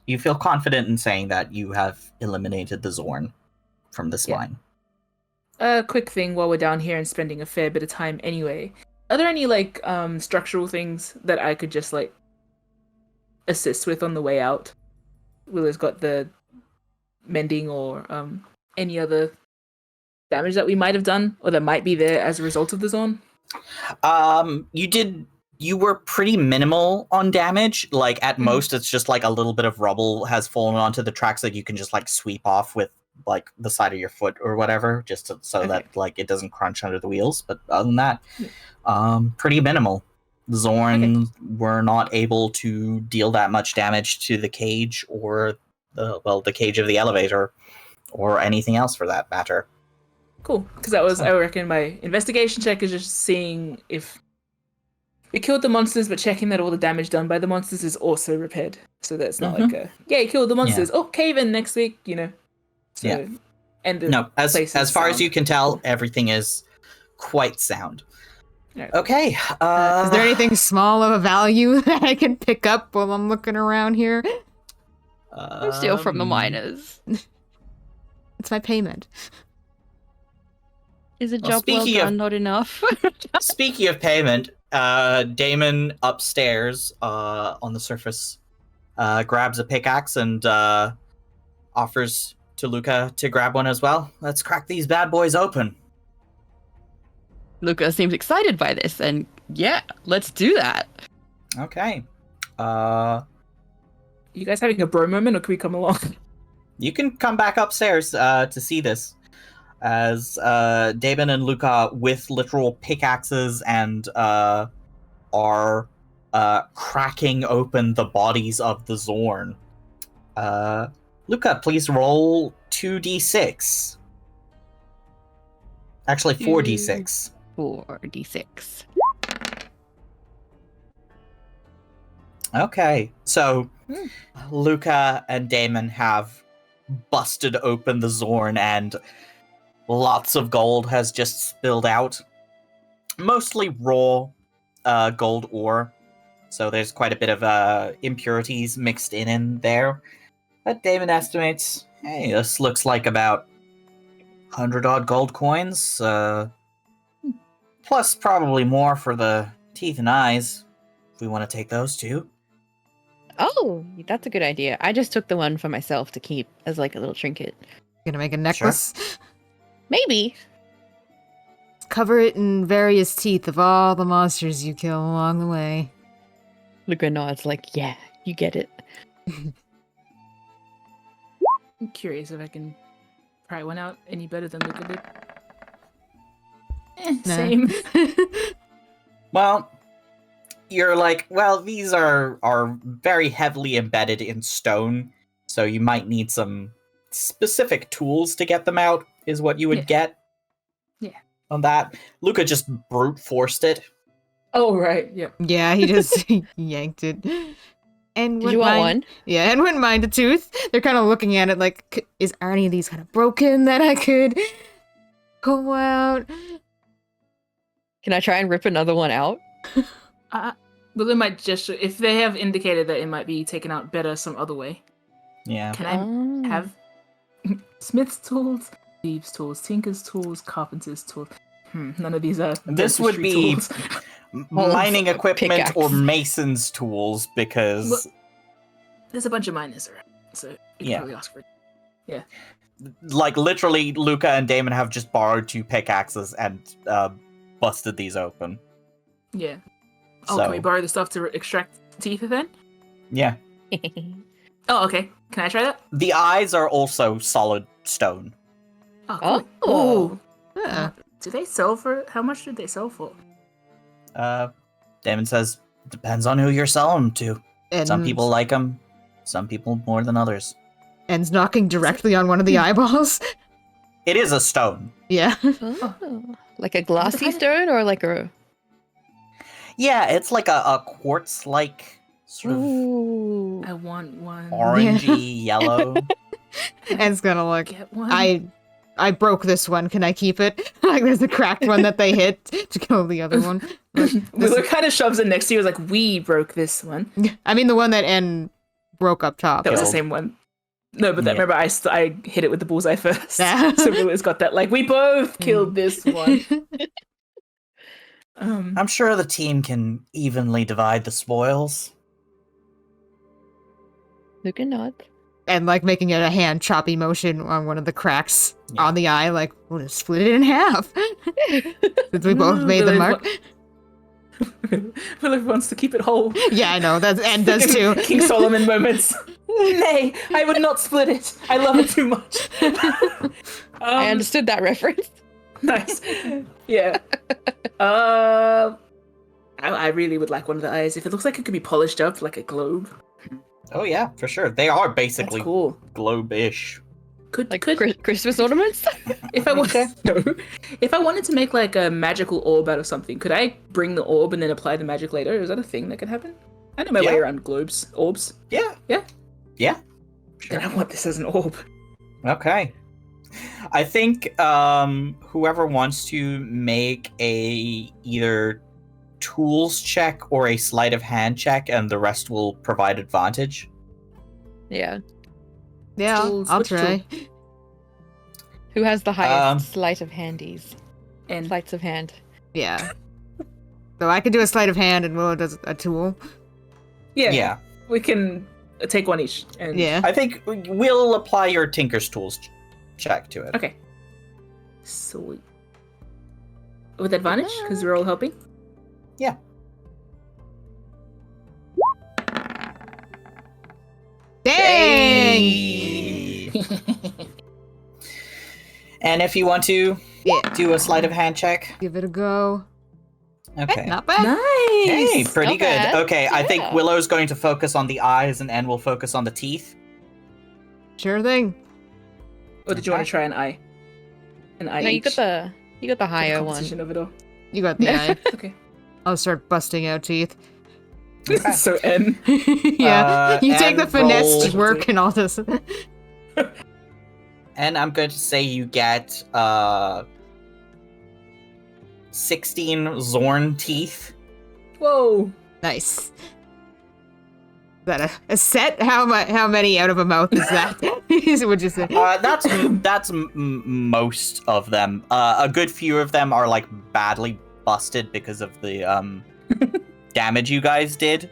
You feel confident in saying that you have eliminated the Xorn from this mine. A quick thing while we're down here and spending a fair bit of time anyway. Are there any like structural things that I could just like assist with on the way out? Willow's got the mending or any other damage that we might have done or that might be there as a result of the Xorn? You were pretty minimal on damage. Like at most it's just like a little bit of rubble has fallen onto the tracks that you can just like sweep off with like the side of your foot or whatever, just so that like it doesn't crunch under the wheels. But other than that, pretty minimal. The Xorn were not able to deal that much damage to the cage or the cage of the elevator or anything else for that matter. Cool, because that was, I reckon, my investigation check is just seeing if we killed the monsters, but checking that all the damage done by the monsters is also repaired. So that's not like a, you killed the monsters. Oh, cave in next week, you know. So, and as far as you can tell, everything is quite sound. Right. Okay. Is there anything small of a value that I can pick up while I'm looking around here? Steal from the miners. It's my payment. Is a job well done not enough? Speaking of payment, Damon upstairs on the surface grabs a pickaxe and offers to Luca to grab one as well. Let's crack these bad boys open. Luca seems excited by this, and yeah, let's do that. Okay. You guys having a bro moment, or can we come along? You can come back upstairs to see this. As Damon and Luca, with literal pickaxes and are cracking open the bodies of the Xorn. Luca, please roll 2d6. Actually, 4d6. 4d6. Okay, so Luca and Damon have busted open the Xorn, and lots of gold has just spilled out. Mostly raw gold ore, so there's quite a bit of impurities mixed in there. But Damon estimates, hey, this looks like about 100-odd gold coins, plus probably more for the teeth and eyes, if we want to take those too. Oh, that's a good idea. I just took the one for myself to keep as like a little trinket. Gonna make a necklace. Maybe. Cover it in various teeth of all the monsters you kill along the way. Luca nods like, yeah, you get it. I'm curious if I can pry one out any better than Luca did. Nah. Same. Well, you're like, well, these are very heavily embedded in stone, so you might need some specific tools to get them out, is what you would get. Yeah. On that. Luca just brute forced it. Oh, right. Yep. Yeah, he just yanked it. And Did you want one? Yeah, and wouldn't mind a tooth. They're kind of looking at it like, are any of these kind of broken that I could pull out? Can I try and rip another one out? But they might just, if they have indicated that it might be taken out better some other way. Yeah. Can I have smith's tools, thieves' tools, tinker's tools, carpenter's tools? None of these are. This would dentistry be tools. mining equipment pickaxe. or mason's tools, because Well, there's a bunch of miners around, so you can Yeah. probably ask for it. like literally Luca and Damon have just borrowed 2 pickaxes and busted these open. Yeah. Oh, So, can we borrow the stuff to extract teeth then? yeah. Oh, okay. Can I try that? The eyes are also solid stone. Oh, cool. Oh. Huh. Do they sell for? How much did they sell for? Damon says, depends on who you're selling them to. And Some people like them, some people more than others. ends knocking directly on one of the eyeballs. It is a stone. Yeah. Oh. Like a glassy stone or like a... Yeah, it's like a quartz-like sort of Ooh. I want one. orangey yellow. End's gonna look. Get one. I broke this one. Can I keep it? Like there's a cracked one that they hit to kill the other one. Willa kind of shoves it next to you. Like, we broke this one. I mean the one that End broke up top. That was the Killed. same one. No, but that, Yeah. remember, I hit it with the bullseye first. Yeah. So Willa's got that. Like, we both killed this one. I'm sure the team can evenly divide the spoils. Luca nods. And like making it a hand choppy motion on one of the cracks Yeah. on the eye, like we'll just split it in half. Since we both No, made the Willa mark. Willa wants to keep it whole. Yeah, I know. That's End does too. King Solomon moments. Nay, I would not split it. I love it too much. I understood that reference. Nice. Yeah. I really would like one of the eyes. If it looks like it could be polished up like a globe. Oh yeah, for sure. They are That's basically cool. globe-ish. Could Like could Christmas ornaments? if I wanted if I wanted to make like a magical orb out of something, could I bring the orb and then apply the magic later? Is that a thing that could happen? I know my Yeah. way around orbs. Yeah. Yeah? Yeah. Then I want this as an orb. Okay. I think whoever wants to make a either tools check or a sleight of hand check, and the rest will provide advantage. Yeah. Yeah, Tools, I'll which try. Who has the highest Um, sleight of handies? And Sleights of hand. Yeah. So I could do a sleight of hand and Willow does a tool. yeah, we can take one each. And Yeah. I think we'll apply your Tinker's Tools check to it. Okay. Sweet. With advantage, because we're all helping? Yeah. Dang! And if you want to Yeah. do a sleight of hand check, Give it a go. Okay. Not bad. Nice. Hey, pretty Not good. bad. Okay, I think Yeah. Willow's going to focus on the eyes and N will focus on the teeth. Sure thing. Or did you want Okay. to try an eye? An eye No, you each? got the For the higher one. competition of it all. You got the eye. Okay. I'll start busting out teeth. Okay. So N. Yeah, you take the and finesse roll- work and all this. And I'm going to say you get 16 Xorn teeth. Whoa. Nice. Is that a set? How many out of a mouth is that? Would you say? That's most of them. A good few of them are like badly busted because of the damage you guys did.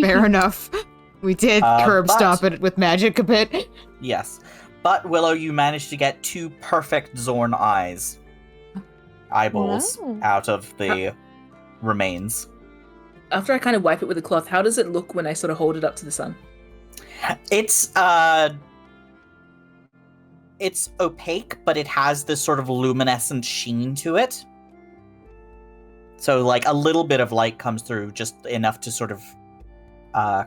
Fair enough. We did curb but- stomp it with magic a bit. Yes. But Willow, you managed to get 2 perfect Xorn eyeballs Wow. out of the remains. After I kind of wipe it with a cloth, how does it look when I sort of hold it up to the sun? It's opaque, but it has this sort of luminescent sheen to it. So like a little bit of light comes through, just enough to sort of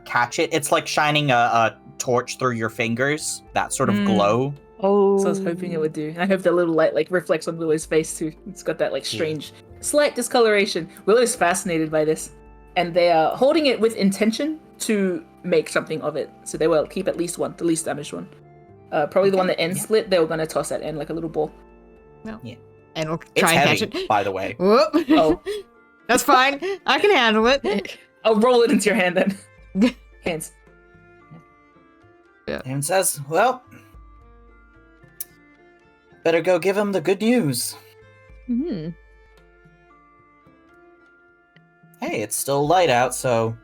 catch it. It's like shining a torch through your fingers, that sort of Mm. glow. Oh. So I was hoping it would do. I hope the little light like reflects on Willow's face too. It's got that like strange, slight discoloration. Willow's fascinated by this, and they are holding it with intention to make something of it. So they will keep at least one, the least damaged one. Probably the one that N split. They were gonna toss at N like a little ball. And we'll It's try and heavy, catch it. by the way. Whoop. Oh. That's fine. I can handle it. I'll roll it into your hand then. Hands. And says, well, better go give him the good news. Hmm. Hey, it's still light out, so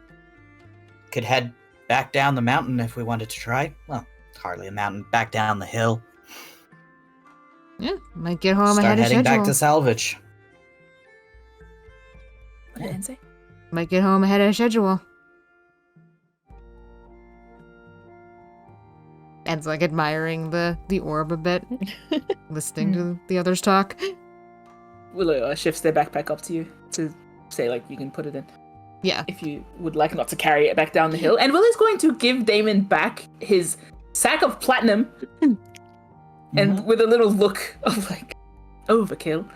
could head back down the mountain if we wanted to try. Well, hardly a mountain, back down the hill. Yeah, might get home Start ahead of heading schedule. back to salvage. What did N say? Might get home ahead of schedule. Ed's like admiring the orb a bit, listening to the others talk. Willow shifts their backpack up to you to say like you can put it in Yeah. if you would like not to carry it back down the hill. And Willow's going to give Damon back his sack of platinum, and with a little look of like overkill.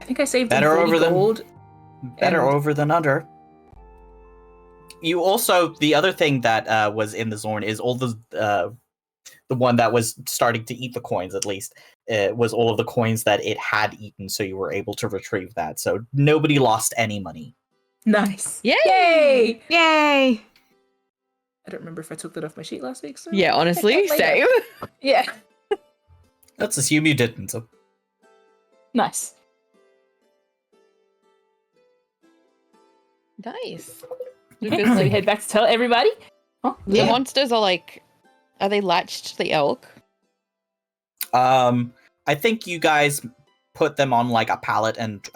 I think I saved Better him 40 over than- gold. Better And- over than under. You also, the other thing that was in the Xorn is all the one that was starting to eat the coins, at least, was all of the coins that it had eaten, so you were able to retrieve that. So nobody lost any money. Nice. Yay! Yay! Yay! I don't remember if I took that off my sheet last week. So Yeah, honestly, Check that same. later. Yeah. Let's assume you didn't. So. Nice. Nice. Okay, so we head back to tell everybody. Huh? The Yeah. monsters are like, are they latched to the elk? I think you guys put them on like a pallet and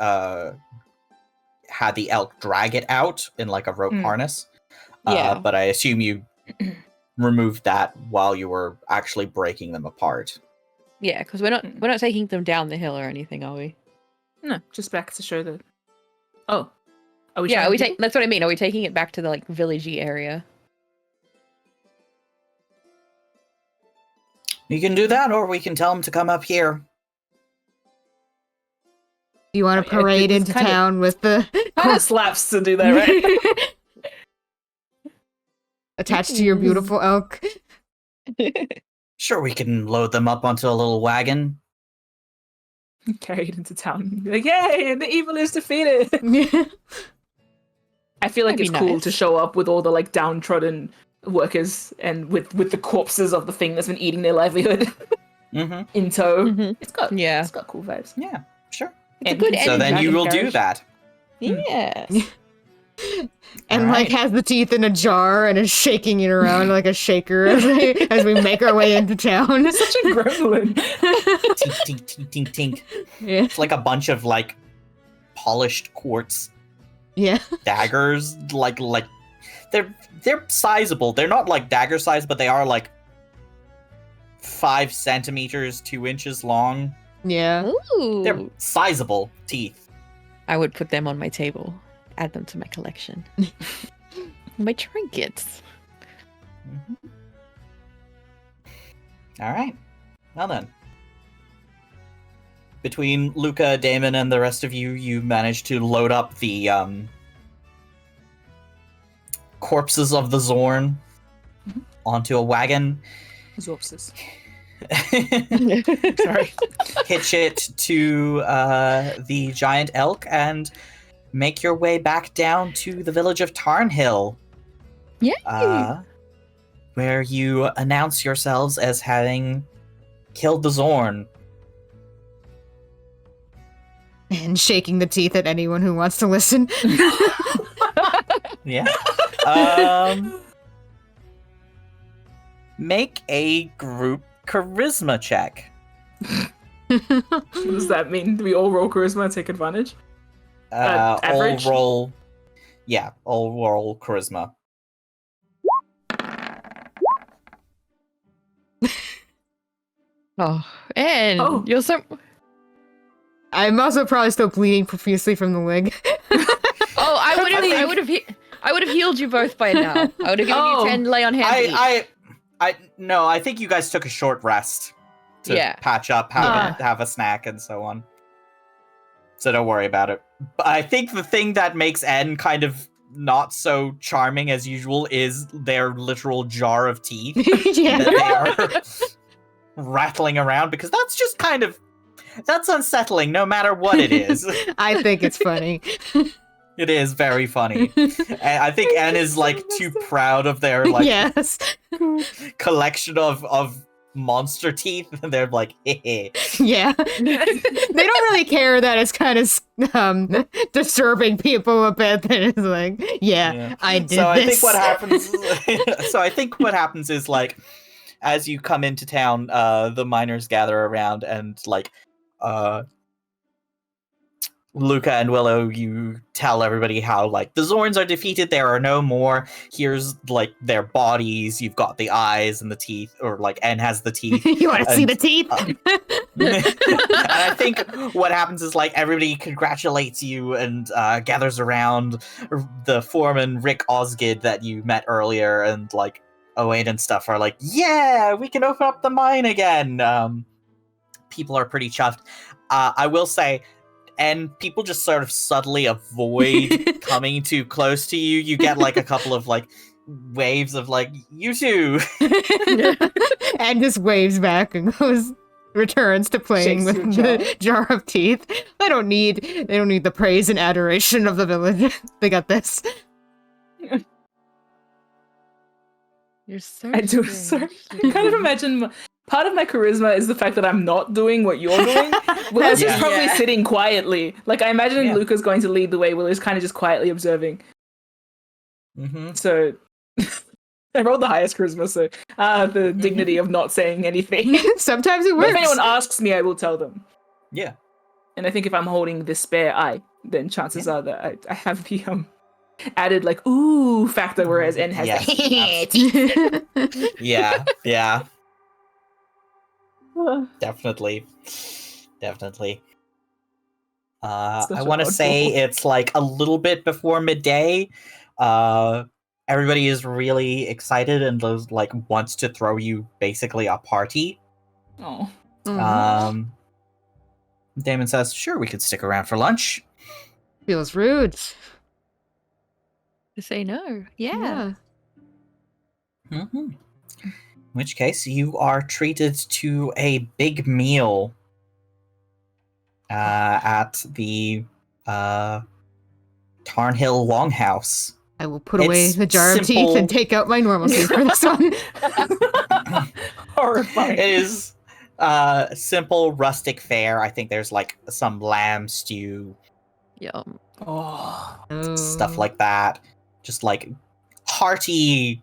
had the elk drag it out in like a rope Mm. harness. Yeah. But I assume you removed that while you were actually breaking them apart. Yeah, because we're not taking them down the hill or anything, are we? No, just back to show the. Oh, are we? Yeah, showing are we people? that's what I mean. Are we taking it back to the like villagey area? You can do that, or we can tell them to come up here. Do you want Oh, to yeah, parade it's into kinda- town with the Kind of slaps to do that, right? attached to your beautiful elk? Sure, we can load them up onto a little wagon. Carry it into town. Be like, yay! The evil is defeated. I feel like That'd it's be cool nice. to show up with all the like downtrodden workers and with the corpses of the thing that's been eating their livelihood Mm-hmm. in tow. Mhm. It's got Yeah. it's got cool vibes. Yeah, sure. It's a And good so So energy. then you will Dragon do carriage. that. Yes. And Alright. like has the teeth in a jar and is shaking it around like a shaker as we make our way into town. Such a gremlin. Tink, tink, tink, tink, tink. Yeah. It's like a bunch of like polished quartz Yeah. daggers. Like they're sizable. They're not like dagger size, but they are like 5 centimeters, 2 inches long. Yeah. Ooh. They're sizable teeth. I would put them on my table, add them to my collection. My trinkets. Mhm. All right. Well then. Between Luca, Damon, and the rest of you, you managed to load up the corpses of the Xorn onto a wagon. Zorpses. Hitch Sorry. it to the giant elk and make your way back down to the village of Tarnhill. Yay! Where you announce yourselves as having killed the Xorn. And shaking the teeth at anyone who wants to listen. Yeah. Make a group charisma check. What does that mean? Do we all roll charisma and take advantage? Average? All roll. Yeah, all roll charisma. Oh, and Oh. you're so. I'm also probably still bleeding profusely from the leg. Oh, I would have healed you both by now. I would have given you 10 lay on hands each. I think you guys took a short rest to Yeah. patch up, have a snack, and so on. So don't worry about it. But I think the thing that makes N kind of not so charming as usual is their literal jar of teeth Yeah. that they are rattling around, because that's just kind of that's unsettling no matter what it is. I think it's funny. It is very funny. And I think N is like too proud of their like Yes. collection of monster teeth, and they're like, hey. Yeah. They don't really care that it's kind of disturbing people a bit. That it's like, yeah, I did So I this. think what happens. So I think what happens is like, as you come into town, the miners gather around, and like, Luca and Willow, you tell everybody how like the Zorns are defeated. There are no more. Here's like their bodies. You've got the eyes and the teeth, or like N has the teeth. You want to see And, the teeth? And I think what happens is like everybody congratulates you and gathers around the foreman Rick Osgood that you met earlier, and like Owain and stuff are like, yeah, we can open up the mine again. People are pretty chuffed. I will say, and people just sort of subtly avoid coming too close to you. You get like a couple of like waves of like, you too. And just waves back and returns to playing Shakes with your the jar of teeth. They don't need the praise and adoration of the village. They got this. You're so I do. strange. I kind of imagine part of my charisma is the fact that I'm not doing what you're doing. Willow's just Yeah. probably Yeah. sitting quietly. Like I imagine Yeah. Luca's going to lead the way. Willow's kind of just quietly observing. Mm-hmm. So I rolled the highest charisma, so the dignity of not saying anything. Sometimes it But works. if anyone asks me, I will tell them. Yeah. And I think if I'm holding this spare eye, then chances are that I have the added like ooh factor, whereas N has that. Yeah. Definitely. Such I a want to say oddball. it's like a little bit before midday. Everybody is really excited and like wants to throw you basically a party. Oh, Damon says, "Sure, we could stick around for lunch." Feels rude. To say no. Yeah. Mm-hmm. In which case, you are treated to a big meal at the Tarnhill Longhouse. I will put away It's the jar of teeth simple- and take out my normal teeth for this one. horrifying. It is simple rustic fare. I think there's like some lamb stew, Yum. Oh, stuff like that. Just like hearty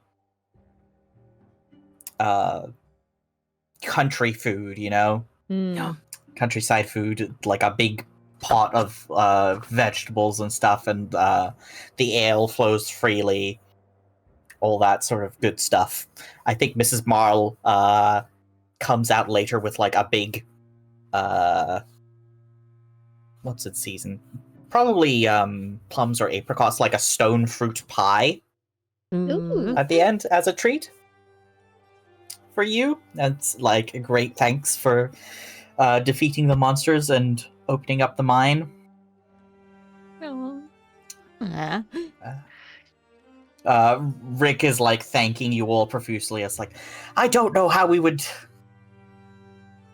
country food, you know? Mm. Countryside food, like a big pot of vegetables and stuff, and the ale flows freely. All that sort of good stuff. I think Mrs. Marl comes out later with like a big what's its season? Probably plums or apricots, like a stone fruit pie Ooh. at the end as a treat for you. That's like a great thanks for defeating the monsters and opening up the mine. Yeah. Rick is like thanking you all profusely. It's like, I don't know how we would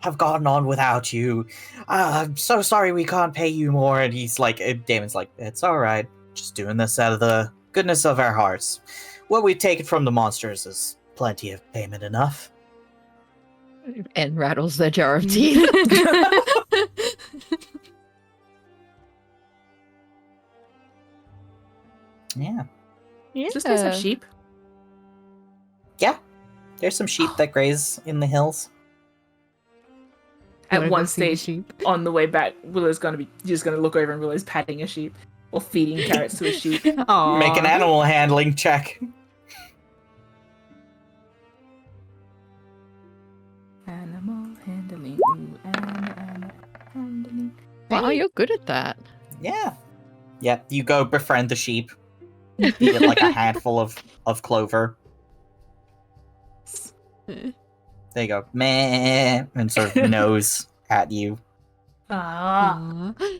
have gotten on without you. I'm so sorry we can't pay you more. And he's like, Damon's like, it's all right. Just doing this out of the goodness of our hearts. What we've taken from the monsters is plenty of payment enough. And rattles the jar of tea. Yeah. Yeah. Just guys have sheep. There's some sheep that graze in the hills. Wanna At go one see the stage, sheep? on the way back, Willow's just gonna look over and Willow's patting a sheep or feeding carrots to a sheep. Aww. Make an animal handling check. Animal handling. Ooh, animal handling. Wow, you're good at that. Yeah. Yeah, you go befriend the sheep. You get like a handful of clover. There you go. Meh, and sort of nose at you. Ah. Aww.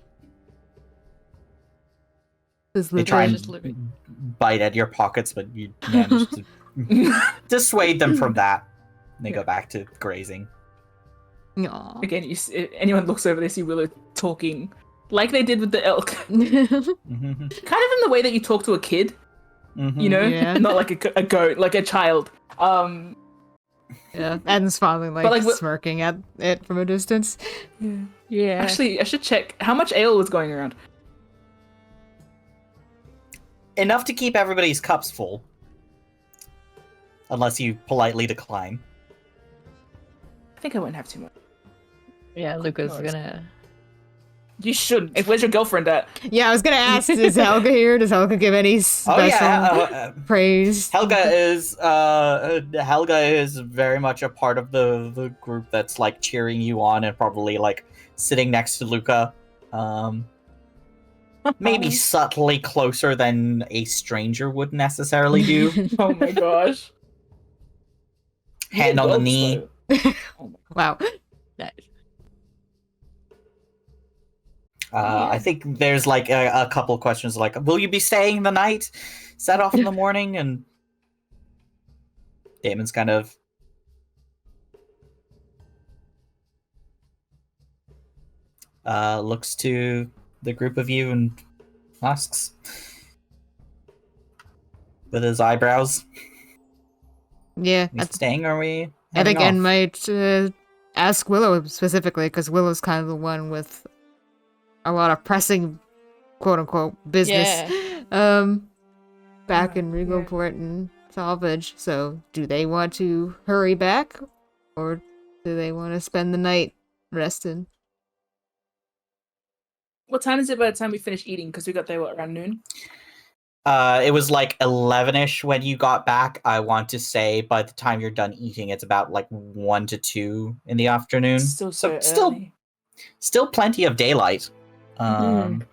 Does They Luca try just and living. bite at your pockets, but you manage to dissuade them from that. And they go back to grazing. Aw. Again, if anyone looks over, they see Willow talking like they did with the elk. Mhm, Kind of in the way that you talk to a kid, mhm. you know? Yeah. Not like a goat, like a child. Yeah, and smiling, like, But, like, smirking at it from a distance. Yeah. Actually, I should check how much ale was going around. Enough to keep everybody's cups full. Unless you politely decline. I think I won't have too much. Yeah, Luca's No, gonna. You shouldn't. Where's your girlfriend at? Yeah, I was gonna ask, is Helga here? Does Helga give any special praise? Helga is very much a part of the group that's like cheering you on and probably like sitting next to Luca. Maybe subtly closer than a stranger would necessarily do. Oh my gosh. Hand on the Dogs, knee. though. Wow. Nice. I think there's like a couple questions like, will you be staying the night? Set off in the morning? And Damon's kind of looks to the group of you and asks with his eyebrows, Yeah, are we staying or are we I think heading Anne off? might ask Willow specifically, because Willow's kind of the one with a lot of pressing, quote-unquote, business. Back in Regalport and Salvage. So, do they want to hurry back, or do they want to spend the night resting? What time is it by the time we finish eating? Because we got there, around noon? It was like 11ish when you got back. I want to say by the time you're done eating, it's about like 1 to 2 in the afternoon. Still so still early. still plenty of daylight. Okay,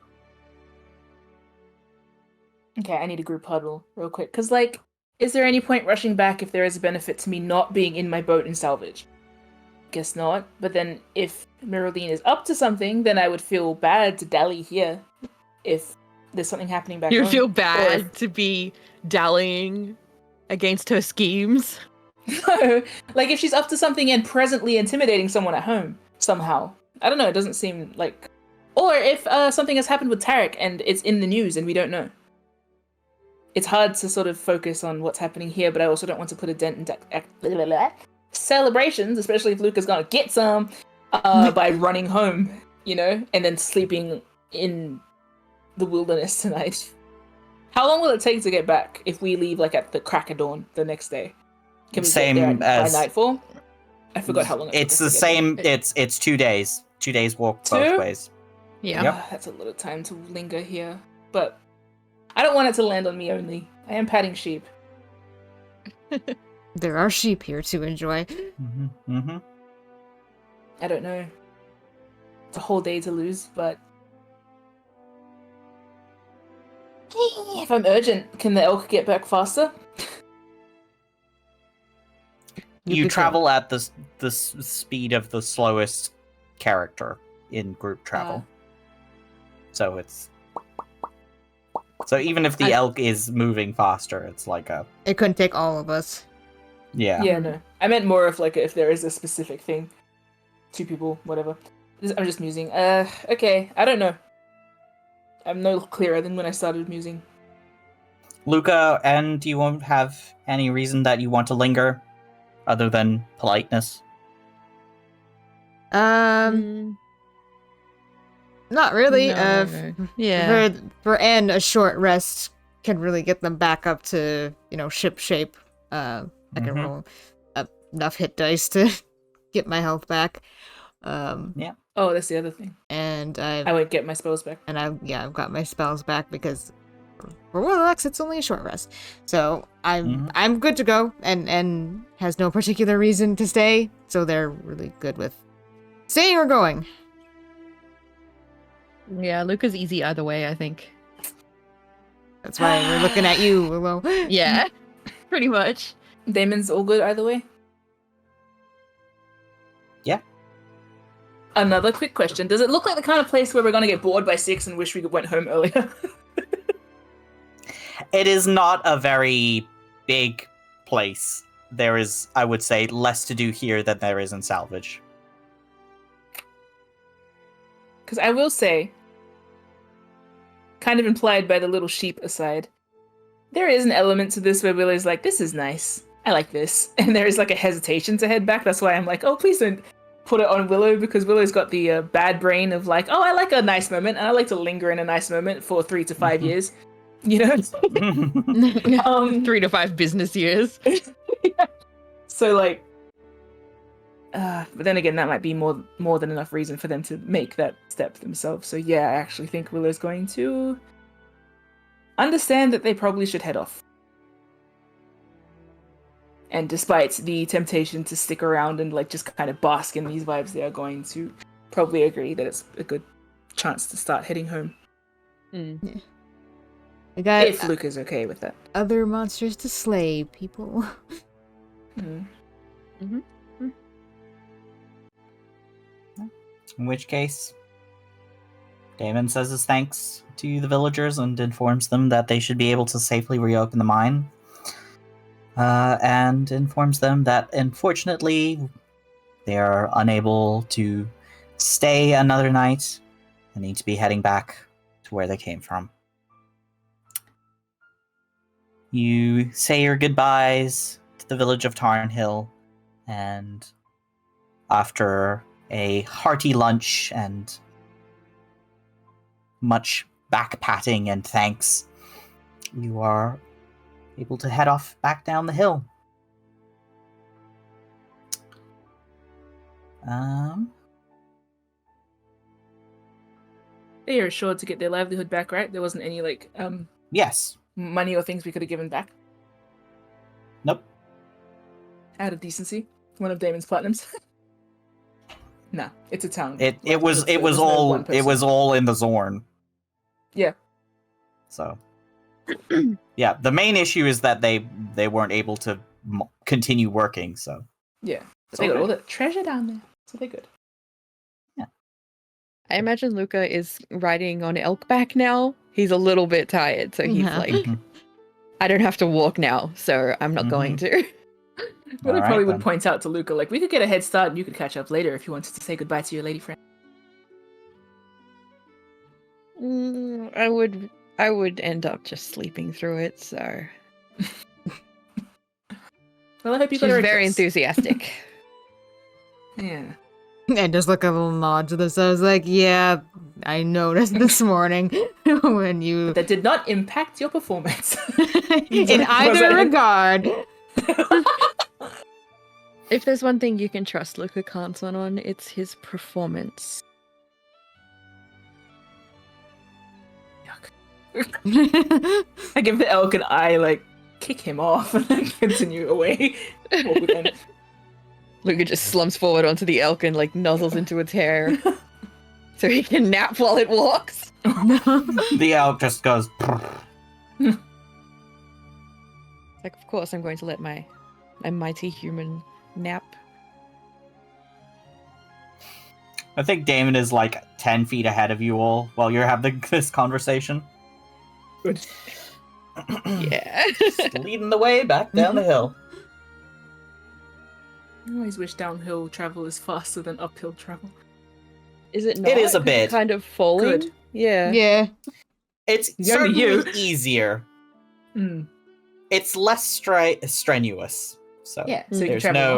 I need a group huddle real quick. Because, like, is there any point rushing back if there is a benefit to me not being in my boat in salvage? Guess not. But then if Miraline is up to something, then I would feel bad to dally here if there's something happening back You home. feel Or bad to be dallying against her schemes. like, if she's up to something and presently intimidating someone at home somehow. I don't know, it doesn't seem like... Or if something has happened with Tarek and it's in the news and we don't know. It's hard to sort of focus on what's happening here, but I also don't want to put a dent in celebrations, especially if Luca's gonna get some by running home, you know, and then sleeping in the wilderness tonight. How long will it take to get back if we leave like at the crack of dawn the next day? Can we Same get there as by nightfall? I forgot how long it's took the us to get there. same. It's 2 days. 2 days walk Two? both ways. Yeah. Yep. That's a lot of time to linger here, but I don't want it to land on me only. I am patting sheep. There are sheep here to enjoy. Mm-hmm. Mm-hmm. I don't know. a whole day to lose, but if I'm urgent, can the elk get back faster? You could travel at the speed of the slowest character in group travel. So even if the elk is moving faster, it's like a... It couldn't take all of us. Yeah. Yeah, no. I meant more of like if there is a specific thing. 2 people, whatever. I'm just musing. Okay, I don't know. I'm no clearer than when I started musing. Luca, and do you won't have any reason that you want to linger other than politeness? Not really. No. Yeah. For N, a short rest can really get them back up to, ship shape. I can roll enough hit dice to get my health back. Oh, that's the other thing. And I would get my spells back. And I've got my spells back because for Warlocks it's only a short rest. So I'm good to go and has no particular reason to stay. So they're really good with staying or going. Yeah, Luca's easy either way, I think. That's why we're looking at you, Willow. Yeah, pretty much. Damon's all good either way? Yeah. Another quick question. Does it look like the kind of place where we're going to get bored by 6 and wish we went home earlier? It is not a very big place. There is, I would say, less to do here than there is in Salvage. Because I will say, kind of implied by the little sheep aside, there is an element to this where Willow's like, this is nice. I like this. And there is like a hesitation to head back. That's why I'm like, oh, please don't put it on Willow, because Willow's got the bad brain of like, oh, I like a nice moment, and I like to linger in a nice moment for 3 to 5 years. You know? 3 to 5 business years. Yeah. So like, but then again, that might be more than enough reason for them to make that step themselves. So yeah, I actually think Willow's going to understand that they probably should head off. And despite the temptation to stick around and like just kind of bask in these vibes, they are going to probably agree that it's a good chance to start heading home. Yeah. I got If Luke is okay with that. other monsters to slay, people. In which case, Damon says his thanks to the villagers and informs them that they should be able to safely reopen the mine. And informs them that, unfortunately, they are unable to stay another night and need to be heading back to where they came from. You say your goodbyes to the village of Tarnhill, and after a hearty lunch and much back-patting and thanks, you are able to head off back down the hill. They are assured to get their livelihood back, right? There wasn't any like Yes. money or things we could have given back. Nope. Out of decency. One of Damon's platinums. No, it's a town. It was There's no all one person. in the Xorn. Yeah. So yeah, the main issue is that they weren't able to continue working, so Yeah. It's They got all all the treasure down there. So they're good. I imagine Luca is riding on Elkback now. He's a little bit tired, so he's Yeah. like, I don't have to walk now, so I'm not going to. Well, I Alright, probably would then. point out to Luca, like, we could get a head start and you could catch up later if you wanted to say goodbye to your lady friend. I would end up just sleeping through it, so Well, I hope you she's got her a very kiss. enthusiastic. Yeah. And just like a little nod to this. I was like, yeah, I noticed this morning when you... That did not impact your performance. In either regard. If there's one thing you can trust Luca Canton on, it's his performance. I give the elk an eye, like, kick him off and then continue away. Walk with him. Luca just slumps forward onto the elk and like nuzzles into its hair. so he can nap while it walks. The elk just goes. Like, of course, I'm going to let my mighty human nap. I think Damon is like 10 feet ahead of you all while you're having this conversation. Good. Yeah. Just leading the way back down the hill. I always wish downhill travel is faster than uphill travel. Is it not? It is a 'Cause bit. you're kind of falling. Good. Yeah. Yeah. It's It's only certainly you. easier. Mm. It's less strenuous. So Yeah, so you can there's travel no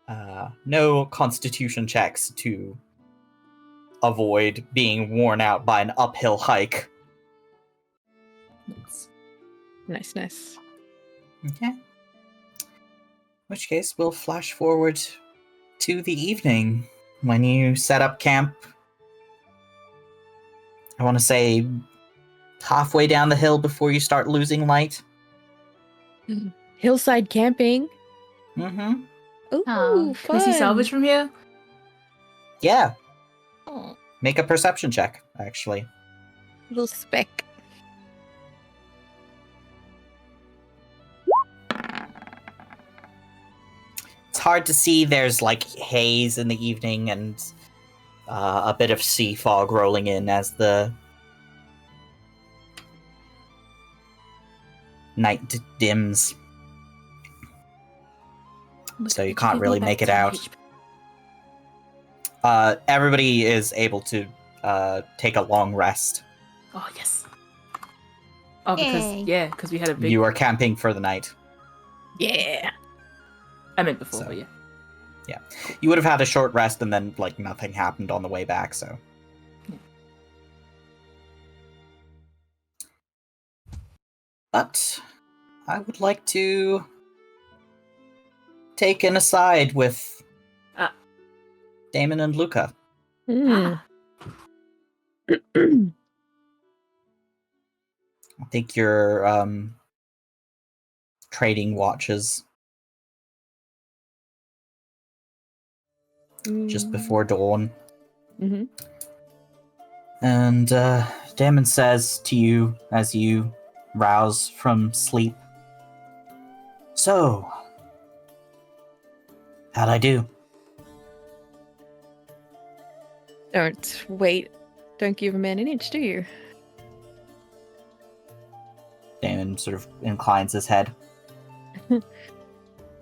longer. no constitution checks to avoid being worn out by an uphill hike. Nice, nice. Okay. In which case, we'll flash forward to the evening when you set up camp. I want to say halfway down the hill before you start losing light. Hillside camping. Mm-hmm. Ooh, Aw. fun. Can we see salvage from here? Yeah. Oh. Make a perception check, actually. Little speck. It's hard to see. There's like haze in the evening and a bit of sea fog rolling in as the night dims. So you can't really make it out. Everybody is able to take a long rest. Oh, yes. Oh, Yay. because we had a big... You are camping for the night. Yeah. I meant before, So. but yeah. You would have had a short rest and then like nothing happened on the way back, so. But I would like to take an aside with Ah. Damon and Luca. Mm. I think you're trading watches just before dawn. Mm-hmm. And Damon says to you as you rouse from sleep, "So, how'd I do?" Don't wait. Don't give a man an inch, do you? Damon sort of inclines his head.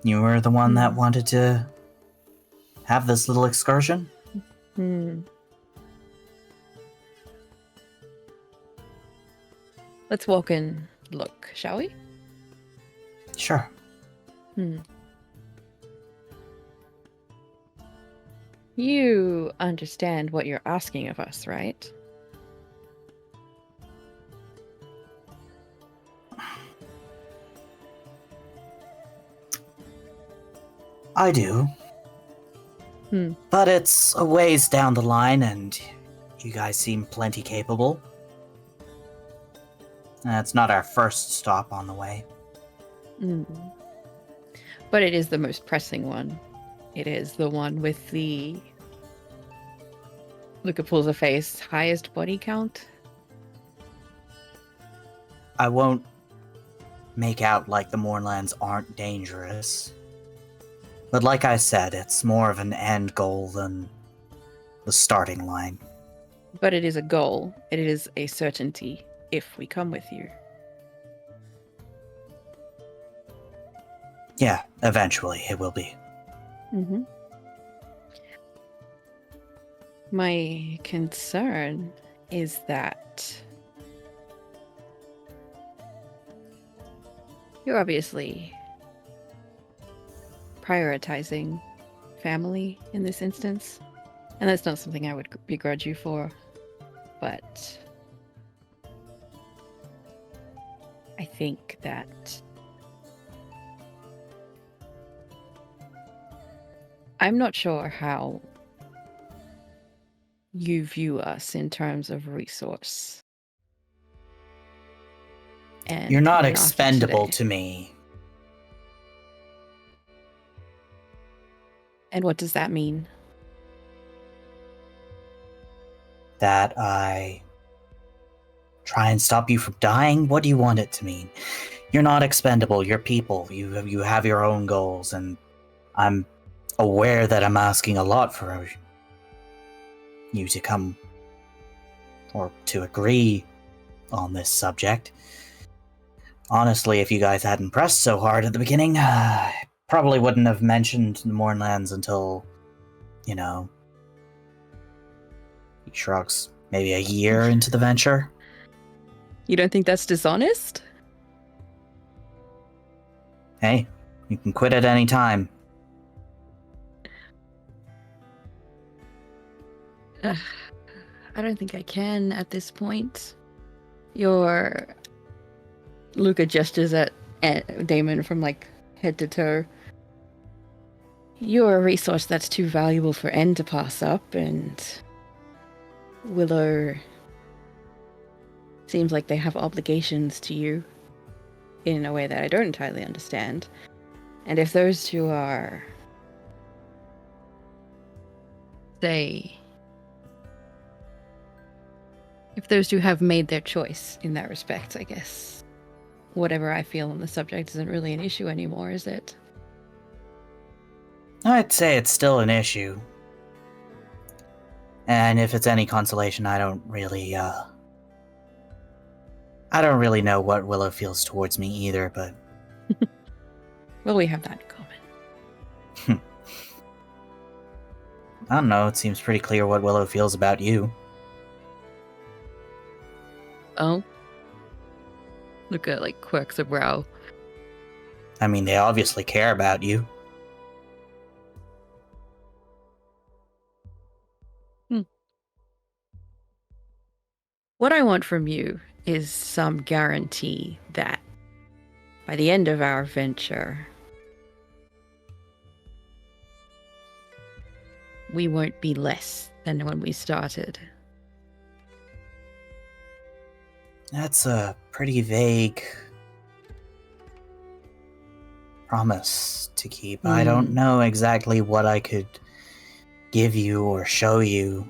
You were the one that wanted to have this little excursion? Hmm. Let's walk and look, shall we? Sure. Hmm. You understand what you're asking of us, right? I do. Hmm. But it's a ways down the line, and you guys seem plenty capable. It's not our first stop on the way. Mm. But it is the most pressing one. It is the one with the... Luca pulls a face. Highest body count? I won't make out like the Moorlands aren't dangerous. But like I said, it's more of an end goal than the starting line. But it is a goal. It is a certainty if we come with you. Yeah, eventually it will be. Mm-hmm. My concern is that you're obviously prioritizing family in this instance, and that's not something I would begrudge you for, but I think that I'm not sure how you view us in terms of resource. And You're not even after expendable today. to me. And what does that mean? that I try and stop you from dying? What do you want it to mean? You're not expendable. You're people. You have your own goals, and I'm aware that I'm asking a lot for you to come or to agree on this subject. Honestly, if you guys hadn't pressed so hard at the beginning, I probably wouldn't have mentioned the Mournlands until, he shrugs, maybe a year into the venture. You don't think that's dishonest? Hey, you can quit at any time. I don't think I can at this point. Luca gestures at Damon from head to toe. You're a resource that's too valuable for N to pass up, and Willow seems like they have obligations to you in a way that I don't entirely understand. And if those two are, say, if those two have made their choice in that respect, I guess whatever I feel on the subject isn't really an issue anymore, is it? I'd say it's still an issue. And if it's any consolation, I don't really know what Willow feels towards me either, but... Well, we have that in common. I don't know, it seems pretty clear what Willow feels about you. Oh? Luca, quirks a brow. I mean, they obviously care about you. What I want from you is some guarantee that by the end of our venture, we won't be less than when we started. That's a pretty vague promise to keep. I don't know exactly what I could give you or show you.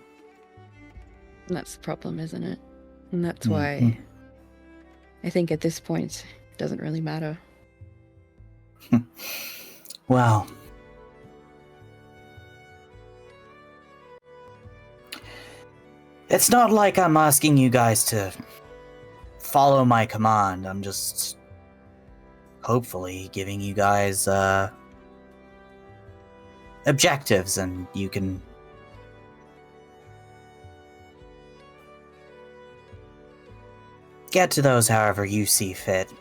That's the problem, isn't it? And that's why I think at this point it doesn't really matter. Well, it's not like I'm asking you guys to follow my command. I'm just hopefully giving you guys objectives, and you can get to those however you see fit.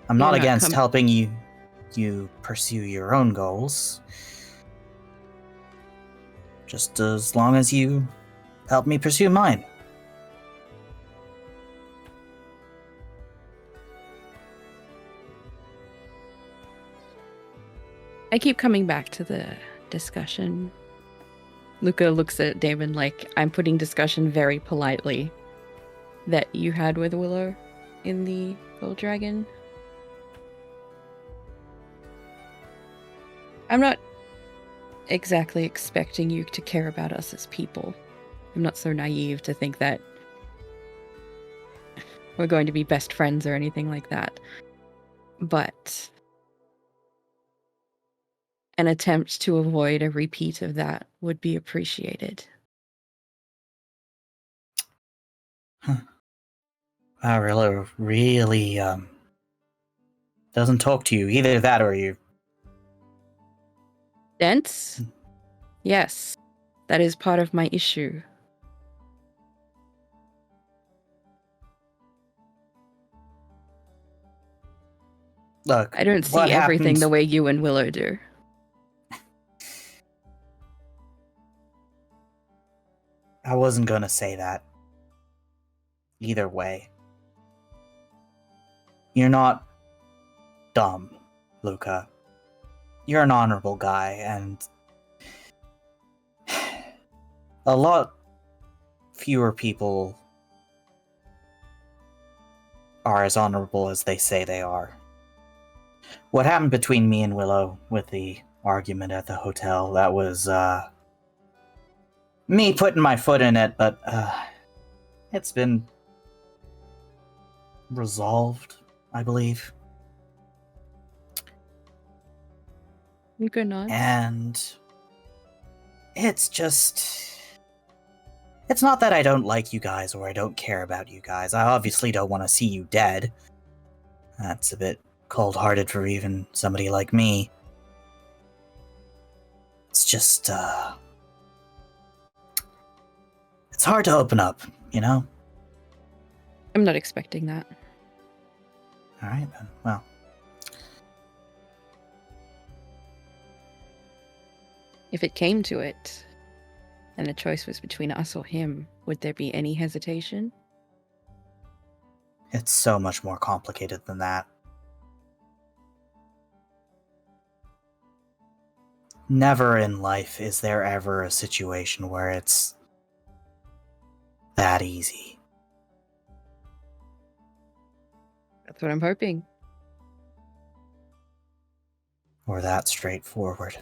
I'm not against helping you pursue your own goals. Just as long as you help me pursue mine. I keep coming back to the discussion. Luca looks at Damon like I'm putting discussion very politely that you had with Willow in the Gold Dragon. I'm not exactly expecting you to care about us as people. I'm not so naive to think that we're going to be best friends or anything like that. But an attempt to avoid a repeat of that would be appreciated. Arilla really doesn't talk to you. Either that or you. Dense? Yes, that is part of my issue. Look, I don't see what everything happens- the way you and Willow do. I wasn't gonna say that. Either way. You're not dumb, Luca. You're an honorable guy, and a lot fewer people are as honorable as they say they are. What happened between me and Willow with the argument at the hotel, that was me putting my foot in it, but it's been resolved, I believe. Luca nods. And it's just... It's not that I don't like you guys or I don't care about you guys. I obviously don't want to see you dead. That's a bit cold-hearted for even somebody like me. It's just, it's hard to open up, you know? I'm not expecting that. Alright then, well. If it came to it, and the choice was between us or him, would there be any hesitation? It's so much more complicated than that. Never in life is there ever a situation where it's that easy. That's what I'm hoping. Or that straightforward.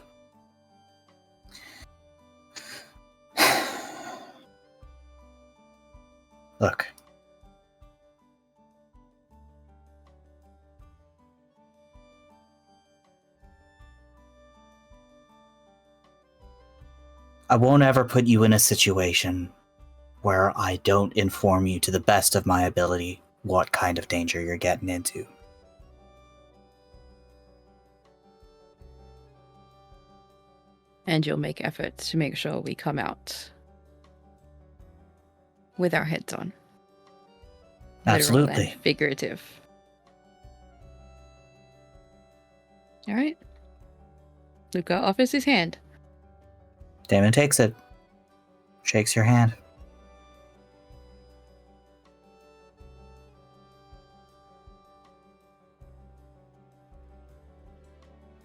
Look. I won't ever put you in a situation where I don't inform you to the best of my ability what kind of danger you're getting into. And you'll make efforts to make sure we come out with our heads on. Literal Absolutely. and figurative. All right. Luca offers his hand. Damon takes it. Shakes your hand.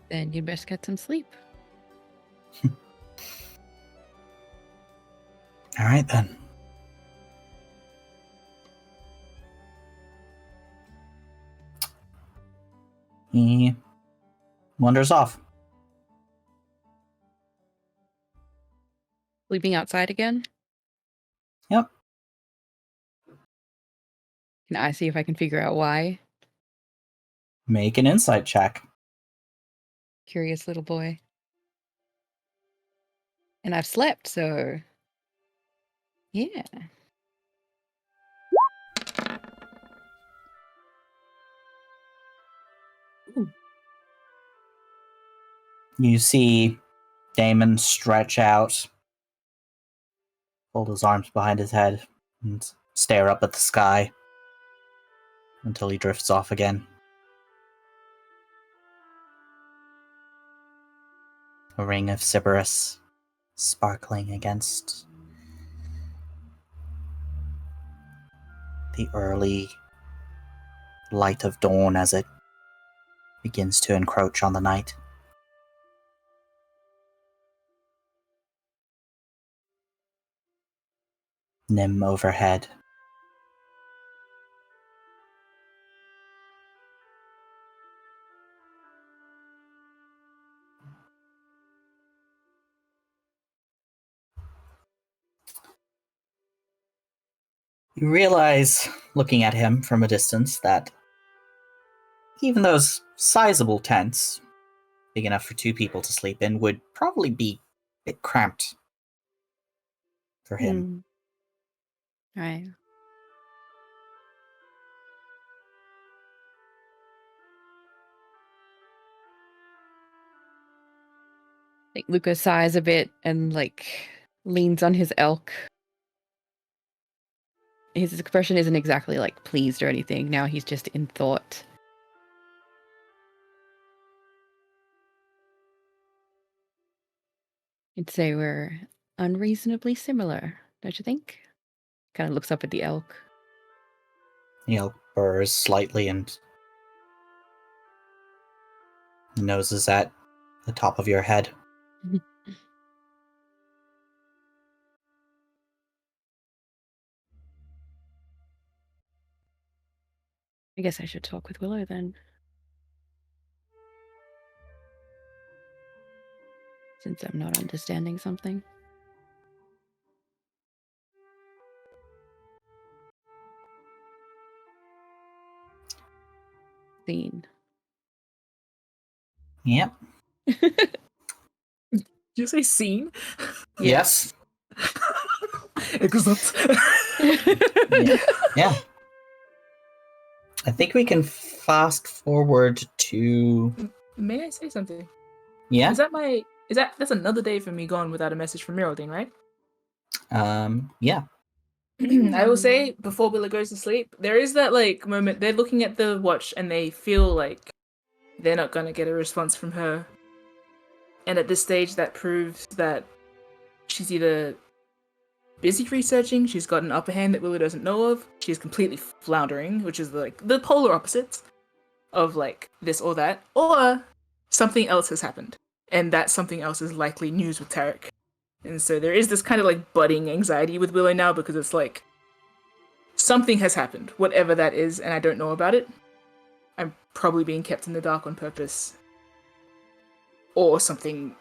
Then you'd best get some sleep. Alright then. He wanders off. Sleeping outside again? Yep. Can I see if I can figure out why? Make an insight check. Curious little boy. And I've slept, so... yeah. Ooh. You see Damon stretch out, fold his arms behind his head, and stare up at the sky until he drifts off again. A ring of Sybaris sparkling against the early light of dawn as it begins to encroach on the night. Nim overhead. You realize, looking at him from a distance, that even those sizable tents, big enough for 2 people to sleep in, would probably be a bit cramped for him. Right. Like Luca sighs a bit and leans on his elk. His expression isn't exactly pleased or anything. Now he's just in thought. I'd say we're unreasonably similar, don't you think? Kind of looks up at the elk. The elk burrs slightly and noses at the top of your head. I guess I should talk with Willow then. Since I'm not understanding something. Scene. Yep. Did you say scene? Yes. Excellent. Yeah. I think we can fast forward to. May I say something? Yeah. That's another day for me gone without a message from Miraldine, right? Yeah. I will say before Willow goes to sleep, there is that like moment they're looking at the watch and they feel like they're not gonna get a response from her. And at this stage that proves that she's either busy researching, she's got an upper hand that Willow doesn't know of, she's completely floundering, which is like the polar opposites of like this or that, or something else has happened. And that something else is likely news with Tarek. And so there is this kind of like budding anxiety with Willow now because it's like something has happened, whatever that is, and I don't know about it. I'm probably being kept in the dark on purpose. Or something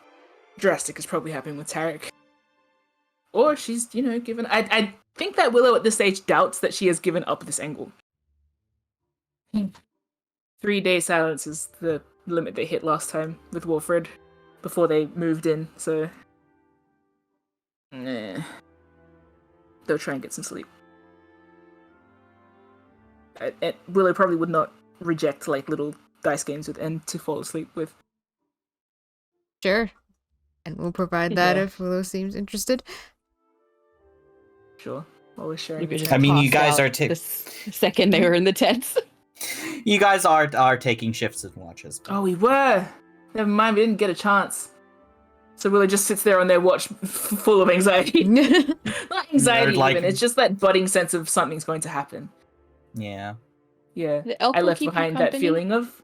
drastic is probably happening with Tarek. Or she's, given... I think that Willow at this stage doubts that she has given up this angle. 3-day silence is the limit they hit last time with Wilfred before they moved in, so... They'll try and get some sleep. Willow probably would not reject like little dice games with N to fall asleep with. Sure. And we'll provide that Yeah. if Willow seems interested. Sure, always sharing. Luca just I mean, you passed guys out are the second they were in the tents. You guys are taking shifts and watches. Oh, we were. Never mind, we didn't get a chance. So Willow just sits there on their watch, full of anxiety. Not anxiety, Nerd, like- even. It's just that budding sense of something's going to happen. Yeah. Yeah, The elk I will left keep you behind that company? feeling of.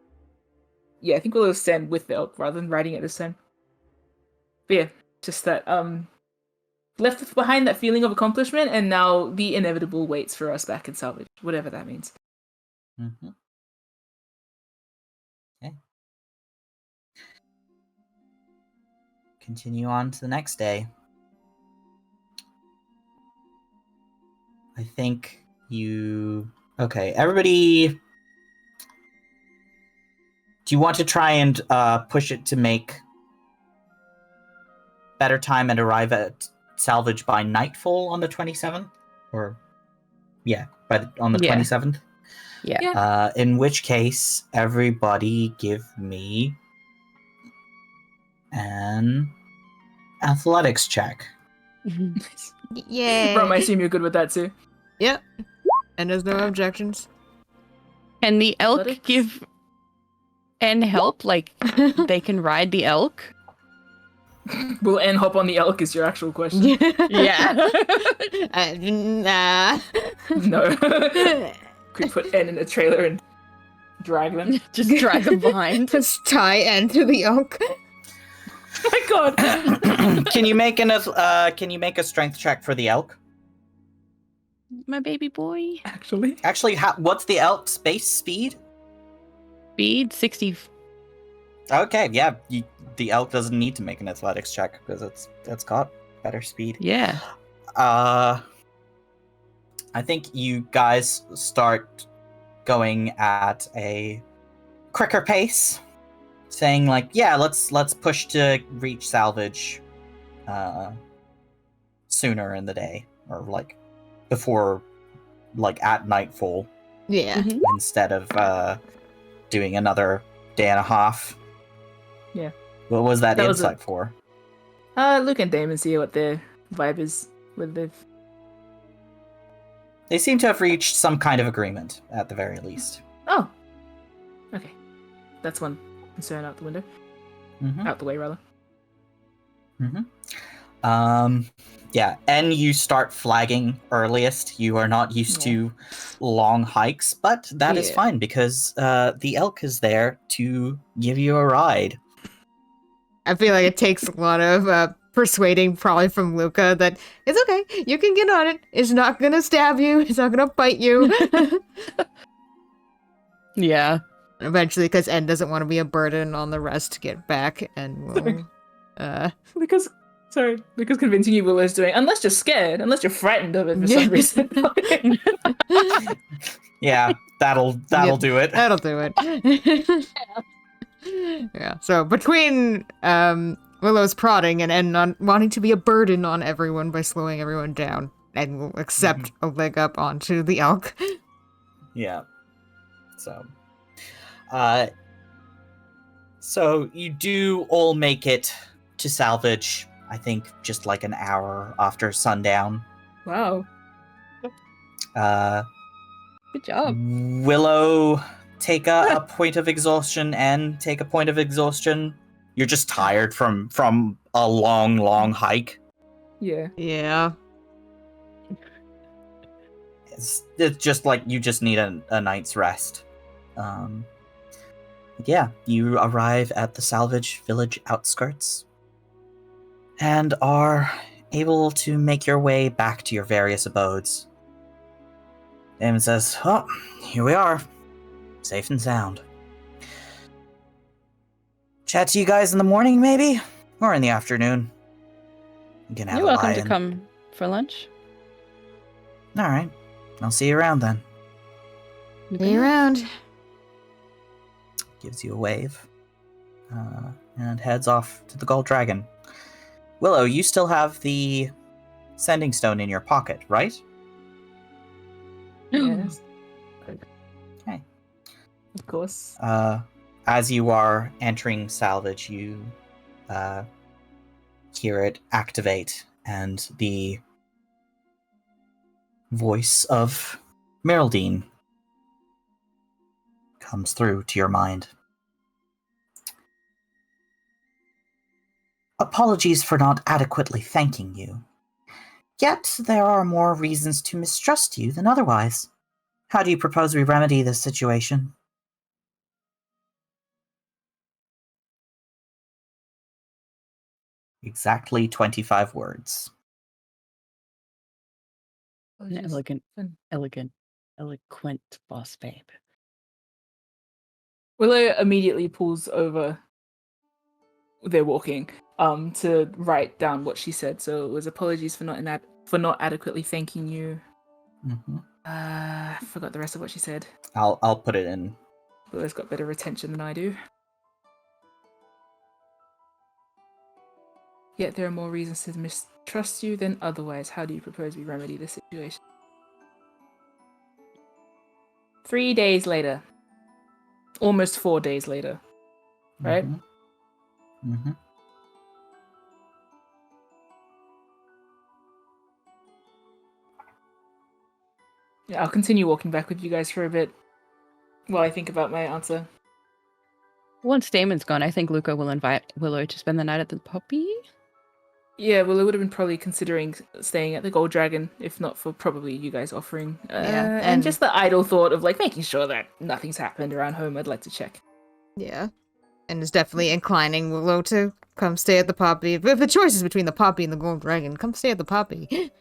Yeah, I think Willow's stand with the elk rather than riding it this time. But yeah, just that left behind that feeling of accomplishment, and now the inevitable waits for us back in salvage, whatever that means. Mm-hmm. Okay. Continue on to the next day. I think you... Okay, everybody... Do you want to try and push it to make better time and arrive at salvage by nightfall on the 27th? Or... Yeah, on the Yeah. 27th? Yeah. In which case, everybody give me an athletics check. Yay. Rom, I assume you're good with that too. Yep. And there's no objections. Can the elk Athletics? give N help? Like, they can ride the elk? Will N hop on the elk is your actual question? Yeah. Nah. No. Could put N in a trailer and drag them. Just drag them behind. Just tie N to the oak. Oh my god! Can you make a strength check for the elk? My baby boy. Actually. Actually, what's the elk's base speed? Speed 60. Okay, yeah, the elk doesn't need to make an athletics check because it's got better speed. Yeah. I think you guys start going at a quicker pace, saying like, yeah, let's push to reach salvage sooner in the day, or like before, like at nightfall, Yeah. Mhm. instead of doing another day and a half. Yeah. What was that That was insight for? Luke and Damon see what their vibe is with the. They seem to have reached some kind of agreement, at the very least. Oh. Okay. That's one concern out the window. Mm-hmm. Out the way, rather. Yeah, and you start flagging earliest. You are not used to long hikes, but that is Yeah. fine because the elk is there to give you a ride. I feel like it takes a lot of persuading, probably from Luca, that it's okay, you can get on it. It's not gonna stab you. It's not gonna bite you. Yeah. Eventually, because N doesn't want to be a burden on the rest to get back, and will, Because Sorry, Lucas convincing you Willow's doing. Unless you're scared, unless you're frightened of it for some reason. Yeah, that'll Yep. do it. That'll do it. Yeah. So between Willow's prodding and on wanting to be a burden on everyone by slowing everyone down, and will accept a leg up onto the elk. Yeah. So you do all make it to salvage, I think just like an hour after sundown. Wow. Good job. Willow, take a point of exhaustion, and take a point of exhaustion. You're just tired from a long hike. Yeah. Yeah. It's just like you just need a night's rest. Yeah, you arrive at the salvage village outskirts and are able to make your way back to your various abodes. Damon says, "Oh, here we are, safe and sound. Chat to you guys in the morning, maybe, or in the afternoon. You can have You're a welcome to lie-in. come for lunch. All right, I'll see you around then." See you around. Gives you a wave, and heads off to the Gold Dragon. Willow, you still have the sending stone in your pocket, right? Yes. Okay. Of course. As you are entering salvage, you hear it activate, and the voice of Merildine comes through to your mind. "Apologies for not adequately thanking you. Yet there are more reasons to mistrust you than otherwise. How do you propose we remedy this situation?" Exactly 25 words. An eloquent boss babe. Willow immediately pulls over. They're walking. To write down what she said. So it was apologies for not adequately thanking you. Mm-hmm. I forgot the rest of what she said. I'll put it in. Willow's got better retention than I do. Yet there are more reasons to mistrust you than otherwise. How do you propose we remedy this situation? 3 days later. Almost 4 days later. Right? Mm-hmm. Mm-hmm. Yeah, I'll continue walking back with you guys for a bit while I think about my answer. Once Damon's gone, I think Luca will invite Willow to spend the night at the Poppy. Yeah, well, it would have been probably considering staying at the Gold Dragon, if not for probably you guys offering. Yeah, and and- just the idle thought of like making sure that nothing's happened around home. I'd like to check. Yeah. And is definitely inclining Willow to come stay at the Poppy. If the choice is between the Poppy and the Gold Dragon, come stay at the Poppy.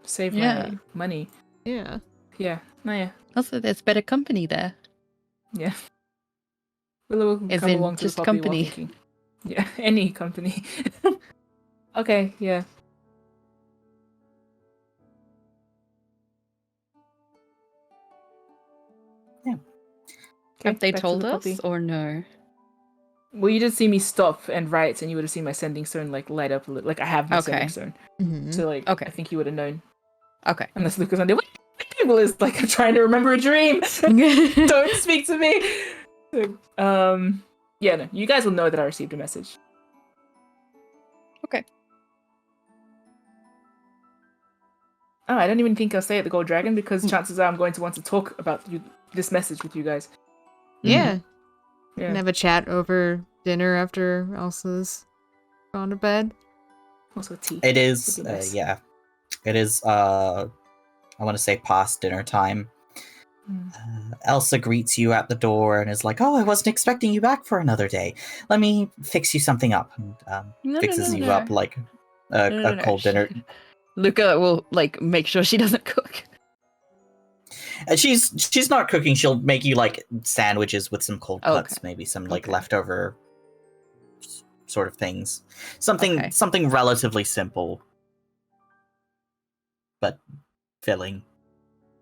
Save Yeah. my money. Yeah. Yeah, no, yeah, Also, there's better company there. yeah. Willow will As come in along to just the Poppy company. while thinking. Yeah, any company. Okay, yeah. Okay, Have they back to told the us Poppy. or no? Well, you did see me stop and write, and you would have seen my sending stone like light up a little. Like I have my sending Okay. stone, Mm-hmm. so like Okay. I think you would have known. Okay. Unless Lucas on there. What people is like? I'm trying to remember a dream. Don't speak to me. So, yeah, no, you guys will know that I received a message. Okay. Oh, I don't even think I'll stay at the Gold Dragon because chances are I'm going to want to talk about this message with you guys. Yeah. Yeah. And have a chat over dinner after Elsa's gone to bed. Also tea. It is, Would be nice. yeah. It is, I want to say past dinner time. Elsa greets you at the door and is like, "Oh, I wasn't expecting you back for another day. Let me fix you something up." And fixes you up like a cold dinner. Luca will like make sure she doesn't cook. And she's not cooking. She'll make you like sandwiches with some cold cuts, Okay. maybe some like Okay. leftover sort of things. Something Okay. something relatively simple, but filling.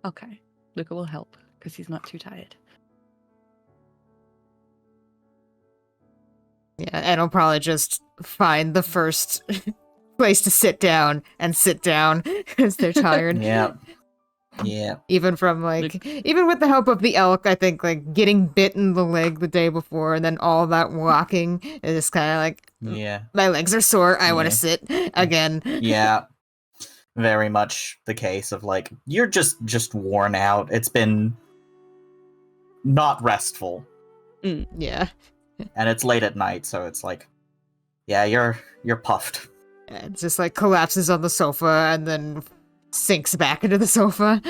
Okay. Luca will help because he's not too tired. Yeah, and I'll probably just find the first place to sit down because they're tired. Yeah. Yeah. Even from even with the help of the elk, I think like getting bit in the leg the day before and then all that walking is just kind of like, Yeah. my legs are sore. I want Yeah. to sit again. Yeah. Very much the case of like you're just worn out. It's been not restful, Yeah. and it's late at night, so it's like, yeah, you're puffed. It just like collapses on the sofa and then sinks back into the sofa.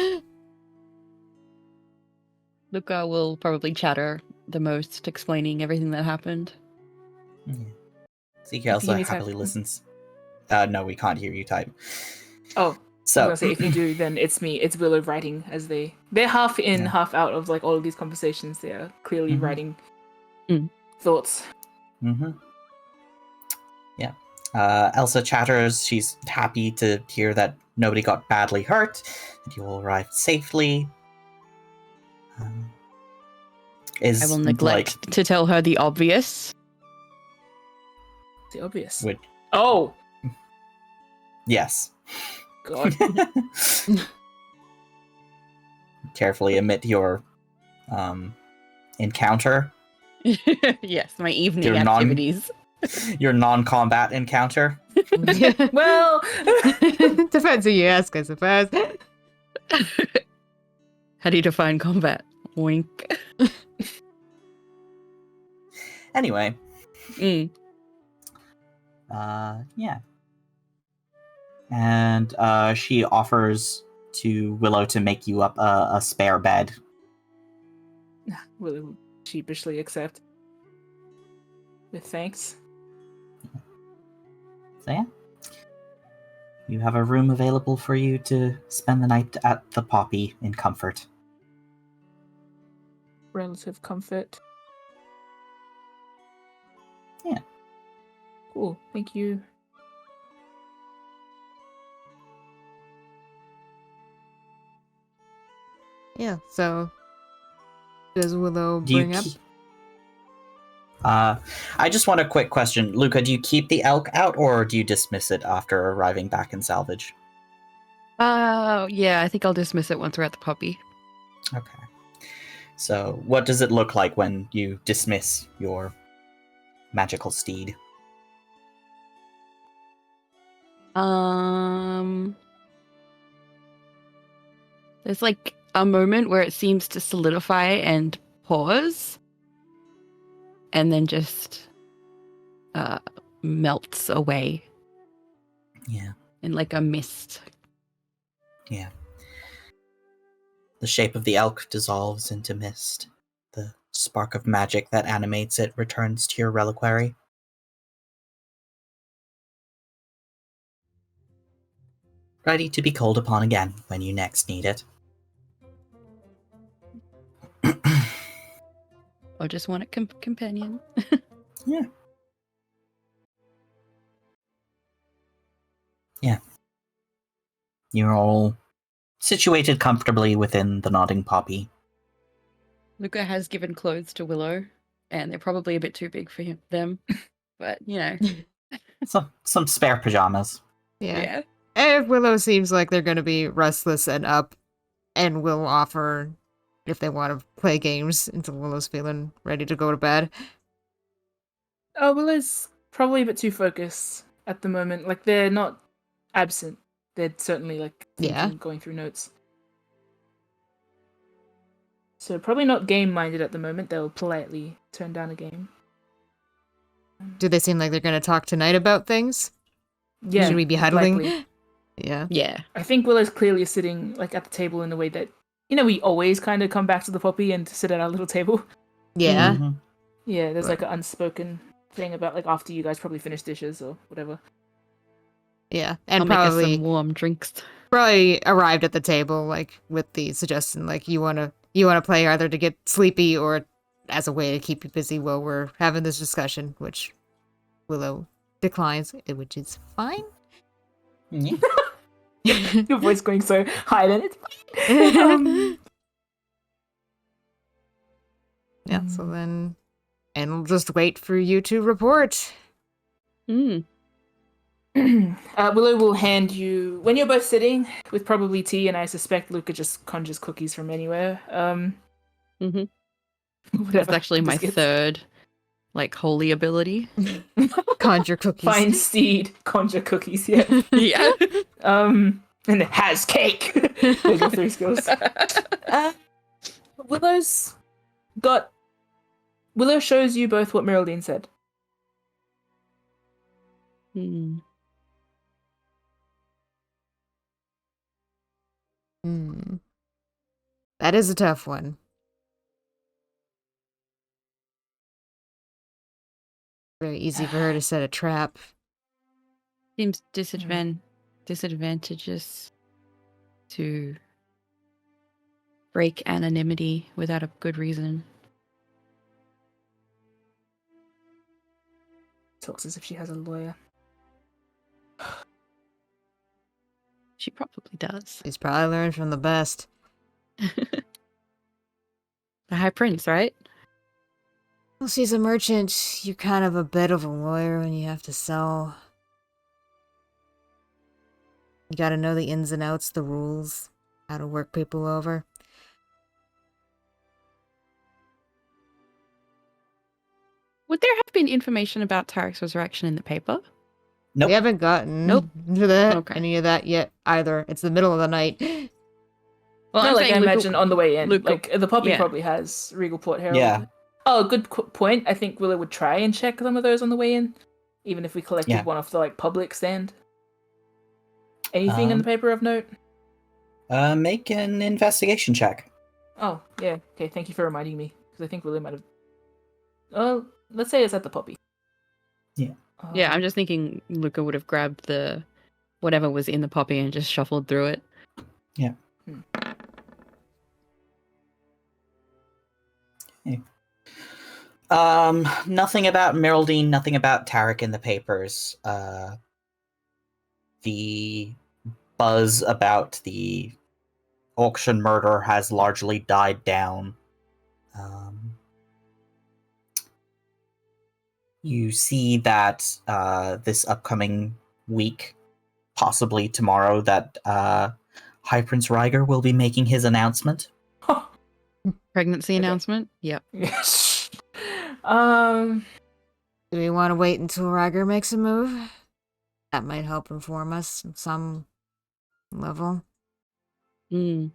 Luca will probably chatter the most, explaining everything that happened. Zeke also hear me happily type? listens. No, we can't hear you type. Oh, I was So gonna say if you do, then it's me. It's Willow writing as they're half in, Yeah. half out of like all of these conversations. They are clearly Mhm. writing Mm. thoughts. Mm-hmm. Yeah. Elsa chatters. She's happy to hear that nobody got badly hurt, that you all arrived safely. Is I will neglect to tell her the obvious. The obvious. Which- Oh yes. God. Carefully omit your encounter, Yes, my evening Your non- activities. your non-combat encounter. Well, Depends who you ask, I suppose. How do you define combat? Wink. Anyway, Mm. yeah. And she offers to Willow to make you up a spare bed. Willow sheepishly accept. With thanks. So yeah. You have a room available for you to spend the night at the Poppy in comfort. Relative comfort. Yeah. Cool. Thank you. Yeah, so does Willow Do you bring up? keep... I just want a quick question. Luca, do you keep the elk out or do you dismiss it after arriving back in salvage? Yeah, I think I'll dismiss it once we're at the puppy. Okay. So, what does it look like when you dismiss your magical steed? There's like a moment where it seems to solidify and pause, and then just melts away Yeah. in like a mist. Yeah. The shape of the elk dissolves into mist. The spark of magic that animates it returns to your reliquary. Ready to be called upon again when you next need it. Or just want a companion. Yeah. Yeah. You're all situated comfortably within the Nodding Poppy. Luca has given clothes to Willow, and they're probably a bit too big for them. But, you know. Some spare pajamas. Yeah. And if Willow seems like they're going to be restless and up, and will offer if they want to play games until Willow's feeling ready to go to bed. Oh, Willow's probably a bit too focused at the moment. Like, they're not absent. They're certainly, like, thinking, Yeah. going through notes. So probably not game-minded at the moment. They'll politely turn down a game. Do they seem like they're going to talk tonight about things? Yeah. Should we be huddling? likely. Yeah. Yeah. I think Willow's clearly sitting, like, at the table in a way that, you know, we always kind of come back to the poppy and sit at our little table. Yeah. Mhm. Yeah, there's, Right. like, an unspoken thing about, like, after you guys probably finish dishes or whatever. Yeah. And I'll make us probably some warm drinks. arrived at the table like with the suggestion like you want to play either to get sleepy or as a way to keep you busy while we're having this discussion, which Willow declines, which is fine. Yeah. Your voice going so high then it's fine. Yeah, so then... And we'll just wait for you to report. Mm. Willow will hand you, when you're both sitting with probably tea, and I suspect Luca just conjures cookies from anywhere. That's Whatever. actually my Biscuits. third, like, holy ability. Conjure cookies. Find seed, conjure cookies, yeah. Yeah. And it has cake. Those are 3 skills. Willow shows you both what Miraldine said. Hmm. That is a tough one. Very easy for her to set a trap. Seems disadvantageous to break anonymity without a good reason. Talks as if she has a lawyer. She probably does. She's probably learned from the best. The High Prince, right? Well, she's a merchant. You're kind of a bit of a lawyer when you have to sell. You gotta know the ins and outs, the rules, how to work people over. Would there have been information about Tarek's resurrection in the paper? Nope. We haven't gotten Nope. into that, Okay. any of that yet either. It's the middle of the night. Well, No, I'm like I saying Luca- imagine on the way in. Luca- Like the poppy yeah. probably has Regal Port Herald. Yeah. Oh, good point. I think Willow would try and check some of those on the way in, even if we collected Yeah. one off the like public stand. Anything in the paper of note? Make an investigation check. Oh, yeah. Okay, thank you for reminding me, because I think Willow might have... Oh, let's say it's at the poppy. Yeah. Yeah, I'm just thinking Luca would have grabbed the whatever was in the poppy and just shuffled through it. Yeah. Nothing about Miraldine, nothing about Tarek in the papers. The buzz about the auction murder has largely died down. You see that this upcoming week, possibly tomorrow, that High Prince Ryger will be making his announcement. Pregnancy Okay. announcement? Yep. Yes. Do we want to wait until Ryger makes a move? That might help inform us on some level. Mm.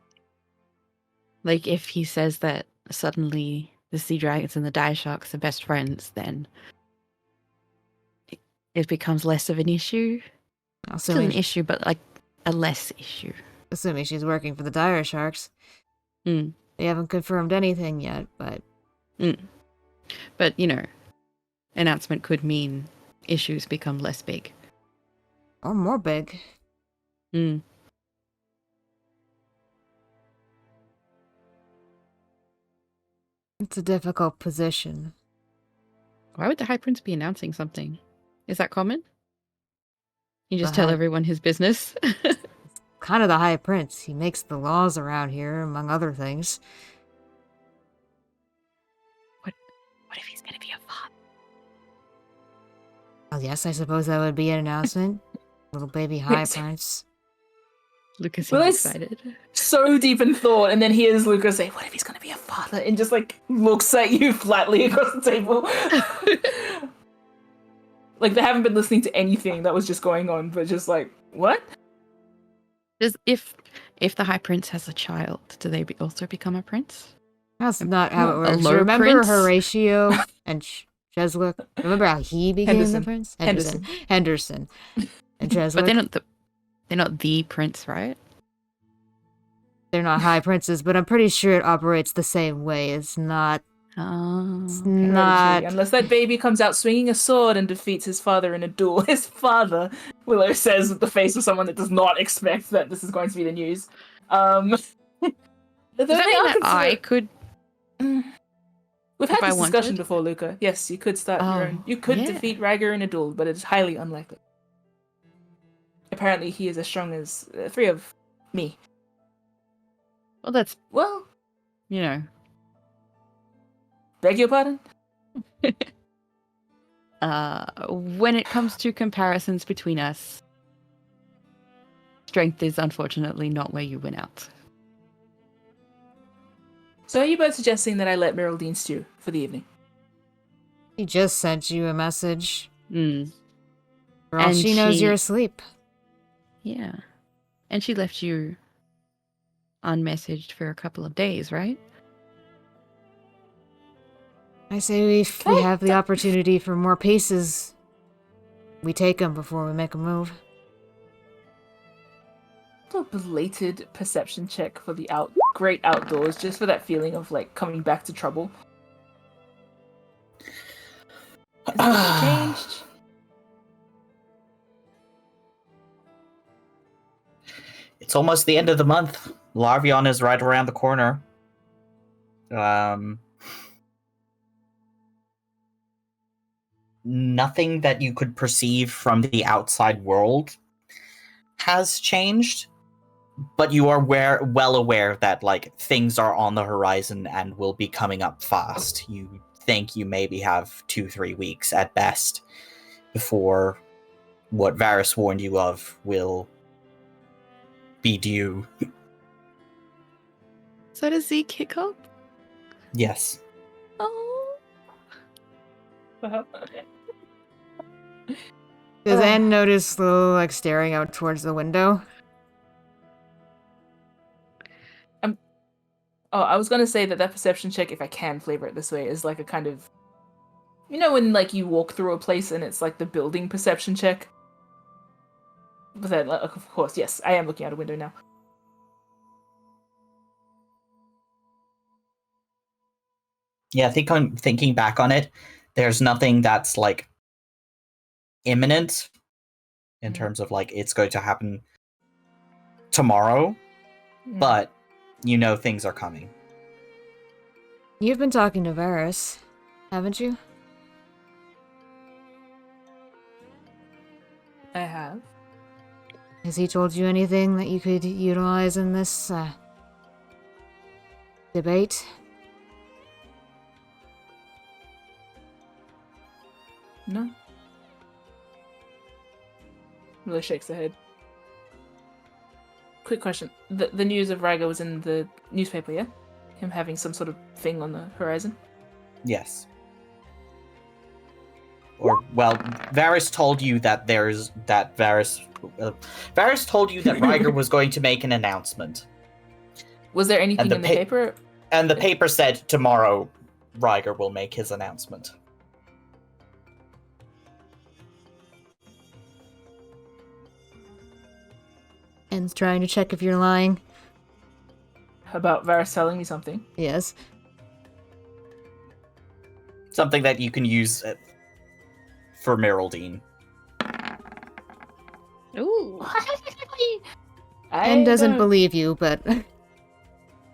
Like, if he says that suddenly the sea dragons and the dire sharks are best friends, then it becomes less of an issue. Still an issue, but like a less issue. Assuming she's working for the dire sharks. Mm. They haven't confirmed anything yet, but... But, you know, announcement could mean issues become less big. Or more big. Mm. It's a difficult position. Why would the High Prince be announcing something? Is that common? You just The tell High- everyone his business? Kind of the High Prince. He makes the laws around here, among other things. What if he's gonna be a father? Well, yes, I suppose that would be an announcement. Little baby High Yes. Prince. Lucas Well, is it's- excited. So deep in thought, and then hears Luca say, "What if he's gonna be a father?" And just like looks at you flatly across the table. Like they haven't been listening to anything that was just going on, but just like, what? Does if the High Prince has a child, do they also become a prince? That's not how it A works. low Remember prince? Horatio and Cheswick? Remember how he became Henderson. the prince? Henderson. Henderson. And Cheswick. But they're not the prince, right? They're not high princes, but I'm pretty sure it operates the same way. It's not... Oh, It's okay. not... Unless that baby comes out swinging a sword and defeats his father in a duel. His father, Willow says with the face of someone that does not expect that this is going to be the news. Does that mean that I could? We've If had I this discussion wanted. before, Luca. Yes, you could start your own. Oh, You could yeah. defeat Rager in a duel, but it's highly unlikely. Apparently, he is as strong as 3 of me. Well, that's, Well, you know, beg your pardon? when it comes to comparisons between us, strength is unfortunately not where you win out. So are you both suggesting that I let Meraldine stew for the evening? He just sent you a message. Mm. For all And she knows, she- you're asleep. Yeah. And she left you unmessaged for a couple of days, right? I say if we have the opportunity for more pieces, we take them before we make a move. A belated perception check for the great outdoors, just for that feeling of like coming back to trouble. Has anything changed? It's almost the end of the month. Larvion is right around the corner. Nothing that you could perceive from the outside world has changed, but you are well aware that like things are on the horizon and will be coming up fast. You think you maybe have 2-3 weeks at best before what Varys warned you of will be due. So does Zeke kick up? Yes. Oh. Does Anne notice Lil like staring out towards the window? Oh, I was gonna say that perception check, if I can flavor it this way, is like a kind of, you know, when like you walk through a place and it's like the building perception check. But then, of course, yes, I am looking out a window now. Yeah, I think I'm thinking back on it. There's nothing that's like imminent in terms of like it's going to happen tomorrow, but you know things are coming. You've been talking to Varys, haven't you? I have. Has he told you anything that you could utilize in this debate? No. Really shakes her head. Quick question. The news of Raga was in the newspaper, yeah? Him having some sort of thing on the horizon? Yes. Or, well, Varys told you that Varys told you that Ryger was going to make an announcement. Was there anything the in the paper? And the paper said tomorrow Ryger will make his announcement. And trying to check if you're lying. About Varys telling me something? Yes. Something that you can use for Meraldine. Ooh. And doesn't believe you, but...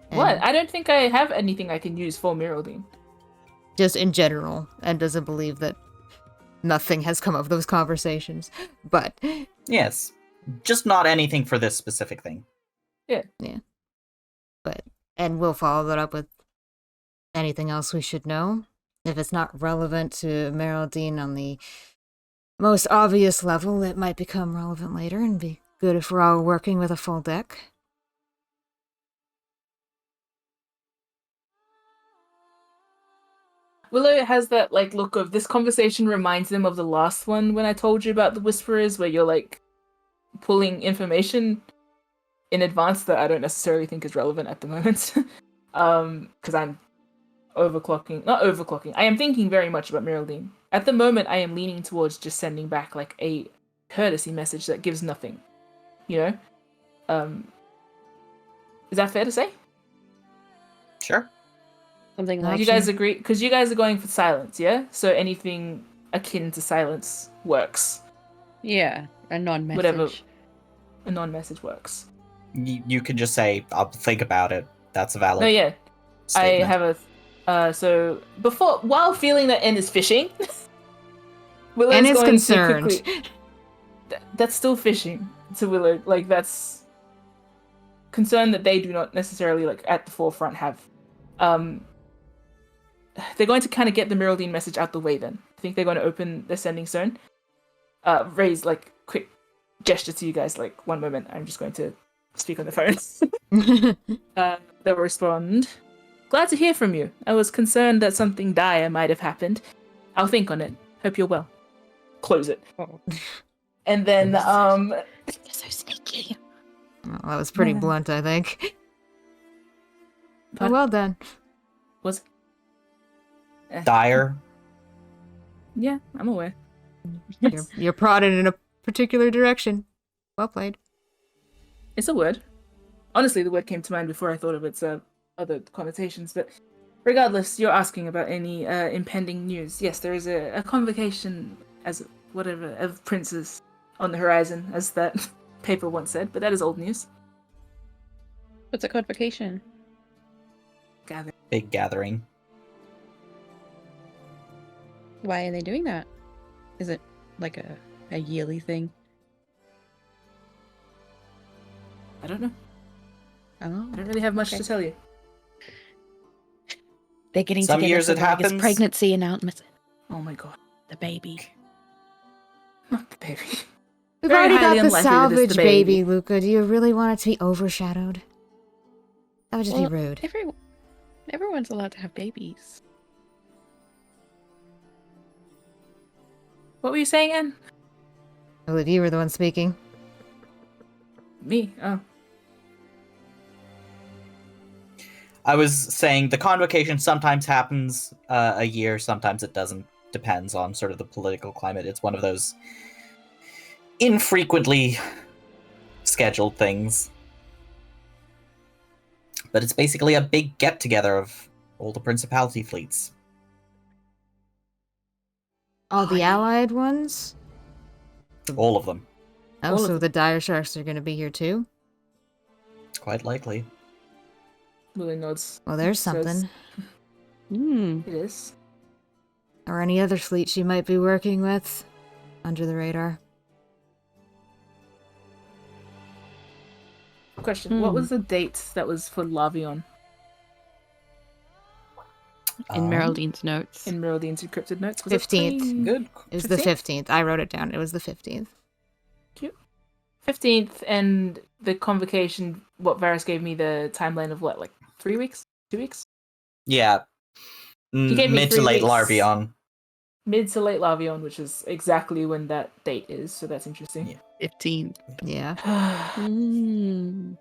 What? I don't think I have anything I can use for Meraldine. Just in general, and doesn't believe that nothing has come of those conversations. But... Yes. Just not anything for this specific thing. Yeah. But... And we'll follow that up with anything else we should know. If it's not relevant to Meraldine on the most obvious level, it might become relevant later and be good if we're all working with a full deck. Willow has that like look of this conversation reminds them of the last one when I told you about the Whisperers, where you're like pulling information in advance that I don't necessarily think is relevant at the moment. Because I'm not overclocking. I am thinking very much about Meraldine. At the moment, I am leaning towards just sending back like a courtesy message that gives nothing. You know? Is that fair to say? Sure. Something Like like You guys agree? Because you guys are going for silence, yeah? So anything akin to silence works. yeah, a non-message. Whatever. A non-message works. You can just say, I'll think about it. That's a valid No, yeah. statement. I have So while feeling that N is fishing, Willow And is is going concerned. to quickly. That's still fishing to Willow. Like that's concern that they do not necessarily like at the forefront have. They're going to kind of get the Miraldine message out the way. Then I think they're going to open the sending zone. Raise like quick gesture to you guys. Like 1 moment, I'm just going to speak on the phone. They'll respond. Glad to hear from you. I was concerned that something dire might have happened. I'll think on it. Hope you're well. Close it. Oh. And then, You're so sneaky. Well, that was pretty Yeah. blunt, I think. But Pardon? well done. Was Dire. yeah, I'm aware. You're prodded in a particular direction. Well played. It's a word. Honestly, the word came to mind before I thought of its other connotations. But regardless, you're asking about any impending news. Yes, there is a convocation as whatever of princes on the horizon, as that paper once said. But that is old news. What's a convocation? Gather. Big gathering. Why are they doing that? Is it like a yearly thing? I don't know. Oh, I don't really have much Okay. to tell you. they're getting Some together years for it the biggest happens. pregnancy announcement. Oh my god, The baby. not the baby. We've Very already highly got the unlikely that it's salvage the baby, baby. Luca. Do you really want it to be overshadowed? That would just Well, be rude. Everyone's allowed to have babies. What were you saying, Anne? I believe you were the one speaking. Me? Oh. I was saying the convocation sometimes happens a year, sometimes it doesn't. Depends on sort of the political climate. It's one of those infrequently scheduled things. But it's basically a big get-together of all the principality fleets. All the allied ones? All of them. Oh, All of so them. the dire sharks are going to be here too? Quite likely. Willie nods. Well, there's Says- something. Hmm. It is. Or any other fleet she might be working with. Under the radar. Question. What was the date that was for Lavion In Meraldine's notes. in Miraldine's encrypted notes? Was it 15th. 20 Good. It was the 15th? 15th. I wrote it down. It was the 15th. 15th, and the convocation, what Varys gave me the timeline of what, like 3 weeks? 2 weeks? Yeah. He gave me Mid to 3 late weeks. Larvion. Mid to late Lavion, which is exactly when that date is, so that's interesting. Yeah. 15. Yeah. Hmm.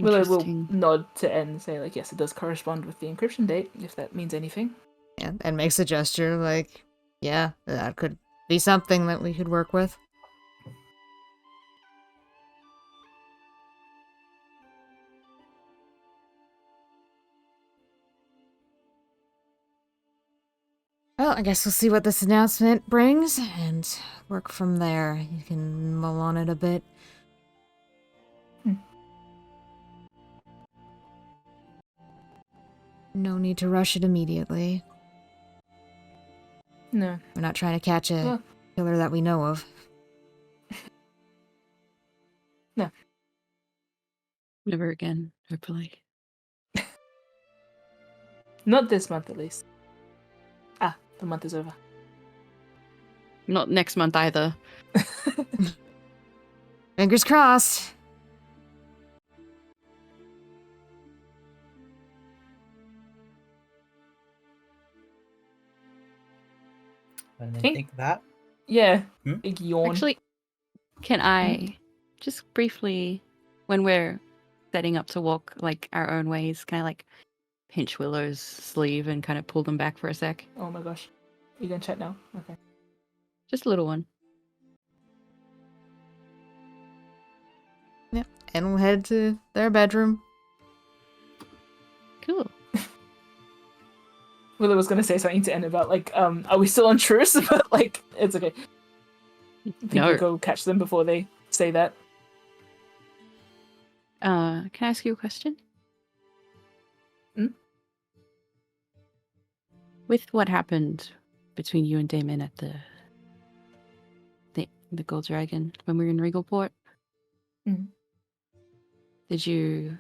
Willow will Interesting. nod to N and say, like, yes, it does correspond with the encryption date, if that means anything. Yeah. And makes a gesture like, yeah, that could be something that we could work with. Well, I guess we'll see what this announcement brings and work from there. You can mull on it a bit. No need to rush it immediately. No. We're not trying to catch a Well- killer that we know of. Never again, hopefully. Not this month, at least. Ah, the month is over. Not next month either. Fingers crossed. And I Think- think that. Yeah. Hmm? Big yawn. Actually, can I just briefly, when we're setting up to walk like our own ways, can I like pinch Willow's sleeve and kind of pull them back for a sec? Oh my gosh. You gonna chat now? Okay. Just a little one. And we'll head to their bedroom. Cool. Willow was gonna say something to N about like, are we still on truce? But like, it's okay. I think No. we'll go catch them before they say that. Can I ask you a question? Hmm? With what happened between you and Damon at the Gold Dragon when we were in Regalport, Mhm. did you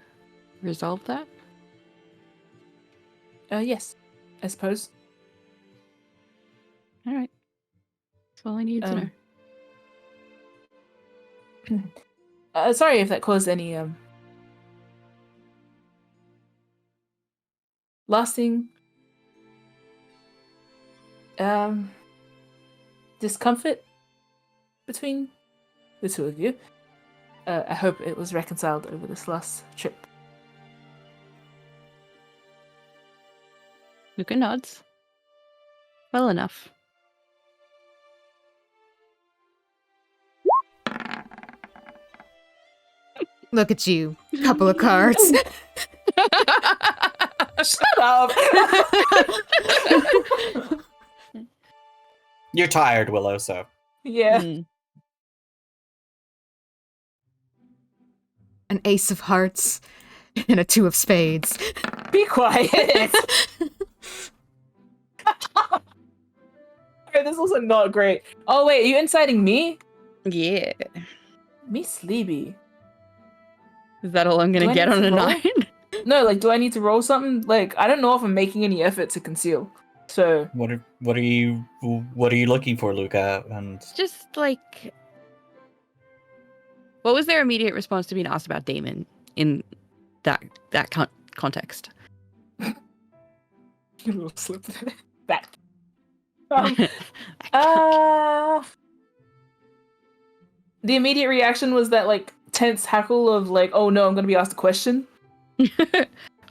resolve that? Yes, I suppose. All right. That's all I needed to know. Sorry if that caused any lasting discomfort between the two of you. I hope it was reconciled over this last trip. Luca nods. Well enough. Look at you. Couple of cards. Shut up! You're tired, Willow, so. Yeah. Mm. An ace of hearts and a two of spades. Be quiet! Okay, this is also not great. Oh wait, are you inciting me? Yeah. Me sleepy. Is that all I'm Do gonna I get need on to a roll? 9? No, like, do I need to roll something? Like, I don't know if I'm making any effort to conceal. So, What are you looking for, Luca? And Just like, what was their immediate response to being asked about Damon in that context? you little slip that. Uh, the immediate reaction was that like tense hackle of like, oh no, I'm gonna be asked a question.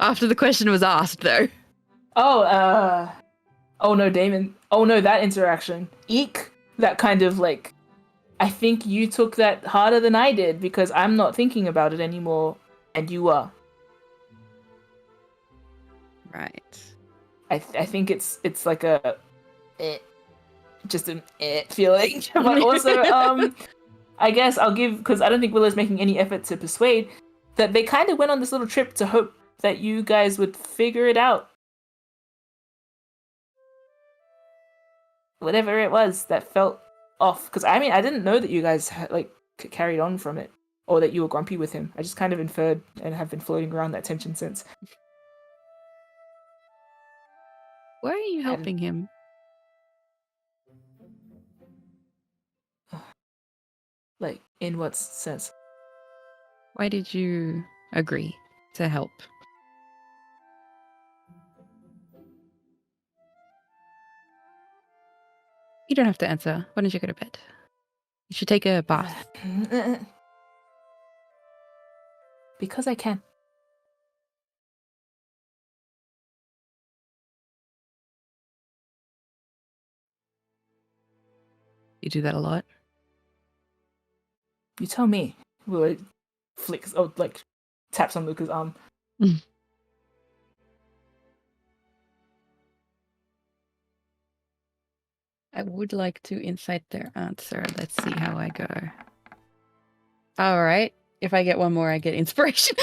After the question was asked, though. Oh, oh no, Damon. Oh no, that interaction. Eek. That kind of like, I think you took that harder than I did because I'm not thinking about it anymore, and you are. Right. I think it's like a, just an feeling, but also I guess I'll give, because I don't think Willow's making any effort to persuade, that they kind of went on this little trip to hope that you guys would figure it out. Whatever it was that felt off. Because I mean, I didn't know that you guys carried on from it, or that you were grumpy with him. I just kind of inferred and have been floating around that tension since. Where are you helping him? Like, in what sense? Why did you agree to help? You don't have to answer. Why don't you go to bed? You should take a bath. Because I can. You do that a lot. You tell me. Willow flicks, like, taps on Luca's arm. I would like to incite their answer. Let's see how I go. All right. If I get one more, I get inspiration.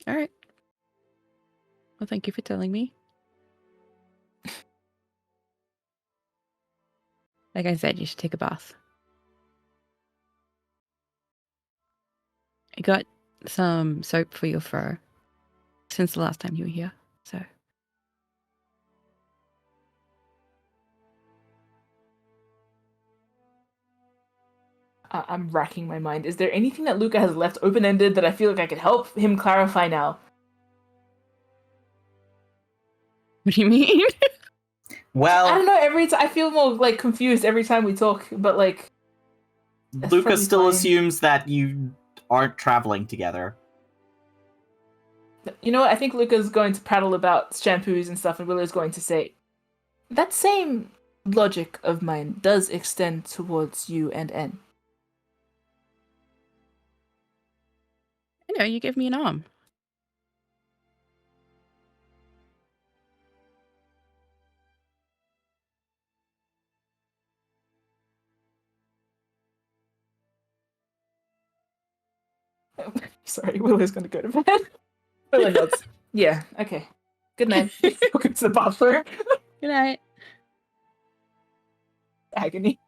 All right. Well, thank you for telling me. Like I said, you should take a bath. I got some soap for your fur since the last time you were here, so. I'm racking my mind. Is there anything that Luca has left open-ended that I feel like I could help him clarify now? What do you mean? well, I don't know. Every time I feel more like confused every time we talk, but like that's Luca probably still fine. assumes that you aren't traveling together. You know what? I think Luca's going to prattle about shampoos and stuff, and Willow's going to say, that same logic of mine does extend towards you and N. I know, you gave me an arm. Sorry, Willow's gonna go to bed. Willow nods. Yeah, okay. Good night. Welcome to the bathroom. Good night. Agony.